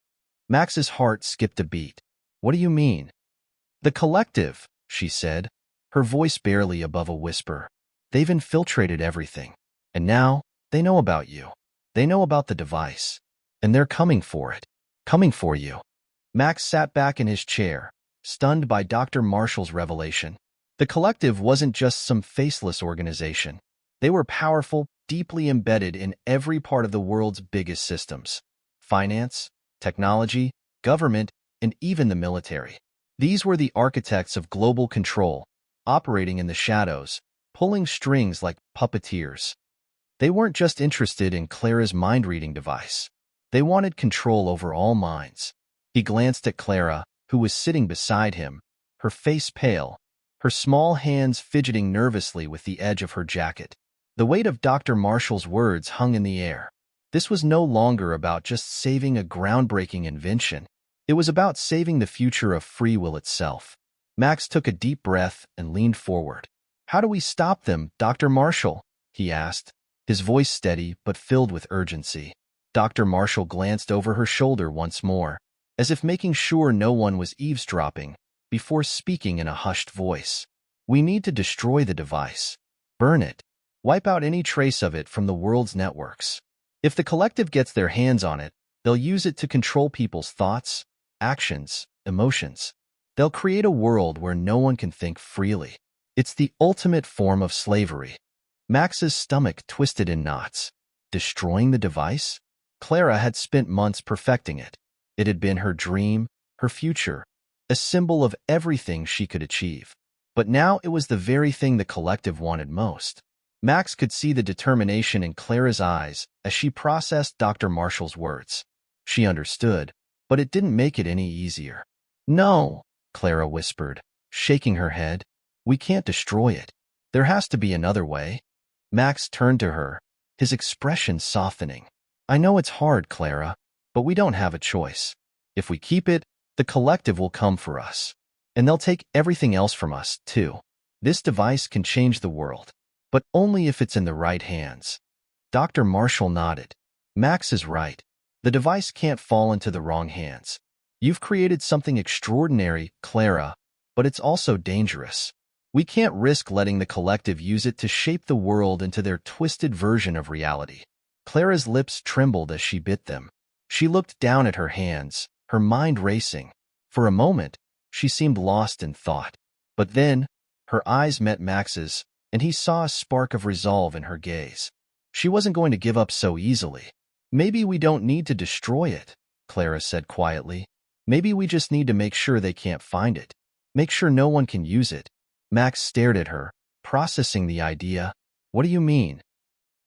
Max's heart skipped a beat. "What do you mean?" "The collective," she said, her voice barely above a whisper. "They've infiltrated everything, and now they know about you. They know about the device, and they're coming for it. Coming for you." Max sat back in his chair, stunned by Dr. Marshall's revelation. The collective wasn't just some faceless organization. They were powerful, deeply embedded in every part of the world's biggest systems: finance, technology, government, and even the military. These were the architects of global control, operating in the shadows, pulling strings like puppeteers. They weren't just interested in Clara's mind-reading device. They wanted control over all minds. He glanced at Clara, who was sitting beside him, her face pale, her small hands fidgeting nervously with the edge of her jacket. The weight of Dr. Marshall's words hung in the air. This was no longer about just saving a groundbreaking invention. It was about saving the future of free will itself. Max took a deep breath and leaned forward. "How do we stop them, Dr. Marshall?" he asked, his voice steady but filled with urgency. Dr. Marshall glanced over her shoulder once more, as if making sure no one was eavesdropping, before speaking in a hushed voice. "We need to destroy the device. Burn it. Wipe out any trace of it from the world's networks. If the collective gets their hands on it, they'll use it to control people's thoughts, actions, emotions. They'll create a world where no one can think freely. It's the ultimate form of slavery." Max's stomach twisted in knots. Destroying the device? Clara had spent months perfecting it. It had been her dream, her future, a symbol of everything she could achieve. But now it was the very thing the collective wanted most. Max could see the determination in Clara's eyes as she processed Dr. Marshall's words. She understood, but it didn't make it any easier. "No," Clara whispered, shaking her head. "We can't destroy it. There has to be another way." Max turned to her, his expression softening. "I know it's hard, Clara, but we don't have a choice. If we keep it, the collective will come for us. And they'll take everything else from us, too. This device can change the world, but only if it's in the right hands." Dr. Marshall nodded. "Max is right. The device can't fall into the wrong hands. You've created something extraordinary, Clara, but it's also dangerous. We can't risk letting the collective use it to shape the world into their twisted version of reality." Clara's lips trembled as she bit them. She looked down at her hands, her mind racing. For a moment, she seemed lost in thought. But then, her eyes met Max's, and he saw a spark of resolve in her gaze. She wasn't going to give up so easily. "Maybe we don't need to destroy it," Clara said quietly. "Maybe we just need to make sure they can't find it. Make sure no one can use it." Max stared at her, processing the idea. "What do you mean?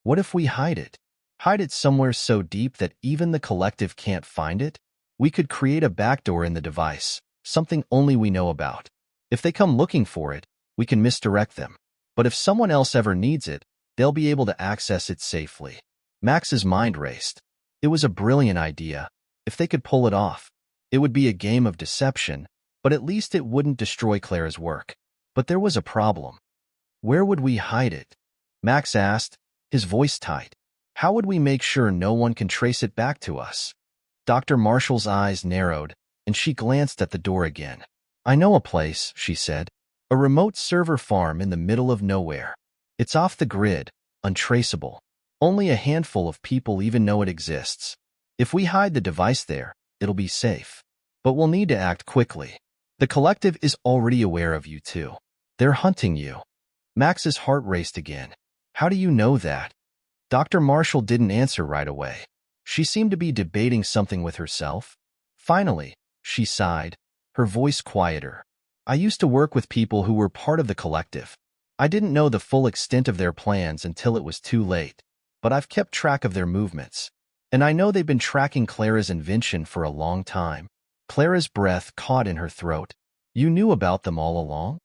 What if we hide it? Hide it somewhere so deep that even the collective can't find it? We could create a backdoor in the device, something only we know about. If they come looking for it, we can misdirect them. But if someone else ever needs it, they'll be able to access it safely." Max's mind raced. It was a brilliant idea. If they could pull it off, it would be a game of deception, but at least it wouldn't destroy Clara's work. But there was a problem. "Where would we hide it?" Max asked, his voice tight. "How would we make sure no one can trace it back to us?" Dr. Marshall's eyes narrowed, and she glanced at the door again. "I know a place," she said. "A remote server farm in the middle of nowhere. It's off the grid, untraceable. Only a handful of people even know it exists. If we hide the device there, it'll be safe. But we'll need to act quickly. The collective is already aware of you too. They're hunting you. Max's heart raced again. How do you know that? Dr. Marshall didn't answer right away. She seemed to be debating something with herself. Finally, she sighed, her voice quieter. I used to work with people who were part of the collective. I didn't know the full extent of their plans until it was too late, but I've kept track of their movements. And I know they've been tracking Clara's invention for a long time. Clara's breath caught in her throat. You knew about them all along?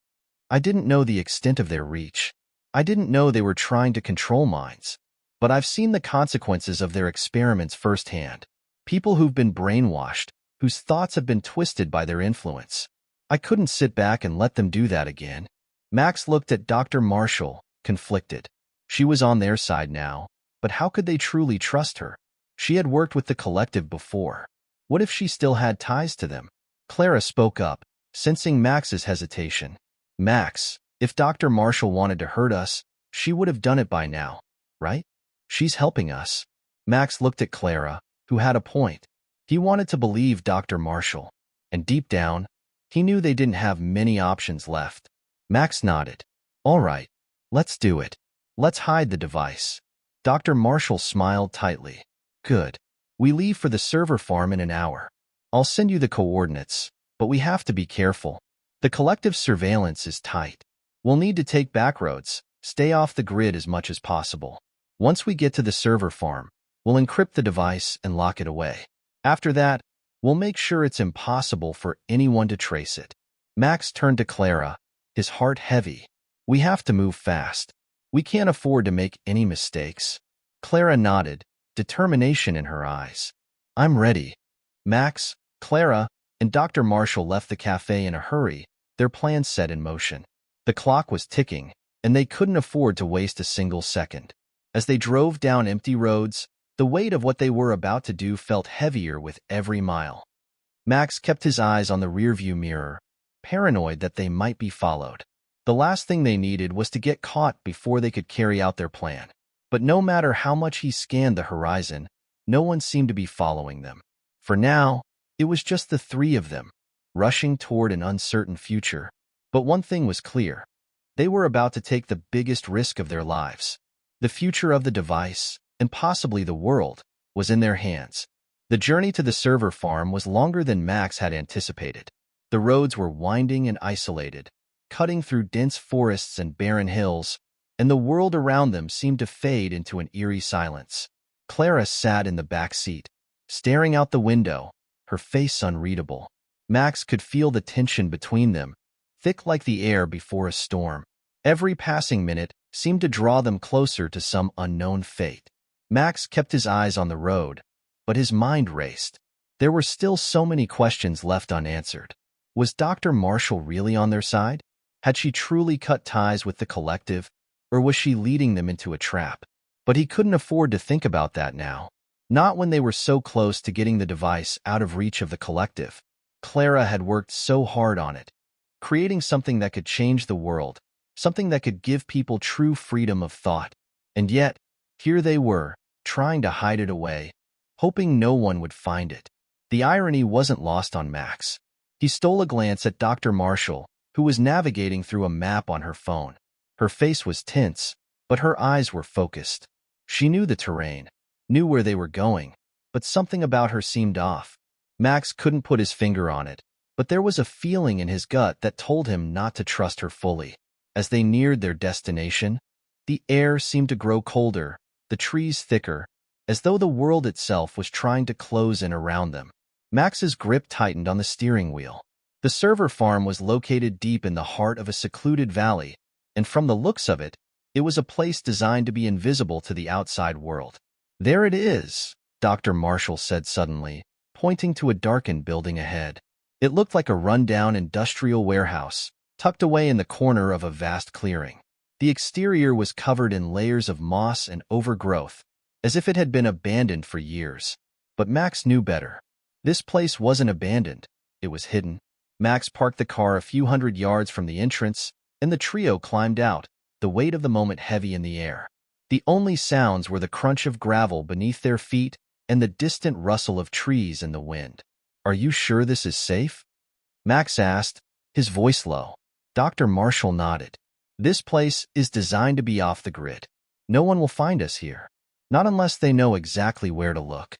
I didn't know the extent of their reach. I didn't know they were trying to control minds. But I've seen the consequences of their experiments firsthand. People who've been brainwashed, whose thoughts have been twisted by their influence. I couldn't sit back and let them do that again. Max looked at Dr. Marshall, conflicted. She was on their side now, but how could they truly trust her? She had worked with the collective before. What if she still had ties to them? Clara spoke up, sensing Max's hesitation. Max, if Dr. Marshall wanted to hurt us, she would have done it by now, right? She's helping us. Max looked at Clara, who had a point. He wanted to believe Dr. Marshall, and deep down, he knew they didn't have many options left. Max nodded. All right, let's do it. Let's hide the device. Dr. Marshall smiled tightly. Good. We leave for the server farm in an hour. I'll send you the coordinates, but we have to be careful. The collective surveillance is tight. We'll need to take back roads, stay off the grid as much as possible. Once we get to the server farm, we'll encrypt the device and lock it away. After that, we'll make sure it's impossible for anyone to trace it. Max turned to Clara, his heart heavy. We have to move fast. We can't afford to make any mistakes. Clara nodded, determination in her eyes. I'm ready. Max, Clara, and Dr. Marshall left the cafe in a hurry, their plans set in motion. The clock was ticking, and they couldn't afford to waste a single second. As they drove down empty roads, the weight of what they were about to do felt heavier with every mile. Max kept his eyes on the rearview mirror, paranoid that they might be followed. The last thing they needed was to get caught before they could carry out their plan. But no matter how much he scanned the horizon, no one seemed to be following them. For now, it was just the three of them, rushing toward an uncertain future. But one thing was clear. They were about to take the biggest risk of their lives. The future of the device, and possibly the world, was in their hands. The journey to the server farm was longer than Max had anticipated. The roads were winding and isolated, cutting through dense forests and barren hills, and the world around them seemed to fade into an eerie silence. Clara sat in the back seat, staring out the window, her face unreadable. Max could feel the tension between them, thick like the air before a storm. Every passing minute seemed to draw them closer to some unknown fate. Max kept his eyes on the road, but his mind raced. There were still so many questions left unanswered. Was Dr. Marshall really on their side? Had she truly cut ties with the collective, or was she leading them into a trap? But he couldn't afford to think about that now. Not when they were so close to getting the device out of reach of the collective. Clara had worked so hard on it, creating something that could change the world, something that could give people true freedom of thought. And yet, here they were, trying to hide it away, hoping no one would find it. The irony wasn't lost on Max. He stole a glance at Dr. Marshall, who was navigating through a map on her phone. Her face was tense, but her eyes were focused. She knew the terrain, knew where they were going, but something about her seemed off. Max couldn't put his finger on it, but there was a feeling in his gut that told him not to trust her fully. As they neared their destination, the air seemed to grow colder, the trees thicker, as though the world itself was trying to close in around them. Max's grip tightened on the steering wheel. The server farm was located deep in the heart of a secluded valley, and from the looks of it, it was a place designed to be invisible to the outside world. There it is, Dr. Marshall said suddenly, pointing to a darkened building ahead. It looked like a rundown industrial warehouse, tucked away in the corner of a vast clearing. The exterior was covered in layers of moss and overgrowth, as if it had been abandoned for years. But Max knew better. This place wasn't abandoned, it was hidden. Max parked the car a few hundred yards from the entrance, and the trio climbed out, the weight of the moment heavy in the air. The only sounds were the crunch of gravel beneath their feet and the distant rustle of trees in the wind. "Are you sure this is safe?" Max asked, his voice low. Dr. Marshall nodded. "This place is designed to be off the grid. No one will find us here. Not unless they know exactly where to look."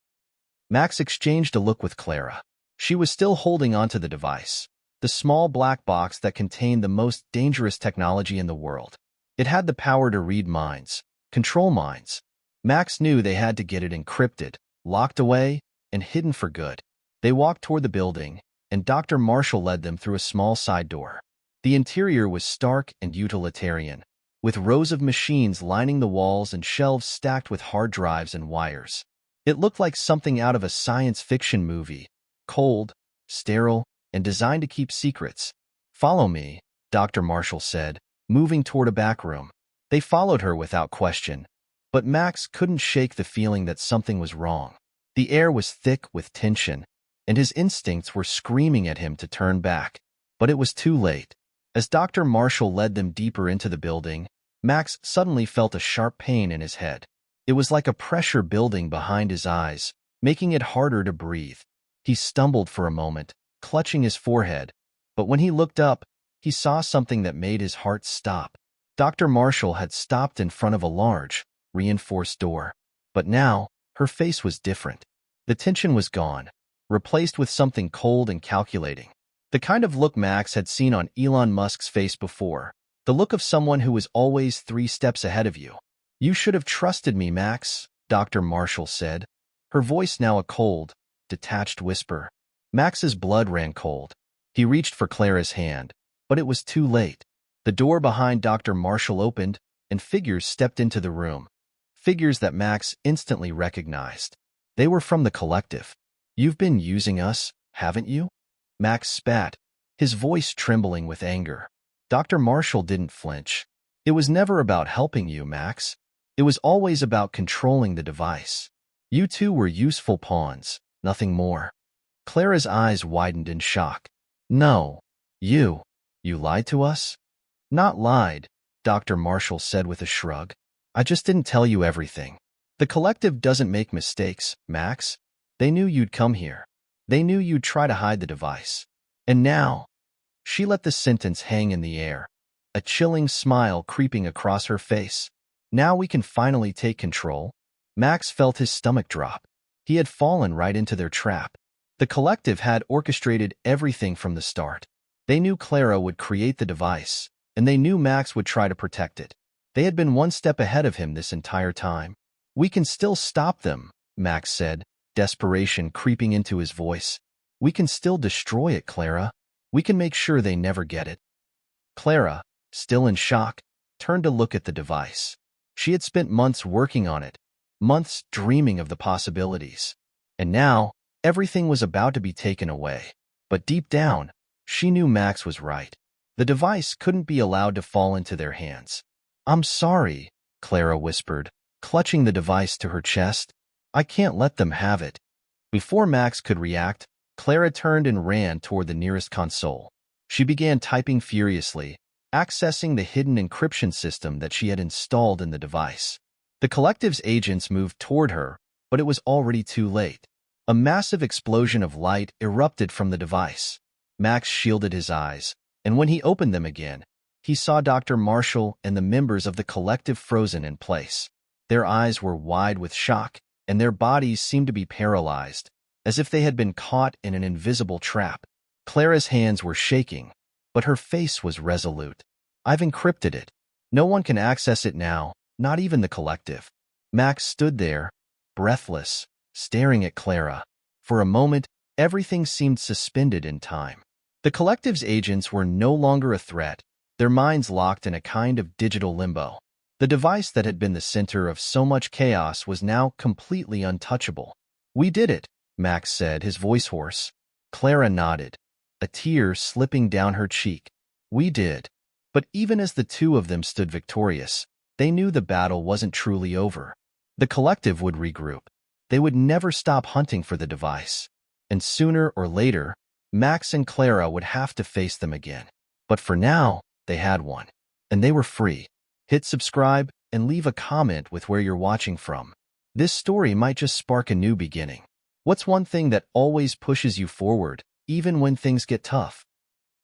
Max exchanged a look with Clara. She was still holding onto the device, the small black box that contained the most dangerous technology in the world. It had the power to read minds, control minds. Max knew they had to get it encrypted, locked away, and hidden for good. They walked toward the building, and Dr. Marshall led them through a small side door. The interior was stark and utilitarian, with rows of machines lining the walls and shelves stacked with hard drives and wires. It looked like something out of a science fiction movie, cold, sterile, and designed to keep secrets. "Follow me," Dr. Marshall said, moving toward a back room. They followed her without question, but Max couldn't shake the feeling that something was wrong. The air was thick with tension, and his instincts were screaming at him to turn back. But it was too late. As Dr. Marshall led them deeper into the building, Max suddenly felt a sharp pain in his head. It was like a pressure building behind his eyes, making it harder to breathe. He stumbled for a moment, clutching his forehead, but when he looked up, he saw something that made his heart stop. Dr. Marshall had stopped in front of a large, reinforced door. But now, her face was different. The tension was gone, replaced with something cold and calculating. The kind of look Max had seen on Elon Musk's face before, the look of someone who was always 3 steps ahead of you. "You should have trusted me, Max," Dr. Marshall said, her voice now a cold, detached whisper. Max's blood ran cold. He reached for Clara's hand, but it was too late. The door behind Dr. Marshall opened, and figures stepped into the room. Figures that Max instantly recognized. They were from the collective. "You've been using us, haven't you?" Max spat, his voice trembling with anger. Dr. Marshall didn't flinch. "It was never about helping you, Max. It was always about controlling the device. You two were useful pawns, nothing more." Clara's eyes widened in shock. "No, you lied to us?" "Not lied," Dr. Marshall said with a shrug. "I just didn't tell you everything. The collective doesn't make mistakes, Max. They knew you'd come here. They knew you'd try to hide the device. And now—" She let the sentence hang in the air, a chilling smile creeping across her face. "Now we can finally take control." Max felt his stomach drop. He had fallen right into their trap. The collective had orchestrated everything from the start. They knew Clara would create the device, and they knew Max would try to protect it. They had been one step ahead of him this entire time. "We can still stop them," Max said, desperation creeping into his voice. "We can still destroy it, Clara. We can make sure they never get it." Clara, still in shock, turned to look at the device. She had spent months working on it, months dreaming of the possibilities. And now, everything was about to be taken away. But deep down, she knew Max was right. The device couldn't be allowed to fall into their hands. "I'm sorry," Clara whispered, clutching the device to her chest. "I can't let them have it." Before Max could react, Clara turned and ran toward the nearest console. She began typing furiously, accessing the hidden encryption system that she had installed in the device. The collective's agents moved toward her, but it was already too late. A massive explosion of light erupted from the device. Max shielded his eyes, and when he opened them again, he saw Dr. Marshall and the members of the collective frozen in place. Their eyes were wide with shock, and their bodies seemed to be paralyzed, as if they had been caught in an invisible trap. Clara's hands were shaking, but her face was resolute. "I've encrypted it. No one can access it now, not even the collective." Max stood there, breathless, staring at Clara. For a moment, everything seemed suspended in time. The collective's agents were no longer a threat, their minds locked in a kind of digital limbo. The device that had been the center of so much chaos was now completely untouchable. "We did it," Max said, his voice hoarse. Clara nodded, a tear slipping down her cheek. "We did." But even as the two of them stood victorious, they knew the battle wasn't truly over. The collective would regroup. They would never stop hunting for the device. And sooner or later, Max and Clara would have to face them again. But for now, they had one. And they were free. Hit subscribe and leave a comment with where you're watching from. This story might just spark a new beginning. What's one thing that always pushes you forward, even when things get tough?